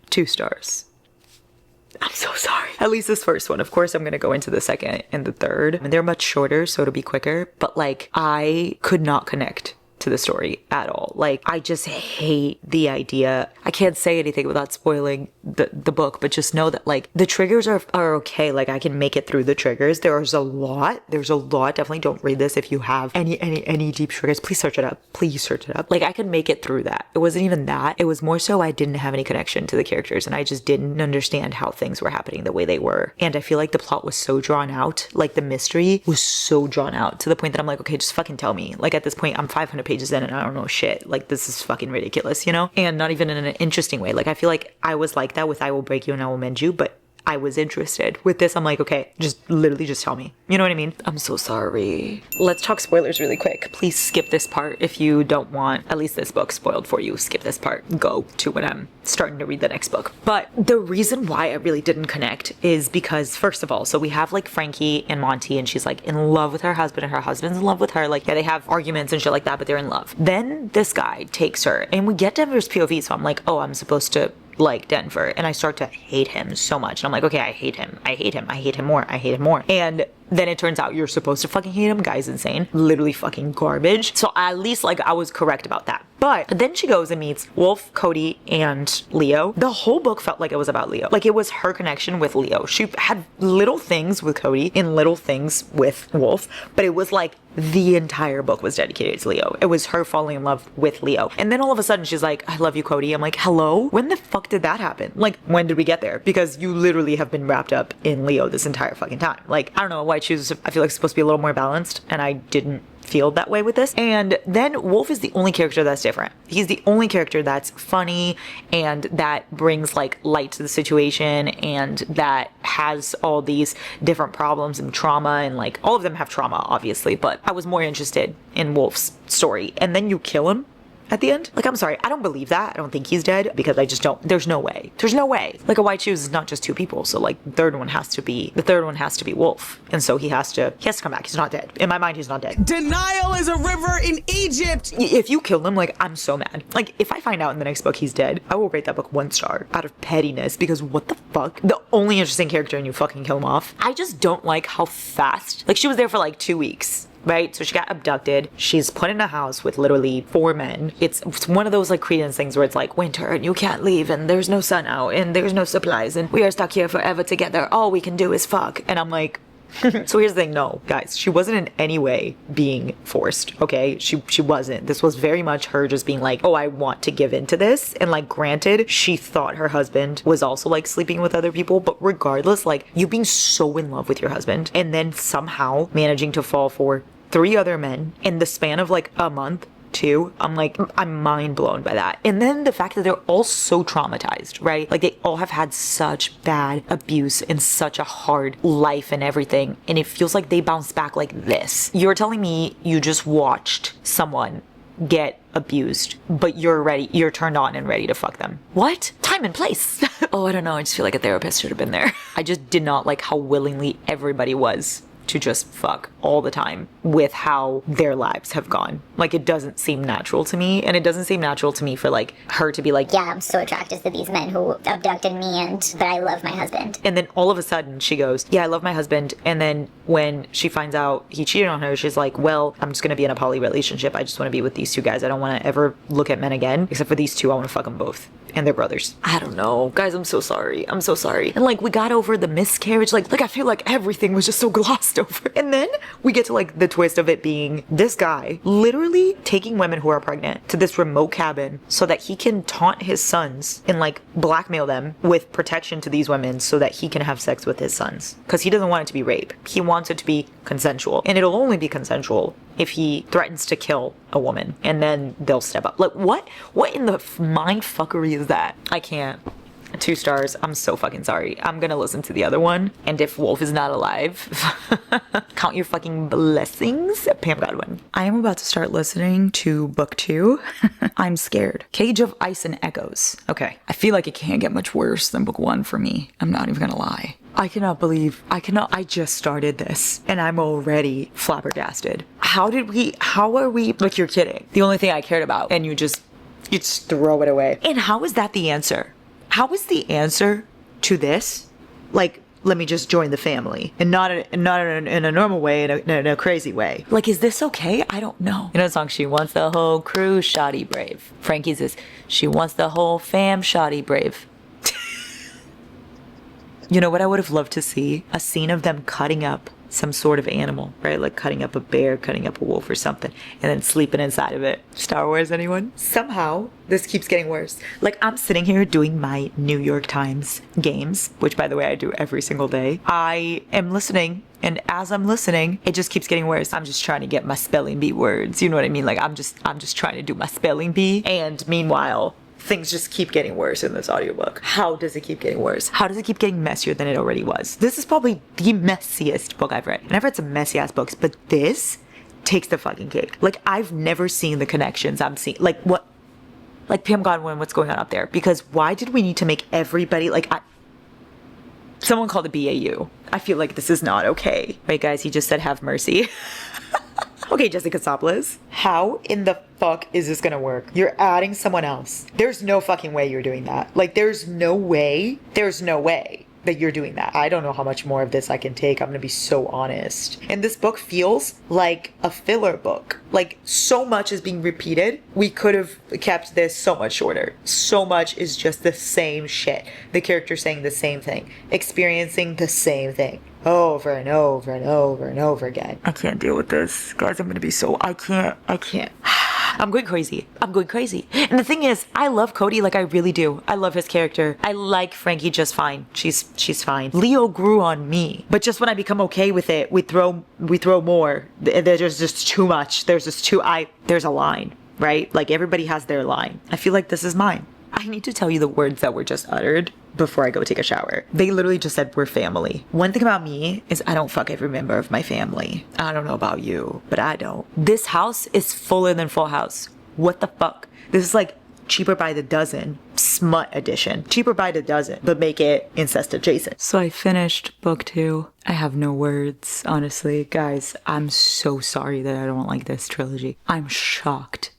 2 stars. I'm so sorry. At least this first one. Of course, I'm going to go into the second and the third. And they're much shorter, so it'll be quicker. But like, I could not connect to the story at all. Like, I just hate the idea. I can't say anything without spoiling the book, but just know that like the triggers are okay. Like, I can make it through the triggers. There's a lot. Definitely don't read this if you have any deep triggers. Please search it up. Like, I could make it through that. It wasn't even that. It was more so I didn't have any connection to the characters and I just didn't understand how things were happening the way they were. And I feel like the plot was so drawn out. Like, the mystery was so drawn out to the point that I'm like, okay, just fucking tell me. Like, at this point, I'm 500 pages in and I don't know shit. Like, this is fucking ridiculous, you know? And not even in an interesting way. Like, I feel like I was like that with I Will Break You and I Will Mend You, but I was interested. With this, I'm like, okay, just literally just tell me. You know what I mean? I'm so sorry. Let's talk spoilers really quick. Please skip this part if you don't want at least this book spoiled for you. Skip this part. Go to when I'm starting to read the next book. But the reason why I really didn't connect is because, first of all, so we have like Frankie and Monty, and she's like in love with her husband, and her husband's in love with her. Like, yeah, they have arguments and shit like that, but they're in love. Then this guy takes her, and we get Denver's POV, so I'm like, oh, I'm supposed to like Denver, and I start to hate him so much, and I'm like, okay, I hate him more, and then it turns out you're supposed to fucking hate him. Guy's insane, literally fucking garbage. So at least like I was correct about that. But then she goes and meets Wolf, Cody, and Leo. The whole book felt like it was about Leo. Like, it was her connection with Leo. She had little things with Cody and little things with Wolf, but it was like the entire book was dedicated to Leo. It was her falling in love with Leo. And then all of a sudden she's like, I love you, Cody. I'm like, hello? When the fuck did that happen? Like, when did we get there? Because you literally have been wrapped up in Leo this entire fucking time. Like, I don't know why I choose. I feel like it's supposed to be a little more balanced, and I didn't feel that way with this. And then Wolf is the only character that's different. He's the only character that's funny and that brings like light to the situation, and that has all these different problems and trauma, and like all of them have trauma obviously, but I was more interested in Wolf's story. And then you kill him at the end? Like, I'm sorry, I don't believe that. I don't think he's dead, because I just don't. There's no way. There's no way. Like, a white shoes is not just two people, so like the third one has to be Wolf, and so he has to come back. He's not dead. In my mind, he's not dead. Denial is a river in Egypt. If you kill him, like, I'm so mad. Like, if I find out in the next book he's dead, I will rate that book 1 star out of pettiness, because what the fuck? The only interesting character, and you fucking kill him off. I just don't like how fast. Like, she was there for like 2 weeks. Right? So she got abducted. She's put in a house with literally 4 men. It's one of those like Credence things where it's like winter and you can't leave and there's no sun out and there's no supplies and we are stuck here forever together. All we can do is fuck. And I'm like, so here's the thing. No, guys, she wasn't in any way being forced. Okay? She wasn't. This was very much her just being like, oh, I want to give into this. And like, granted, she thought her husband was also like sleeping with other people, but regardless, like, you being so in love with your husband and then somehow managing to fall for 3 other men in the span of like a month, 2. I'm like, I'm mind blown by that. And then the fact that they're all so traumatized, right? Like, they all have had such bad abuse and such a hard life and everything. And it feels like they bounce back like this. You're telling me you just watched someone get abused, but you're turned on and ready to fuck them. What? Time and place. Oh, I don't know. I just feel like a therapist should have been there. I just did not like how willingly everybody was to just fuck all the time with how their lives have gone. Like, it doesn't seem natural to me, and it doesn't seem natural to me for like her to be like, yeah, I'm so attracted to these men who abducted me, but I love my husband. And then all of a sudden she goes, yeah, I love my husband. And then when she finds out he cheated on her, she's like, well, I'm just gonna be in a poly relationship. I just want to be with these 2 guys. I don't want to ever look at men again, except for these 2. I want to fuck them both. And they're brothers. I don't know. Guys, I'm so sorry. I'm so sorry. And like, we got over the miscarriage. Like I feel like everything was just so glossed over. And then we get to like the twist of it being this guy literally taking women who are pregnant to this remote cabin so that he can taunt his sons and like blackmail them with protection to these women so that he can have sex with his sons. Because he doesn't want it to be rape. He wants it to be consensual. And it'll only be consensual if he threatens to kill a woman, and then they'll step up. Like, what in the mind fuckery is that? I can't. 2 stars. I'm so fucking sorry. I'm gonna listen to the other one, and if Wolf is not alive, count your fucking blessings. Pam Godwin. I am about to start listening to book 2. I'm scared. Cage of Ice and Echoes. Okay. I feel like it can't get much worse than book 1 for me. I'm not even gonna lie. I I just started this and I'm already flabbergasted. How are we, like, you're kidding. The only thing I cared about, and you just throw it away. And how is that the answer? How is the answer to this? Like, let me just join the family, and not in a normal way, in a crazy way. Like, is this okay? I don't know. You know the song, she wants the whole crew shoddy brave. Frankie's is, she wants the whole fam shoddy brave. You know what I would have loved to see? A scene of them cutting up some sort of animal, right? Like cutting up a bear, cutting up a wolf or something, and then sleeping inside of it. Star Wars, anyone? Somehow, this keeps getting worse. Like, I'm sitting here doing my New York Times games, which, by the way, I do every single day. I am listening, and as I'm listening, it just keeps getting worse. I'm just trying to get my spelling bee words. You know what I mean? Like, I'm just trying to do my spelling bee, and meanwhile, things just keep getting worse in this audiobook. How does it keep getting worse? How does it keep getting messier than it already was? This is probably the messiest book I've read. And I've read some messy ass books, but this takes the fucking cake. Like, I've never seen the connections I'm seeing. Like, what? Like, Pam Godwin, what's going on up there? Because why did we need to make everybody, like, someone called it BAU. I feel like this is not okay. Wait, guys, he just said have mercy. Okay, Jessica Soplis. How in the fuck is this gonna work? You're adding someone else. There's no fucking way you're doing that. Like, there's no way that you're doing that. I don't know how much more of this I can take. I'm gonna be so honest. And this book feels like a filler book. Like, so much is being repeated. We could have kept this so much shorter. So much is just the same shit. The character saying the same thing, experiencing the same thing over and over and over and over again. I can't deal with this. Guys, I'm gonna be so, I can't. I'm going crazy. And the thing is, I love Cody, like I really do. I love his character. I like Frankie just fine. She's fine. Leo grew on me. But just when I become okay with it, we throw more. There's just too much. There's a line, right? Like, everybody has their line. I feel like this is mine. I need to tell you the words that were just uttered before I go take a shower. They literally just said, we're family. One thing about me is I don't fuck every member of my family. I don't know about you, but I don't. This house is fuller than Full House. What the fuck? This is like Cheaper by the Dozen, smut edition. Cheaper by the Dozen, but make it incest adjacent. So I finished book 2. I have no words, honestly. Guys, I'm so sorry that I don't like this trilogy. I'm shocked.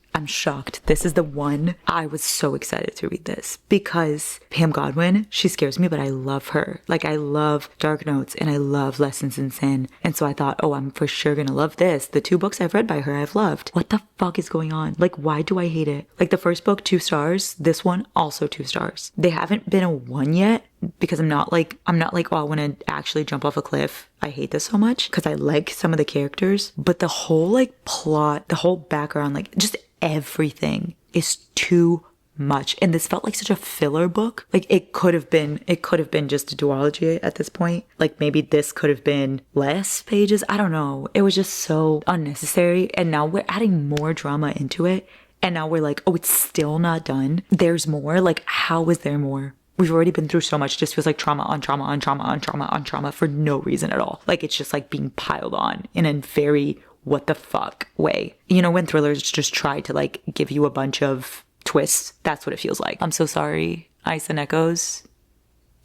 This is the one. I was so excited to read this because Pam Godwin, she scares me, but I love her. Like, I love Dark Notes and I love Lessons in Sin. And so I thought, oh, I'm for sure gonna love this. The 2 books I've read by her, I've loved. What the fuck is going on? Like, why do I hate it? Like, the first book, 2 stars. This one, also 2 stars. They haven't been a 1 yet because I'm not like, oh, I want to actually jump off a cliff. I hate this so much because I like some of the characters, but the whole like plot, the whole background, like just everything is too much. And this felt like such a filler book. Like, it could have been just a duology at this point. Like, maybe this could have been less pages. I don't know. It was just so unnecessary. And now we're adding more drama into it. And now we're like, oh, it's still not done. There's more. Like, how is there more? We've already been through so much. It just feels like trauma on trauma on trauma on trauma on trauma for no reason at all. Like, it's just like being piled on in a very what the fuck way. You know, when thrillers just try to like give you a bunch of twists, that's what it feels like. I'm so sorry. Ice and Echoes,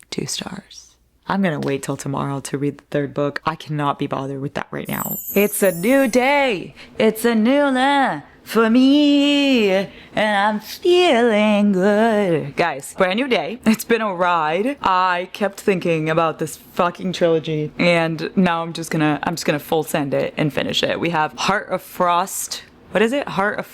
2 stars. I'm gonna wait till tomorrow to read the 3rd book. I cannot be bothered with that right now. It's a new day. It's a new life for me, and I'm feeling good. Guys, brand new day. It's been a ride. I kept thinking about this fucking trilogy, and now I'm just gonna full send it and finish it. We have Heart of Frost. What is it? Heart of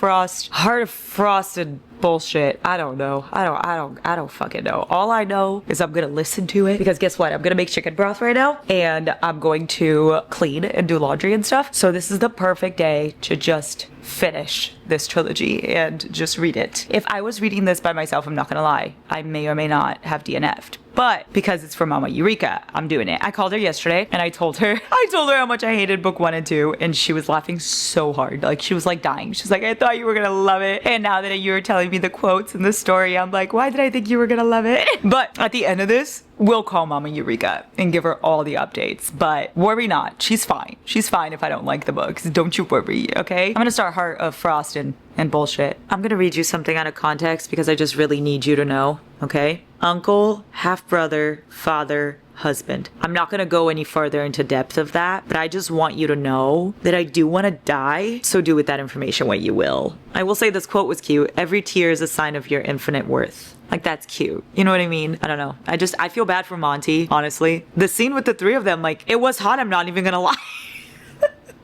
Frosted bullshit. I don't know. I don't fucking know. All I know is I'm gonna listen to it because guess what? I'm gonna make chicken broth right now and I'm going to clean and do laundry and stuff. So this is the perfect day to just finish this trilogy and just read it. If I was reading this by myself, I'm not gonna lie, I may or may not have DNF'd. But because it's for Mama Eureka, I'm doing it. I called her yesterday and I told her how much I hated book 1 and 2, and she was laughing so hard. Like, she was like dying. She's like, I thought you were gonna love it. And now that you were telling me the quotes and the story, I'm like, why did I think you were gonna love it? But at the end of this, we'll call Mama Eureka and give her all the updates. But worry not, she's fine. She's fine if I don't like the books. Don't you worry, okay? I'm gonna start Heart of Frost and bullshit. I'm gonna read you something out of context because I just really need you to know, okay? Uncle, half-brother, father, husband. I'm not gonna go any further into depth of that, but I just want you to know that I do want to die, so do with that information what you will. I will say this quote was cute. Every tear is a sign of your infinite worth. Like, that's cute. You know what I mean? I don't know. I feel bad for Monty, honestly. The scene with the 3 of them, like, it was hot, I'm not even gonna lie.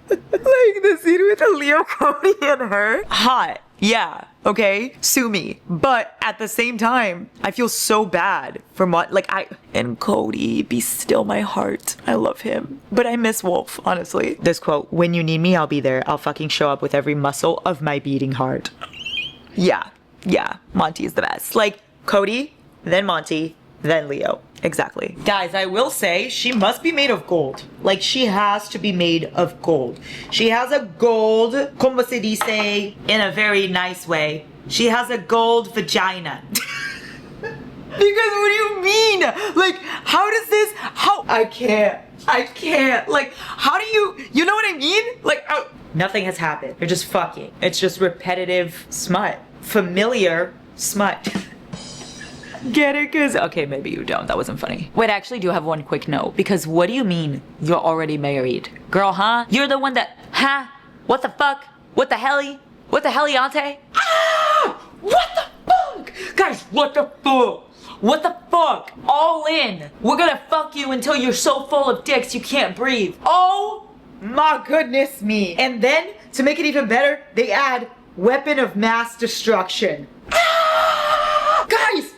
Like, the scene with Leo, Cody, and her. Hot. Yeah. Okay? Sue me. But at the same time, I feel so bad for and Cody, be still my heart. I love him. But I miss Wolf, honestly. This quote, when you need me, I'll be there. I'll fucking show up with every muscle of my beating heart. Yeah. Monty is the best. Like, Cody, then Monty, then Leo. Exactly. Guys, I will say she must be made of gold. Like, she has to be made of gold. She has a gold, como se dice, in a very nice way. She has a gold vagina. Because what do you mean? Like, how does this, I can't. Like, how do you know what I mean? Like, nothing has happened. They're just fucking. It's just repetitive smut. Familiar smut. Get it? Cause, okay, maybe you don't. That wasn't funny. Wait, I actually do have one quick note. Because what do you mean you're already married? Girl, huh? You're the one that, huh? What the fuck? What the helly? What the heliante? Ah! What the fuck? Guys, what the fuck? What the fuck? All in. We're gonna fuck you until you're so full of dicks you can't breathe. Oh my goodness me. And then, to make it even better, they add weapon of mass destruction. Ah! Guys!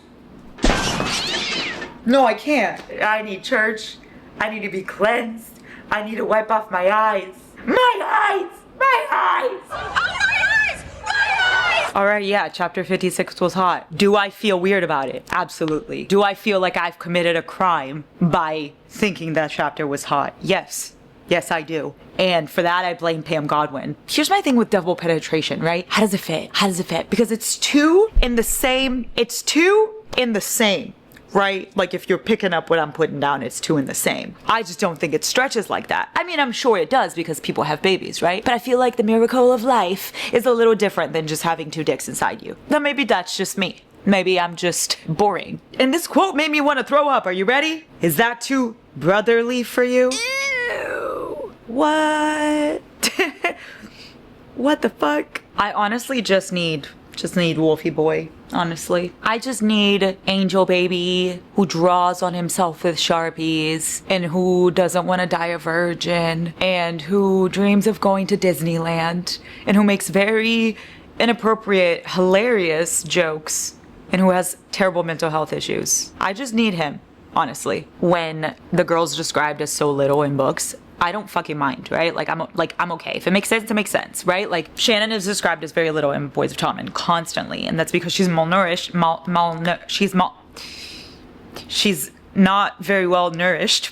No, I can't. I need church. I need to be cleansed. I need to wipe off my eyes. My eyes! My eyes! Oh, my eyes! My eyes! Alright, yeah, chapter 56 was hot. Do I feel weird about it? Absolutely. Do I feel like I've committed a crime by thinking that chapter was hot? Yes. Yes, I do. And for that, I blame Pam Godwin. Here's my thing with double penetration, right? How does it fit? How does it fit? Because it's two in the same, right? Like if you're picking up what I'm putting down, it's two in the same. I just don't think it stretches like that. I mean, I'm sure it does because people have babies, right? But I feel like the miracle of life is a little different than just having two dicks inside you. Now maybe that's just me. Maybe I'm just boring. And this quote made me want to throw up. Are you ready? Is that too brotherly for you? Ew. What? What the fuck? I honestly just need Wolfie boy, honestly. I just need angel baby who draws on himself with Sharpies and who doesn't want to die a virgin and who dreams of going to Disneyland and who makes very inappropriate, hilarious jokes and who has terrible mental health issues. I just need him, honestly. When the girl's described as so little in books, I don't fucking mind, right? Like I'm okay. If it makes sense, it makes sense, right? Like Shannon is described as very little in Boys of Tommen constantly, and that's because she's malnourished. She's not very well nourished.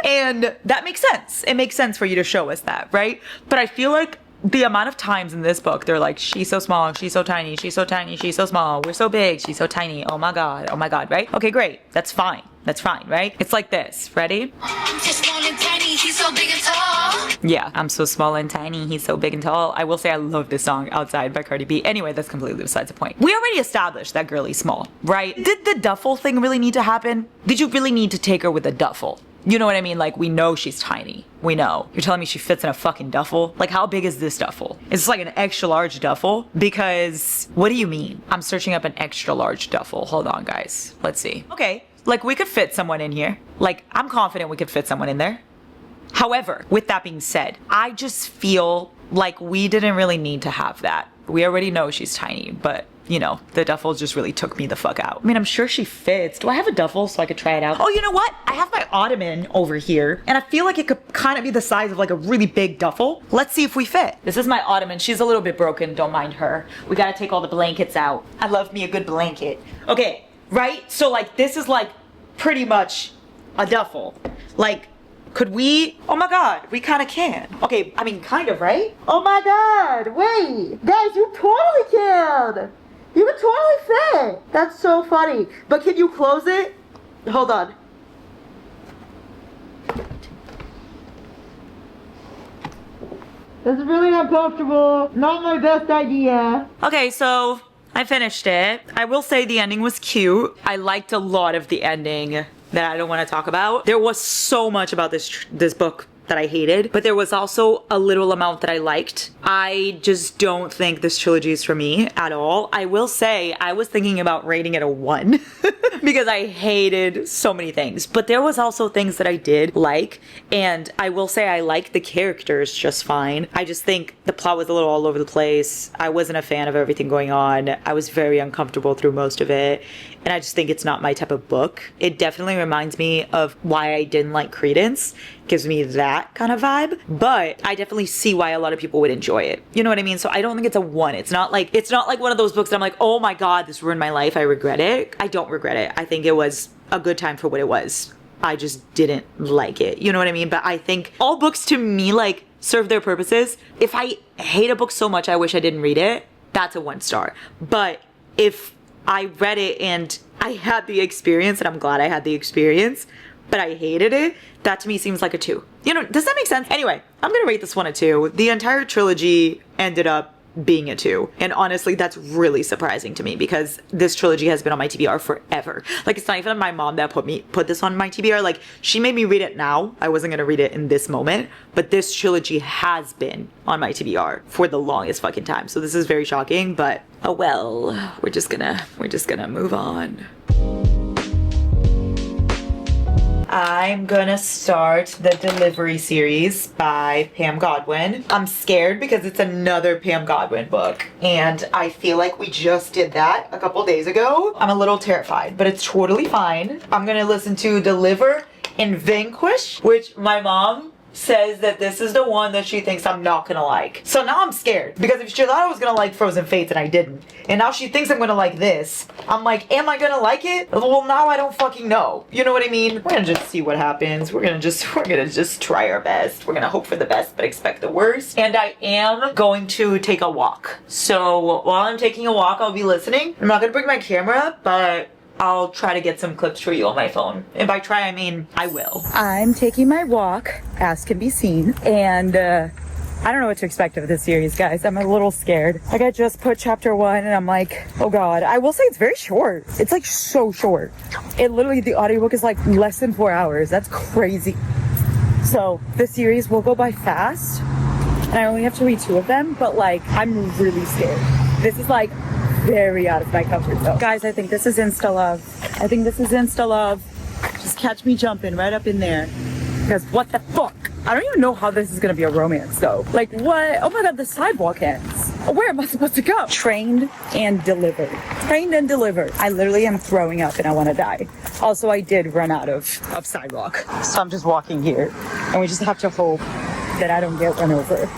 And that makes sense. It makes sense for you to show us that, right? But I feel like the amount of times in this book, they're like, she's so small, she's so tiny, she's so tiny, she's so small, we're so big, she's so tiny, oh my god, right? Okay, great. That's fine, right? It's like this. Ready? I'm so small and tiny, he's so big and tall. Yeah, I'm so small and tiny, he's so big and tall. I will say I love this song, Outside by Cardi B. Anyway, that's completely besides the point. We already established that girlie's small, right? Did the duffel thing really need to happen? Did you really need to take her with a duffel? You know what I mean? Like, we know she's tiny. We know. You're telling me she fits in a fucking duffel? Like, how big is this duffel? Is this like an extra large duffel? Because, what do you mean? I'm searching up an extra large duffel. Hold on, guys. Let's see. Okay, like, we could fit someone in here. Like, I'm confident we could fit someone in there. However, with that being said, I just feel like we didn't really need to have that. We already know she's tiny, but you know, the duffel just really took me the fuck out. I mean, I'm sure she fits. Do I have a duffel so I could try it out? Oh, you know what? I have my ottoman over here, and I feel like it could kind of be the size of like a really big duffel. Let's see if we fit. This is my ottoman. She's a little bit broken. Don't mind her. We gotta take all the blankets out. I love me a good blanket. Okay, right? So like, this is like pretty much a duffel. Like, could we? Oh my god, we kind of can. Okay, I mean, kind of, right? Oh my god, wait. Guys, you totally can. You can totally fit. That's so funny. But can you close it? Hold on. This is really uncomfortable. Not my best idea. Okay, so I finished it. I will say the ending was cute. I liked a lot of the ending that I don't want to talk about. There was so much about this book that I hated, but there was also a little amount that I liked. I just don't think this trilogy is for me at all. I will say I was thinking about rating it a 1 because I hated so many things, but there was also things that I did like, and I will say I liked the characters just fine. I just think the plot was a little all over the place. I wasn't a fan of everything going on. I was very uncomfortable through most of it, and I just think it's not my type of book. It definitely reminds me of why I didn't like Credence. Gives me that kind of vibe, but I definitely see why a lot of people would enjoy it. You know what I mean? So I don't think it's a 1. It's not like one of those books that I'm like, oh my god, this ruined my life, I regret it. I don't regret it. I think it was a good time for what it was. I just didn't like it. You know what I mean? But I think all books to me like serve their purposes. If I hate a book so much I wish I didn't read it, that's a 1 star. But if I read it and I had the experience, and I'm glad I had the experience, but I hated it. That to me seems like a 2. You know, does that make sense? Anyway, I'm gonna rate this one a 2. The entire trilogy ended up being a 2. And honestly, that's really surprising to me because this trilogy has been on my TBR forever. Like, it's not even my mom that put this on my TBR. Like, she made me read it now. I wasn't gonna read it in this moment, but this trilogy has been on my TBR for the longest fucking time. So this is very shocking, but oh well, we're just gonna move on. I'm gonna start the Delivery series by Pam Godwin. I'm scared because it's another Pam Godwin book, and I feel like we just did that a couple days ago. I'm a little terrified, but it's totally fine. I'm gonna listen to Deliver and Vanquish, which my mom says that this is the one that she thinks I'm not gonna like. So now I'm scared because if she thought I was gonna like Frozen Fates and I didn't, and now she thinks I'm gonna like this, I'm like, am I gonna like it? Well, now I don't fucking know. You know what I mean? We're gonna just see what happens. We're gonna just try our best. We're gonna hope for the best but expect the worst. And I am going to take a walk. So while I'm taking a walk, I'll be listening. I'm not gonna bring my camera, but I'll try to get some clips for you on my phone. And by try, I mean I will. I'm taking my walk, as can be seen, and I don't know what to expect of this series, guys. I'm a little scared. Like, I just put chapter 1 and I'm like, oh god. I will say it's very short. It's like so short. It literally, the audiobook is like less than 4 hours. That's crazy. So the series will go by fast, and I only have to read 2 of them, but like, I'm really scared. This is like very out of my comfort zone. Guys, I think this is Insta Love. I think this is Insta Love. Just catch me jumping right up in there. Because what the fuck? I don't even know how this is gonna be a romance though. Like what? Oh my god, the sidewalk ends. Where am I supposed to go? Trained and delivered. Trained and delivered. I literally am throwing up and I wanna die. Also, I did run out of sidewalk. So I'm just walking here. And we just have to hope that I don't get run over.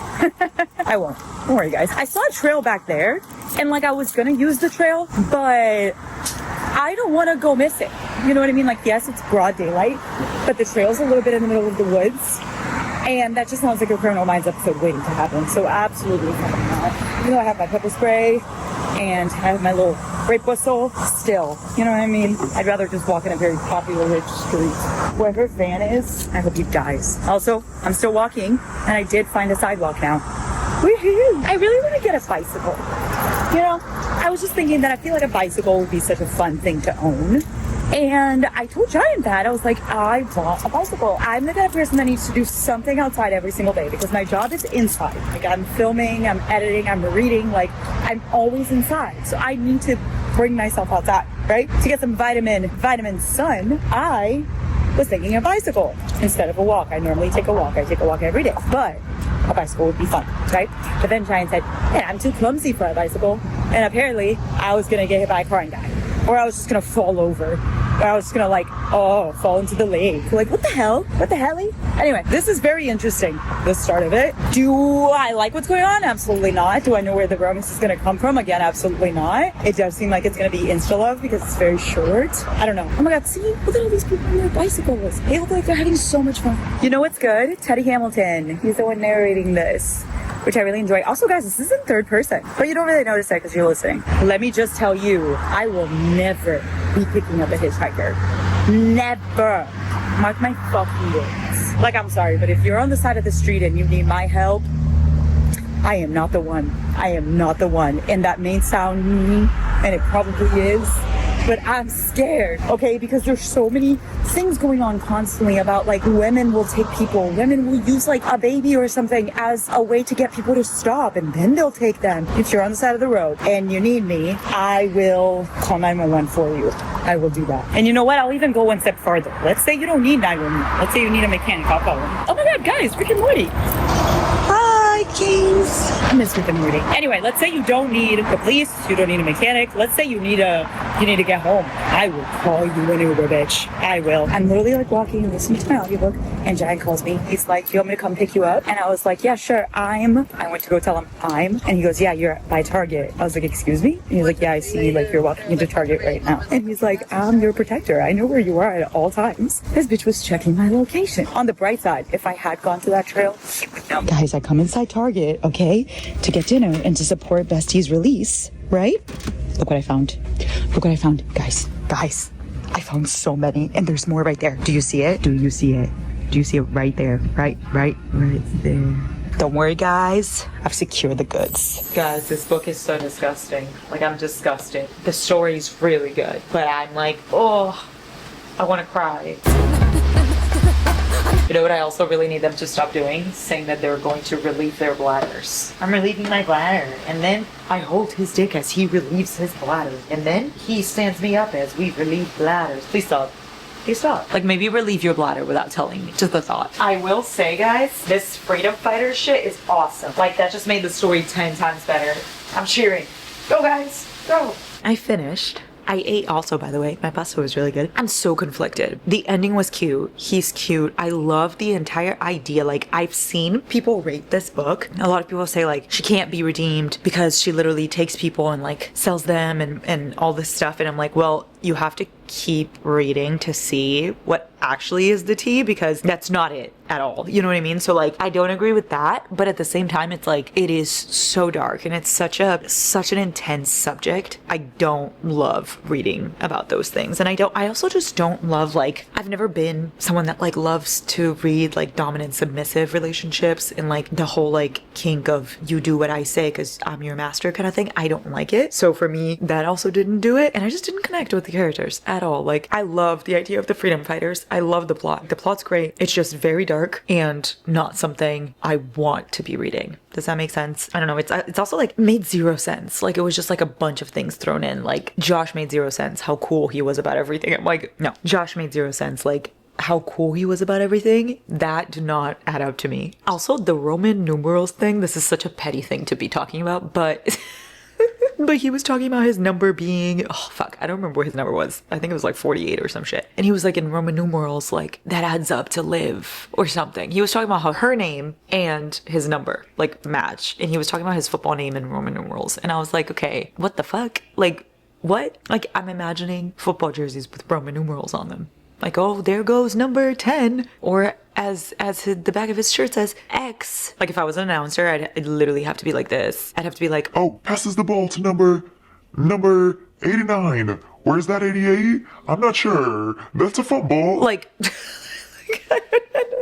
I won't. Don't worry, guys. I saw a trail back there, and like I was gonna use the trail, but I don't want to go missing. You know what I mean? Like, yes, it's broad daylight, but the trail's a little bit in the middle of the woods, and that just sounds like a Criminal Minds episode waiting to happen. So absolutely not. Even though I have my pepper spray and I have my little rape whistle, still, you know what I mean? I'd rather just walk in a very popular rich street. Wherever Van is, I hope he dies. Also, I'm still walking, and I did find a sidewalk now. Woohoo! I really want to get a bicycle. You know, I was just thinking that I feel like a bicycle would be such a fun thing to own. And I told Giant that. I was like, I want a bicycle. I'm the kind of person that needs to do something outside every single day because my job is inside. Like, I'm filming, I'm editing, I'm reading. Like, I'm always inside. So I need to bring myself outside, right? To get some vitamin sun, I was thinking a bicycle instead of a walk. I normally take a walk. I take a walk every day. But a bicycle would be fun, right? But then Giant said, hey, I'm too clumsy for a bicycle. And apparently, I was going to get hit by a car and die. Or I was just going to fall over. Or I was just going to fall into the lake. Like, what the hell? What the hell? Anyway, this is very interesting, the start of it. Do I like what's going on? Absolutely not. Do I know where the romance is going to come from? Again, absolutely not. It does seem like it's going to be Insta Love because it's very short. I don't know. Oh my god, see? Look at all these people on their bicycles. They look like they're having so much fun. You know what's good? Teddy Hamilton. He's the one narrating this, which I really enjoy. Also, guys, this is in third person, but you don't really notice that because you're listening. Let me just tell you, I will never be picking up a hitchhiker. Never. Mark my fucking words. Like, I'm sorry, but if you're on the side of the street and you need my help, I am not the one. I am not the one. And that may sound mean, and it probably is, but I'm scared, okay? Because there's so many things going on constantly about, like, women will take people, women will use, like, a baby or something as a way to get people to stop, and then they'll take them. If you're on the side of the road and you need me, I will call 911 for you. I will do that. And you know what? I'll even go one step further. Let's say you don't need 911. Let's say you need a mechanic. I'll call him. Oh my god, guys, Rick and Morty. Hi, Kings. I miss Rick and Morty. Anyway, let's say you don't need the police, you don't need a mechanic. Let's say you need to get home. I will call you an Uber, bitch. I will. I'm literally like walking and listening to my audiobook, and Giant calls me. He's like, you want me to come pick you up? And I was like, yeah, sure. I went to go tell him and he goes, yeah, you're by Target. I was like, excuse me? And he's like, yeah, I see, like, you're walking into Target right now. And he's like, I'm your protector. I know where you are at all times. This bitch was checking my location. On the bright side, if I had gone to that trail, no. Guys, I come inside Target, okay, to get dinner and to support Bestie's release, right? Look what I found. Look what I found. Guys, I found so many, and there's more right there. Do you see it? Do you see it? Do you see it right there? Right there. Don't worry, guys. I've secured the goods. Guys, this book is so disgusting. Like, I'm disgusted. The story's really good, but I'm like, oh, I want to cry. You know what I also really need them to stop doing? Saying that they're going to relieve their bladders. I'm relieving my bladder. And then I hold his dick as he relieves his bladder. And then he stands me up as we relieve bladders. Please stop. Please stop. Like, maybe relieve your bladder without telling me. Just a thought. I will say, guys, this freedom fighter shit is awesome. Like, that just made the story 10 times better. I'm cheering. Go, guys. Go. I finished. I ate also, by the way. My pasta was really good. I'm so conflicted. The ending was cute. He's cute. I love the entire idea. Like, I've seen people rate this book. A lot of people say, like, she can't be redeemed because she literally takes people and, like, sells them and all this stuff. And I'm like, well, you have to keep reading to see what actually is the tea, because that's not it at all. You know what I mean? So, like, I don't agree with that, but at the same time, it's like, it is so dark and it's such an intense subject. I don't love reading about those things. And I also just don't love, like, I've never been someone that, like, loves to read, like, dominant submissive relationships and, like, the whole, like, kink of you do what I say because I'm your master kind of thing. I don't like it. So for me, that also didn't do it. And I just didn't connect with the characters at all. Like, I love the idea of the freedom fighters. I love the plot. The plot's great. It's just very dark and not something I want to be reading. Does that make sense? I don't know. It's also, like, made zero sense. Like, it was just, like, a bunch of things thrown in. Like, Josh made zero sense. How cool he was about everything. I'm like, no. Josh made zero sense. Like, how cool he was about everything, that did not add up to me. Also, the Roman numerals thing, this is such a petty thing to be talking about, but but he was talking about his number being, oh fuck, I don't remember what his number was. I think it was like 48 or some shit. And he was like, in Roman numerals, like, that adds up to live or something. He was talking about how her name and his number, like, match. And he was talking about his football name in Roman numerals. And I was like, okay, what the fuck? Like, what? Like, I'm imagining football jerseys with Roman numerals on them. Like, oh, there goes number 10. Or as the back of his shirt says, X. Like, if I was an announcer, I'd literally have to be like this. I'd have to be like, oh, passes the ball to number 89. Where's that 88? I'm not sure. That's a football. Like,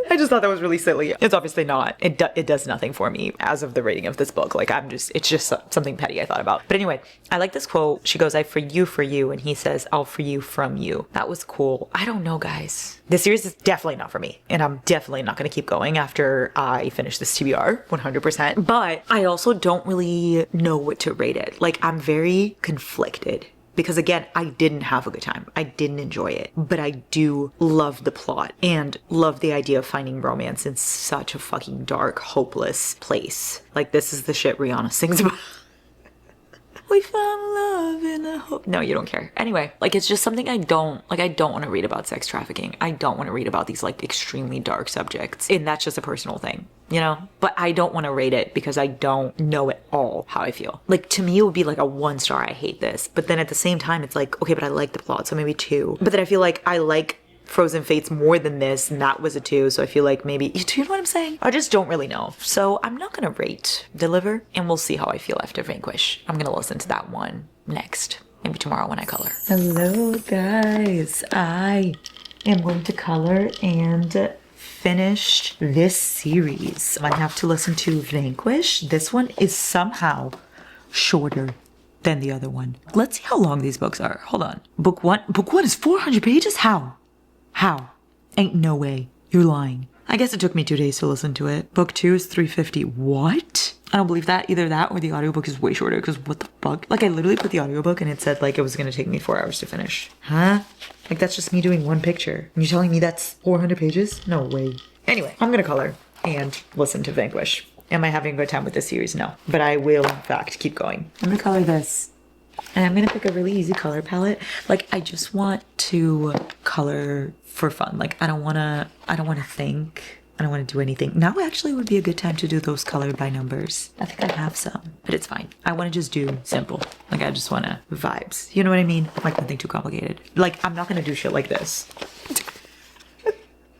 I just thought that was really silly. It's obviously not. It does nothing for me as of the rating of this book. Like, it's just something petty I thought about. But anyway, I like this quote. She goes, I for you, and he says, I'll for you from you. That was cool. I don't know, guys. This series is definitely not for me, and I'm definitely not going to keep going after I finish this TBR, 100%. But I also don't really know what to rate it. Like, I'm very conflicted. Because again, I didn't have a good time. I didn't enjoy it. But I do love the plot and love the idea of finding romance in such a fucking dark, hopeless place. Like, this is the shit Rihanna sings about. We found love in a hope. No, you don't care. Anyway, like, it's just something I don't want to read about sex trafficking. I don't want to read about these, like, extremely dark subjects. And that's just a personal thing, you know? But I don't want to rate it because I don't know at all how I feel. Like, to me, it would be like a 1 star. I hate this. But then at the same time, it's like, okay, but I like the plot, so maybe 2. But then I feel like I like Frozen Fates more than this, and that was a 2, so I feel like maybe, do you know what I'm saying? I just don't really know. So I'm not gonna rate Deliver, and we'll see how I feel after Vanquish. I'm gonna listen to that one next, maybe tomorrow when I color. Hello guys, I am going to color and finish this series. I have to listen to Vanquish. This one is somehow shorter than the other one. Let's see how long these books are. Hold on. Book one is 400 pages? How? Ain't no way. You're lying. I guess it took me 2 days to listen to it. Book 2 is 350. What? I don't believe that. Either that or the audiobook is way shorter, because what the fuck? Like, I literally put the audiobook and it said, like, it was gonna take me 4 hours to finish. Huh? Like, that's just me doing one picture. And you're telling me that's 400 pages? No way. Anyway, I'm gonna color and listen to Vanquish. Am I having a good time with this series? No. But I will, in fact, keep going. I'm gonna color this. And I'm gonna pick a really easy color palette. Like, I just want to color for fun. Like, I don't wanna think. I don't want to do anything. Now actually would be a good time to do those colored by numbers. I think I have some, but it's fine. I want to just do simple. Like, I just want to vibes. You know what I mean? Like, nothing too complicated. Like, I'm not gonna do shit like this.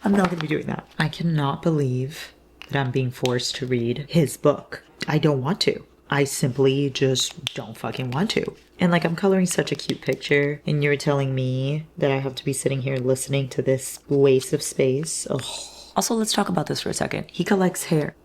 I'm not gonna be doing that. I cannot believe that I'm being forced to read his book. I don't want to. I simply just don't fucking want to. And like, I'm coloring such a cute picture, and you're telling me that I have to be sitting here listening to this waste of space. Ugh. Also, let's talk about this for a second. He collects hair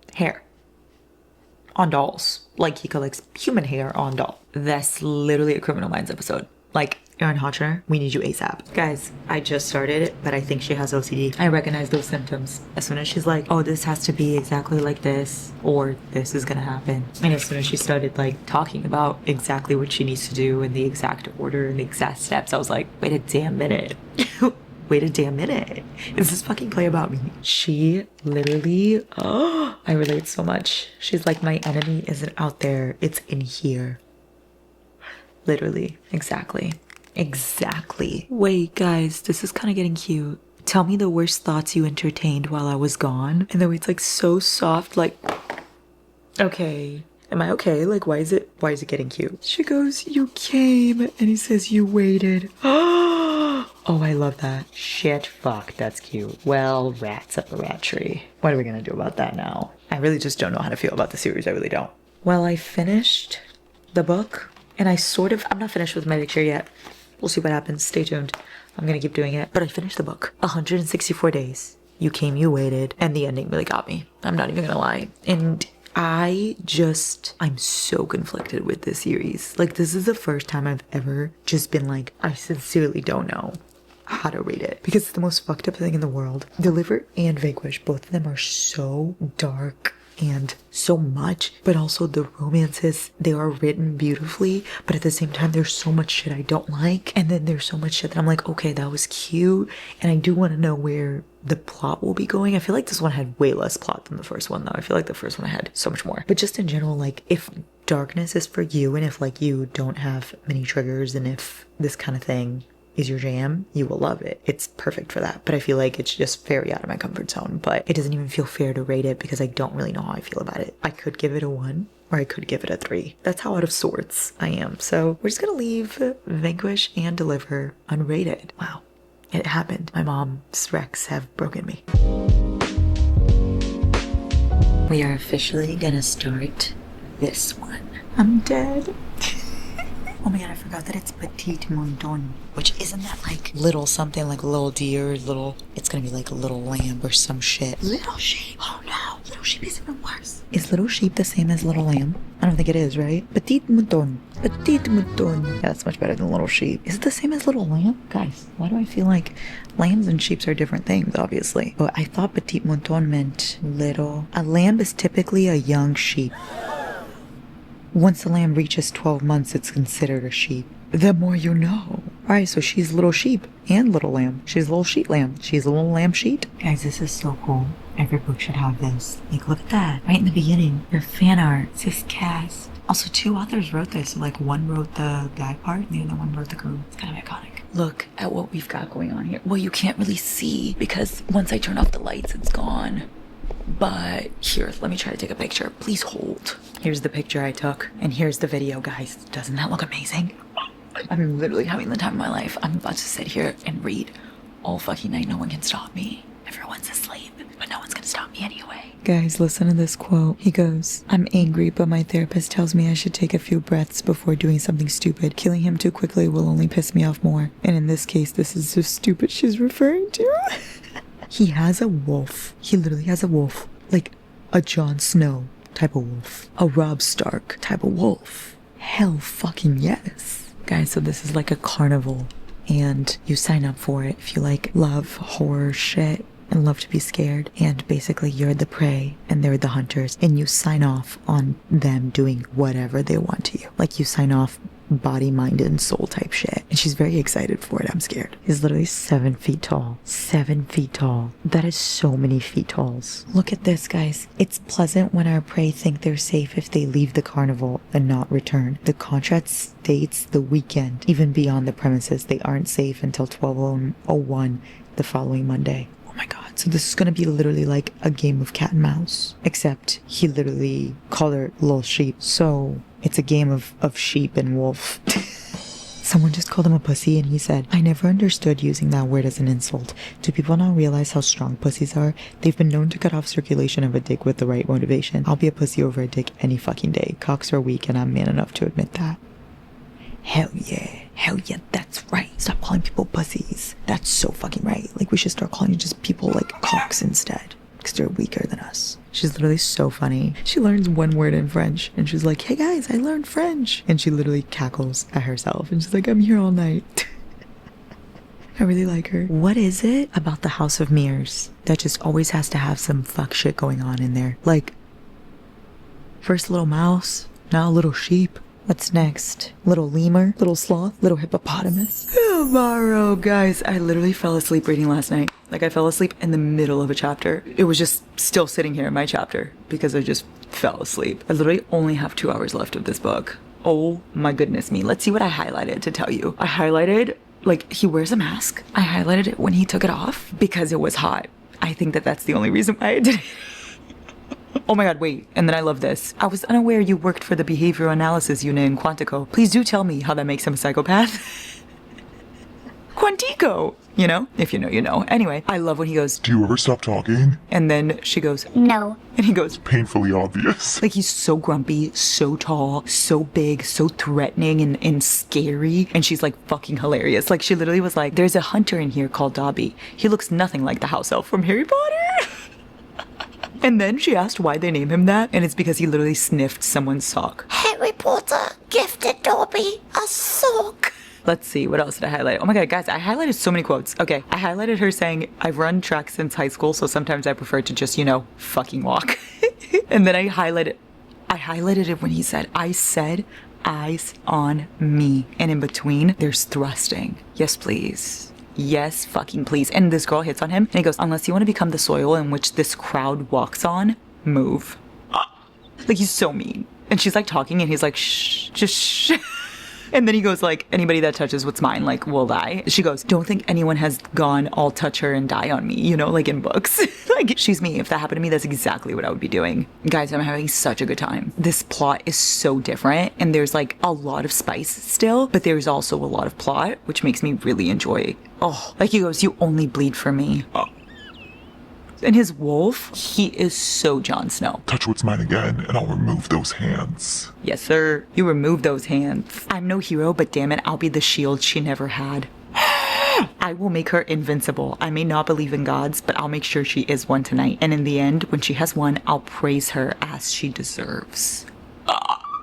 on dolls. Like, he collects human hair on doll. That's literally a Criminal Minds episode. Like, Erin Hotchner, we need you ASAP. Guys, I just started it, but I think she has OCD. I recognize those symptoms. As soon as she's like, oh, this has to be exactly like this, or this is gonna happen. And as soon as she started like talking about exactly what she needs to do in the exact order and the exact steps, I was like, wait a damn minute. Wait a damn minute. Is this fucking play about me? She literally, oh, I relate so much. She's like, my enemy isn't out there, it's in here. Literally, exactly. Exactly. Wait, guys, this is kind of getting cute. Tell me the worst thoughts you entertained while I was gone. And the way it's like so soft, like, okay, am I okay? Like, why is it getting cute? She goes, you came, and he says you waited. Oh, I love that. Shit, fuck, that's cute. Well, rats up a rat tree. What are we gonna do about that now? I really just don't know how to feel about the series, I really don't. Well, I finished the book, and I'm not finished with my picture yet. We'll see what happens. Stay tuned. I'm gonna keep doing it. But I finished the book. 164 days. You came, you waited. And the ending really got me. I'm not even gonna lie. And I'm so conflicted with this series. Like, this is the first time I've ever just been like, I sincerely don't know how to rate it. Because it's the most fucked up thing in the world. Deliver and Vanquish, both of them are so dark and so much, but also the romances, they are written beautifully, but at the same time there's so much shit I don't like, and then there's so much shit that I'm like, okay, that was cute, and I do want to know where the plot will be going. I feel like this one had way less plot than the first one though. I feel like the first one had so much more. But just in general, like, if darkness is for you, and if like you don't have many triggers, and if this kind of thing is your jam, you will love it. It's perfect for that. But I feel like it's just very out of my comfort zone. But it doesn't even feel fair to rate it because I don't really know how I feel about it. I could give it a 1 or I could give it a 3. That's how out of sorts I am. So we're just gonna leave Vanquish and Deliver unrated. Wow, it happened. My mom's wrecks have broken me. We are officially gonna start this one. I'm dead. Oh my god, I forgot that it's Petit Monton, which isn't that like little something, like little deer, little, it's gonna be like a little lamb or some shit. Little sheep, oh no, little sheep is even worse. Is little sheep the same as little lamb? I don't think it is, right? Petit Mouton, Petit Mouton. Yeah, that's much better than little sheep. Is it the same as little lamb? Guys, why do I feel like lambs and sheep are different things, obviously? But I thought Petit Mouton meant little. A lamb is typically a young sheep. Once the lamb reaches 12 months, it's considered a sheep. The more you know. Alright, so she's little sheep and little lamb. She's a little sheet lamb. She's a little lamb sheet. Guys, this is so cool. Every book should have this. Like, look at that. Right in the beginning. Your fan art. It says cast. Also, 2 authors wrote this. So, like, one wrote the guy part and the other one wrote the girl. It's kind of iconic. Look at what we've got going on here. Well, you can't really see because once I turn off the lights, it's gone. But here, let me try to take a picture. Please hold. Here's the picture I took, and here's the video, guys. Doesn't that look amazing? I'm literally having the time of my life. I'm about to sit here and read all fucking night. No one can stop me. Everyone's asleep, but no one's gonna stop me anyway. Guys, listen to this quote. He goes, I'm angry, but my therapist tells me I should take a few breaths before doing something stupid. Killing him too quickly will only piss me off more. And in this case, this is so stupid she's referring to. He has a wolf. He literally has a wolf. Like a Jon Snow type of wolf. A Robb Stark type of wolf. Hell fucking yes. Guys, so this is like a carnival. And you sign up for it if you like love horror shit and love to be scared. And basically you're the prey and they're the hunters. And you sign off on them doing whatever they want to you. Like you sign off body, mind, and soul type shit. And she's very excited for it. I'm scared. He's literally 7 feet tall. 7 feet tall. That is so many feet talls. Look at this, guys. It's pleasant when our prey think they're safe if they leave the carnival and not return. The contract states the weekend, even beyond the premises. They aren't safe until 12:01 the following Monday. Oh my god. So this is gonna be literally like a game of cat and mouse. Except he literally called her little sheep. So it's a game of sheep and wolf. Someone just called him a pussy and he said, I never understood using that word as an insult. Do people not realize how strong pussies are? They've been known to cut off circulation of a dick with the right motivation. I'll be a pussy over a dick any fucking day. Cocks are weak and I'm man enough to admit that. Hell yeah, that's right. Stop calling people pussies. That's so fucking right. Like, we should start calling just people like cocks instead, because they're weaker than us. She's literally so funny. She learns one word in French and she's like, hey guys, I learned French. And she literally cackles at herself and she's like, I'm here all night. I really like her. What is it about the House of Mirrors that just always has to have some fuck shit going on in there? Like, first little mouse, now a little sheep. What's next? Little lemur? Little sloth? Little hippopotamus? Tomorrow, guys. I literally fell asleep reading last night. Like, I fell asleep in the middle of a chapter. It was just still sitting here in my chapter because I just fell asleep. I literally only have 2 hours left of this book. Oh my goodness me. Let's see what I highlighted to tell you. I highlighted, like, he wears a mask. I highlighted it when he took it off because it was hot. I think that that's the only reason why I did it. Oh my god, wait. And then I love this. I was unaware you worked for the behavioral analysis unit in Quantico. Please do tell me how that makes him a psychopath. Quantico! You know? If you know, you know. Anyway, I love when he goes, Do you ever stop talking? And then she goes, No. And he goes, Painfully obvious. Like, he's so grumpy, so tall, so big, so threatening and scary. And she's like fucking hilarious. Like, she literally was like, there's a hunter in here called Dobby. He looks nothing like the house elf from Harry Potter. And then she asked why they name him that, and it's because he literally sniffed someone's sock. Harry Potter gifted Dobby a sock. Let's see, what else did I highlight? Oh my god, guys, I highlighted so many quotes. Okay, I highlighted her saying, I've run track since high school, so sometimes I prefer to just, you know, fucking walk. And then I highlighted it when he said, I said, eyes on me. And in between, there's thrusting. Yes, please. Yes, fucking please. And this girl hits on him and he goes, unless you want to become the soil in which this crowd walks on, move. Like, he's so mean. And she's like talking and he's like, shh, just shh. And then he goes like, anybody that touches what's mine, like, will die. She goes, don't think anyone has gone, I'll touch her and die on me, you know, like in books. Like, she's me. If that happened to me, that's exactly what I would be doing. Guys, I'm having such a good time. This plot is so different and there's like a lot of spice still, but there's also a lot of plot, which makes me really enjoy. Oh, like he goes, you only bleed for me. And his wolf, he is so Jon Snow. Touch what's mine again, and I'll remove those hands. Yes, sir. You remove those hands. I'm no hero, but damn it, I'll be the shield she never had. I will make her invincible. I may not believe in gods, but I'll make sure she is one tonight. And in the end, when she has won, I'll praise her as she deserves.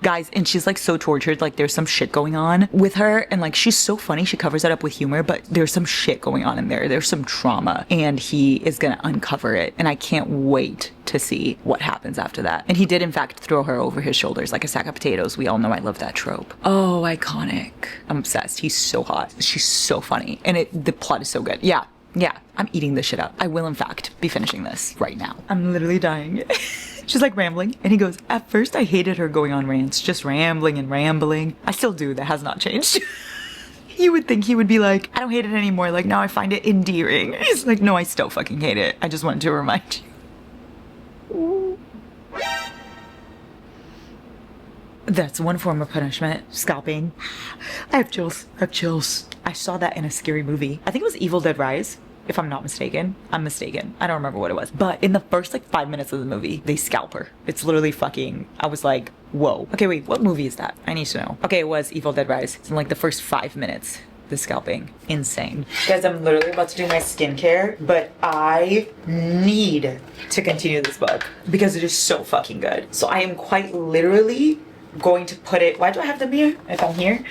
Guys, and she's like so tortured, like there's some shit going on with her, and like she's so funny, she covers it up with humor, but there's some shit going on in there. There's some trauma, and he is gonna uncover it, and I can't wait to see what happens after that. And he did in fact throw her over his shoulders like a sack of potatoes. We all know I love that trope. Oh, iconic. I'm obsessed. He's so hot. She's so funny, and the plot is so good. Yeah, I'm eating this shit up. I will in fact be finishing this right now. I'm literally dying. She's like rambling, and he goes, at first I hated her going on rants, just rambling and rambling. I still do, that has not changed. You would think he would be like, I don't hate it anymore, like now I find it endearing. He's like, no, I still fucking hate it. I just wanted to remind you. That's one form of punishment, scalping. I have chills, I saw that in a scary movie. I think it was Evil Dead Rise. If I'm not mistaken. I'm mistaken. I don't remember what it was. But in the first like 5 minutes of the movie, they scalp her. It's literally fucking, I was like, whoa. Okay, wait, what movie is that? I need to know. Okay, it was Evil Dead Rise. It's in like the first 5 minutes, the scalping. Insane. Guys, I'm literally about to do my skincare, but I need to continue this book because it is so fucking good. So I am quite literally going to put it, why do I have the mirror if I'm here?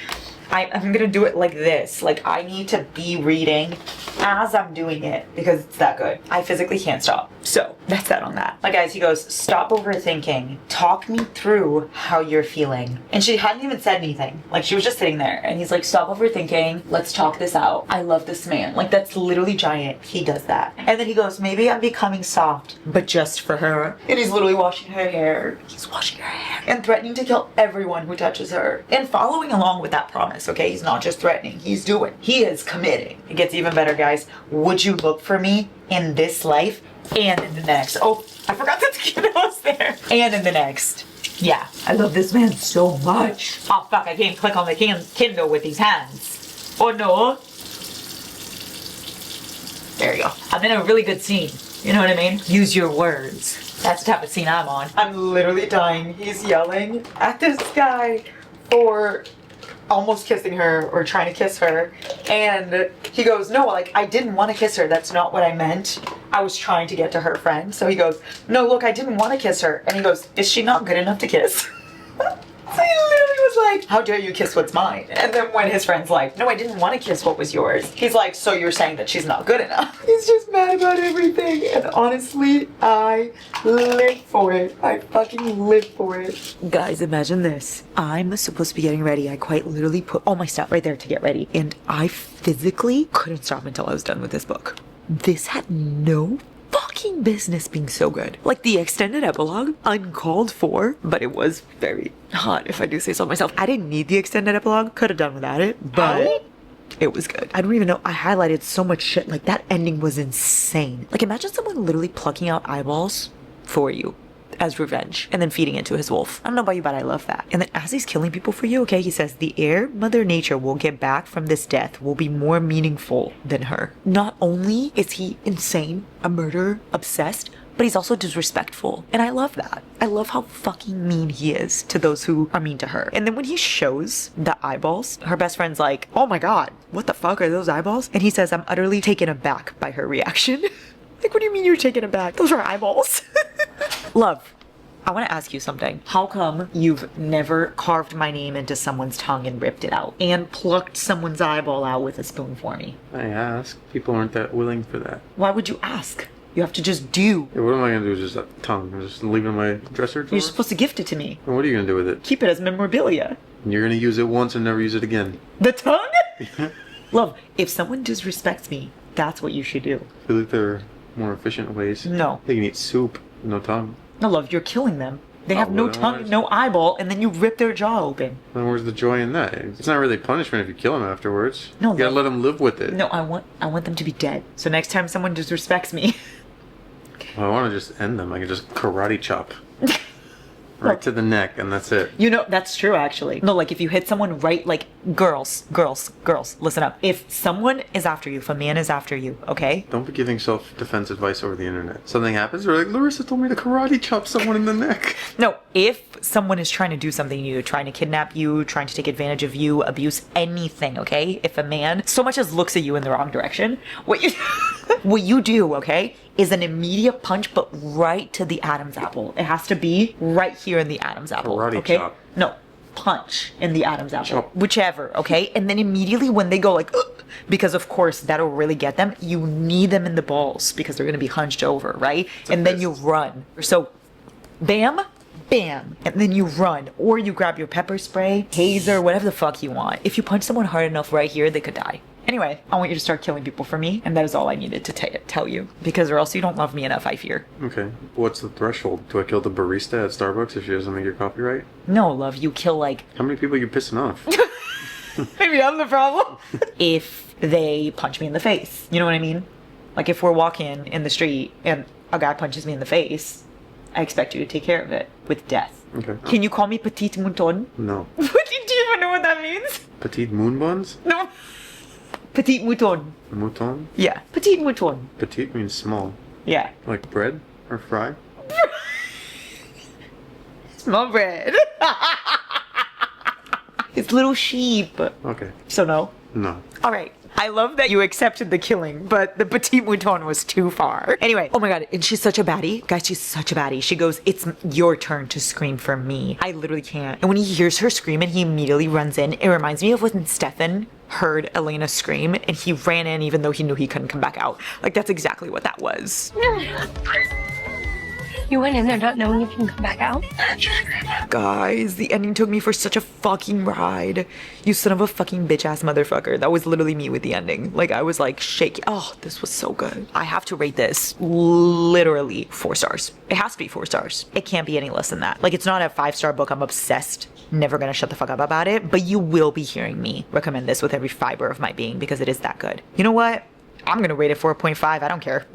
I'm gonna do it like this. Like, I need to be reading as I'm doing it because it's that good. I physically can't stop. So that's that on that. Like, guys, he goes, stop overthinking. Talk me through how you're feeling. And she hadn't even said anything. Like, she was just sitting there. And he's like, stop overthinking. Let's talk this out. I love this man. Like, that's literally giant. He does that. And then he goes, maybe I'm becoming soft, but just for her. And he's literally washing her hair. He's washing her hair. And threatening to kill everyone who touches her. And following along with that promise, okay? He's not just threatening. He's doing. He is committing. It gets even better, guys. Would you look for me in this life and in the next? Oh, I forgot that the kiddos there. And in the next. Yeah, I love this man so much. Oh fuck, I can't click on the Kindle with these hands. Oh no. There you go. I'm in a really good scene. You know what I mean? Use your words. That's the type of scene I'm on. I'm literally dying. He's yelling at this guy for almost kissing her or trying to kiss her. And he goes, no, like, I didn't want to kiss her. That's not what I meant. I was trying to get to her friend. So he goes, no, look, I didn't want to kiss her. And he goes, is she not good enough to kiss? So he literally was like, how dare you kiss what's mine? And then when his friend's like, no, I didn't want to kiss what was yours. He's like, so you're saying that she's not good enough? He's just mad about everything. And honestly, I live for it. I fucking live for it. Guys, imagine this. I'm supposed to be getting ready. I quite literally put all my stuff right there to get ready. And I physically couldn't stop until I was done with this book. This had no fucking business being so good. Like the extended epilogue, uncalled for, but it was very hot if I do say so myself. I didn't need the extended epilogue, could have done without it, but it was good. I don't even know, I highlighted so much shit. Like that ending was insane. Like imagine someone literally plucking out eyeballs for you as revenge and then feeding it to his wolf. I don't know about you, but I love that. And then as he's killing people for you, okay, he says the heir Mother Nature will get back from this death will be more meaningful than her. Not only is he insane, a murderer, obsessed, but he's also disrespectful. And I love that. I love how fucking mean he is to those who are mean to her. And then when he shows the eyeballs, her best friend's like, oh my god, what the fuck are those eyeballs? And he says, I'm utterly taken aback by her reaction. Like, what do you mean you're taken aback? Those are eyeballs. Love, I want to ask you something. How come you've never carved my name into someone's tongue and ripped it out and plucked someone's eyeball out with a spoon for me? I ask. People aren't that willing for that. Why would you ask? You have to just do. Yeah, what am I gonna do with just that tongue? Just leave it in my dresser drawer? You're supposed to gift it to me. And what are you gonna do with it? Keep it as memorabilia. And you're gonna use it once and never use it again. The tongue? Love, if someone disrespects me, that's what you should do. I feel like there are more efficient ways. No. They can eat soup with no tongue. No, love, you're killing them. They have no tongue, no eyeball, and then you rip their jaw open. Then where's the joy in that? It's not really punishment if you kill them afterwards. No, you gotta let them live with it. No, I want them to be dead. So next time someone disrespects me, Well, I want to just end them. I can just karate chop. Right to the neck, and that's it. you know, that's true actually. No, like if you hit someone right, like girls, listen up. If someone is after you, if a man is after you, okay? Don't be giving self-defense advice over the internet. Something happens, or like, Larissa told me to karate chop someone in the neck. No, if someone is trying to do something to you, trying to kidnap you, trying to take advantage of you, abuse anything, okay? If a man so much as looks at you in the wrong direction, what you do, okay, is an immediate punch, but right to the Adam's apple. It has to be right here in the Adam's apple, Karate okay? chop. No, punch in the Adam's apple, Chop. whichever, okay? And then immediately when they go like, ugh, because of course that'll really get them, you knee them in the balls because they're gonna be hunched over, right? And then you run. So, bam, bam, and then you run, or you grab your pepper spray, taser, whatever the fuck you want. If you punch someone hard enough right here, they could die. Anyway, I want you to start killing people for me, and that is all I needed to tell you, because or else you don't love me enough, I fear. Okay. What's the threshold? Do I kill the barista at Starbucks if she doesn't make your coffee right? No, love, you kill like... How many people are you pissing off? Maybe I'm the problem. If they punch me in the face, you know what I mean? Like if we're walking in the street and a guy punches me in the face, I expect you to take care of it with death. Okay. Can you call me Petite Mouton? No. Do you even know what that means? Petite moon buns? No. Petite Mouton. Mouton? Yeah. Petite Mouton. Petite means small. Yeah. Like bread or fry? Small bread. It's little sheep. Okay. So no? No. All right. I love that you accepted the killing, but the Petite Mouton was too far. Anyway, oh my god, and she's such a baddie. Guys, she's such a baddie. She goes, it's your turn to scream for me. I literally can't. And when he hears her scream and he immediately runs in, it reminds me of when Stefan heard Elena scream and he ran in even though he knew he couldn't come back out. Like, that's exactly what that was. You went in there not knowing if you can come back out? Guys, the ending took me for such a fucking ride. You son of a fucking bitch ass motherfucker. That was literally me with the ending. Like, I was like shaking. Oh, this was so good. I have to rate this literally 4 stars. It has to be 4 stars. It can't be any less than that. Like, it's not a 5-star book. I'm obsessed. Never gonna shut the fuck up about it. But you will be hearing me recommend this with every fiber of my being because it is that good. You know what? I'm gonna rate it 4.5. I don't care.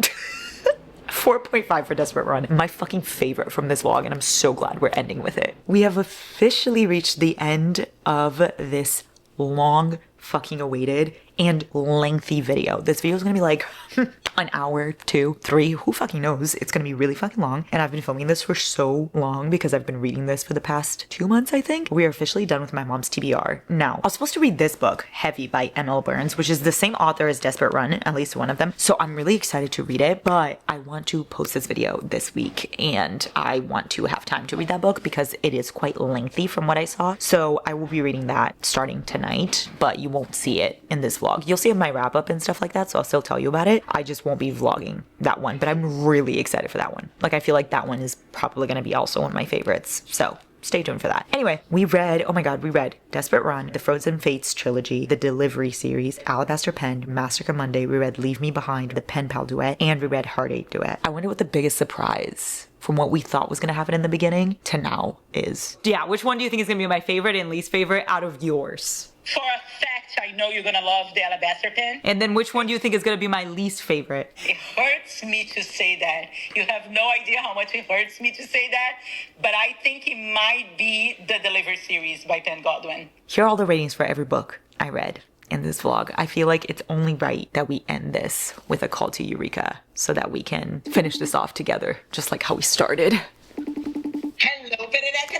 4.5 for Desperate Run. My fucking favorite from this vlog, and I'm so glad we're ending with it. We have officially reached the end of this long fucking awaited and lengthy video. This video is gonna be like an hour, 2, 3, who fucking knows? It's gonna be really fucking long, and I've been filming this for so long because I've been reading this for the past 2 months, I think. We are officially done with my mom's TBR. Now, I was supposed to read this book, Heavy by M.L. Burns, which is the same author as Desperate Run, at least one of them, so I'm really excited to read it, but I want to post this video this week, and I want to have time to read that book because it is quite lengthy from what I saw, so I will be reading that starting tonight, but you won't see it in this vlog. You'll see my wrap up and stuff like that, so I'll still tell you about it. I just won't be vlogging that one, but I'm really excited for that one. Like, I feel like that one is probably gonna be also one of my favorites, so stay tuned for that. Anyway, we read, oh my god, we read Desperate Run, the Frozen Fates trilogy, the Delivery series, Alabaster Pen, Massacre Monday, we read Leave Me Behind, the Pen Pal Duet, and we read Heartache Duet. I wonder what the biggest surprise from what we thought was gonna happen in the beginning to now is. Yeah, which one do you think is gonna be my favorite and least favorite out of yours? For a fact, I know you're gonna love the Alabaster Pen. And then which one do you think is gonna be my least favorite? It hurts me to say that. You have no idea how much it hurts me to say that, but I think it might be the Delivery series by Pam Godwin. Here are all the ratings for every book I read in this vlog. I feel like it's only right that we end this with a call to Eureka so that we can finish this off together, just like how we started. Hello, Perereca.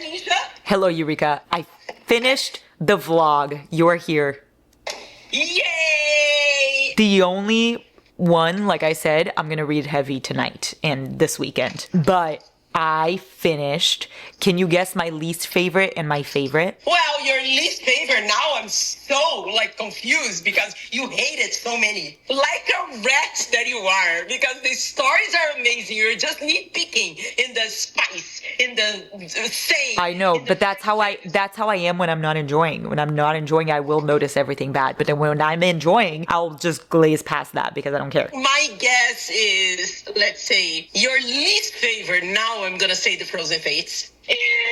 Hello, Eureka. I finished the vlog. You're here. Yay! The only one, like I said, I'm gonna read Heavy tonight and this weekend, but I finished. Can you guess my least favorite and my favorite? Well, your least favorite, now I'm so confused because you hated so many. Like a rat that you are, because the stories are amazing. You're just nitpicking in the spice, in the saying. I know, but that's how I am when I'm not enjoying. When I'm not enjoying, I will notice everything bad. But then when I'm enjoying, I'll just glaze past that because I don't care. My guess is, let's say, your least favorite, now I'm gonna say the Frozen Fates.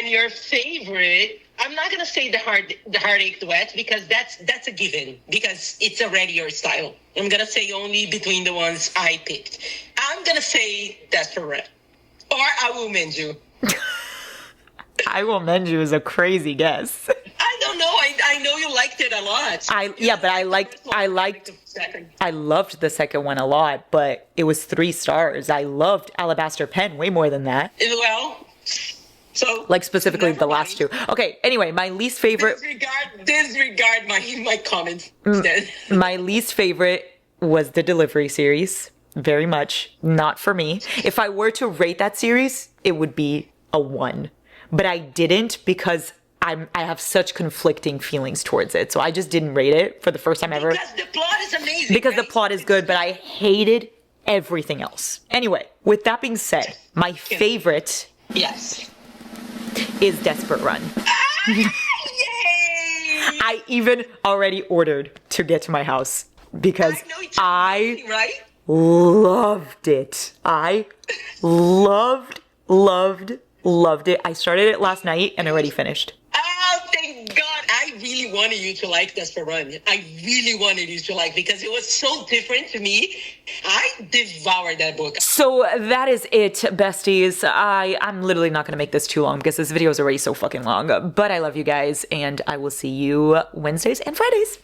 And your favorite, I'm not gonna say the Heartache Duet because that's a given because it's already your style. I'm gonna say only between the ones I picked. I'm gonna say Desperate Run, or I Will Mend You. I Will Mend You is a crazy guess. I don't know. I know you liked it a lot. I loved the second one a lot, but it was 3 stars. I loved Alabaster Pen way more than that. Well, so like specifically the last 2. Okay, anyway, my least favorite. Disregard my comments instead. My least favorite was the Delivery series. Very much not for me. If I were to rate that series, it would be a 1. But I didn't because I have such conflicting feelings towards it. So I just didn't rate it for the first time ever. Because the plot is amazing. Because the plot is good, but I hated everything else. Anyway, with that being said, my favorite is Desperate Run. Yay! I even already ordered to get to my house because I loved it. I loved it. I started it last night and already finished. Oh, thank God. I really wanted you to like Desperate Run. I really wanted you to like because it was so different to me. I devoured that book. So that is it, besties. I'm literally not going to make this too long because this video is already so fucking long. But I love you guys and I will see you Wednesdays and Fridays.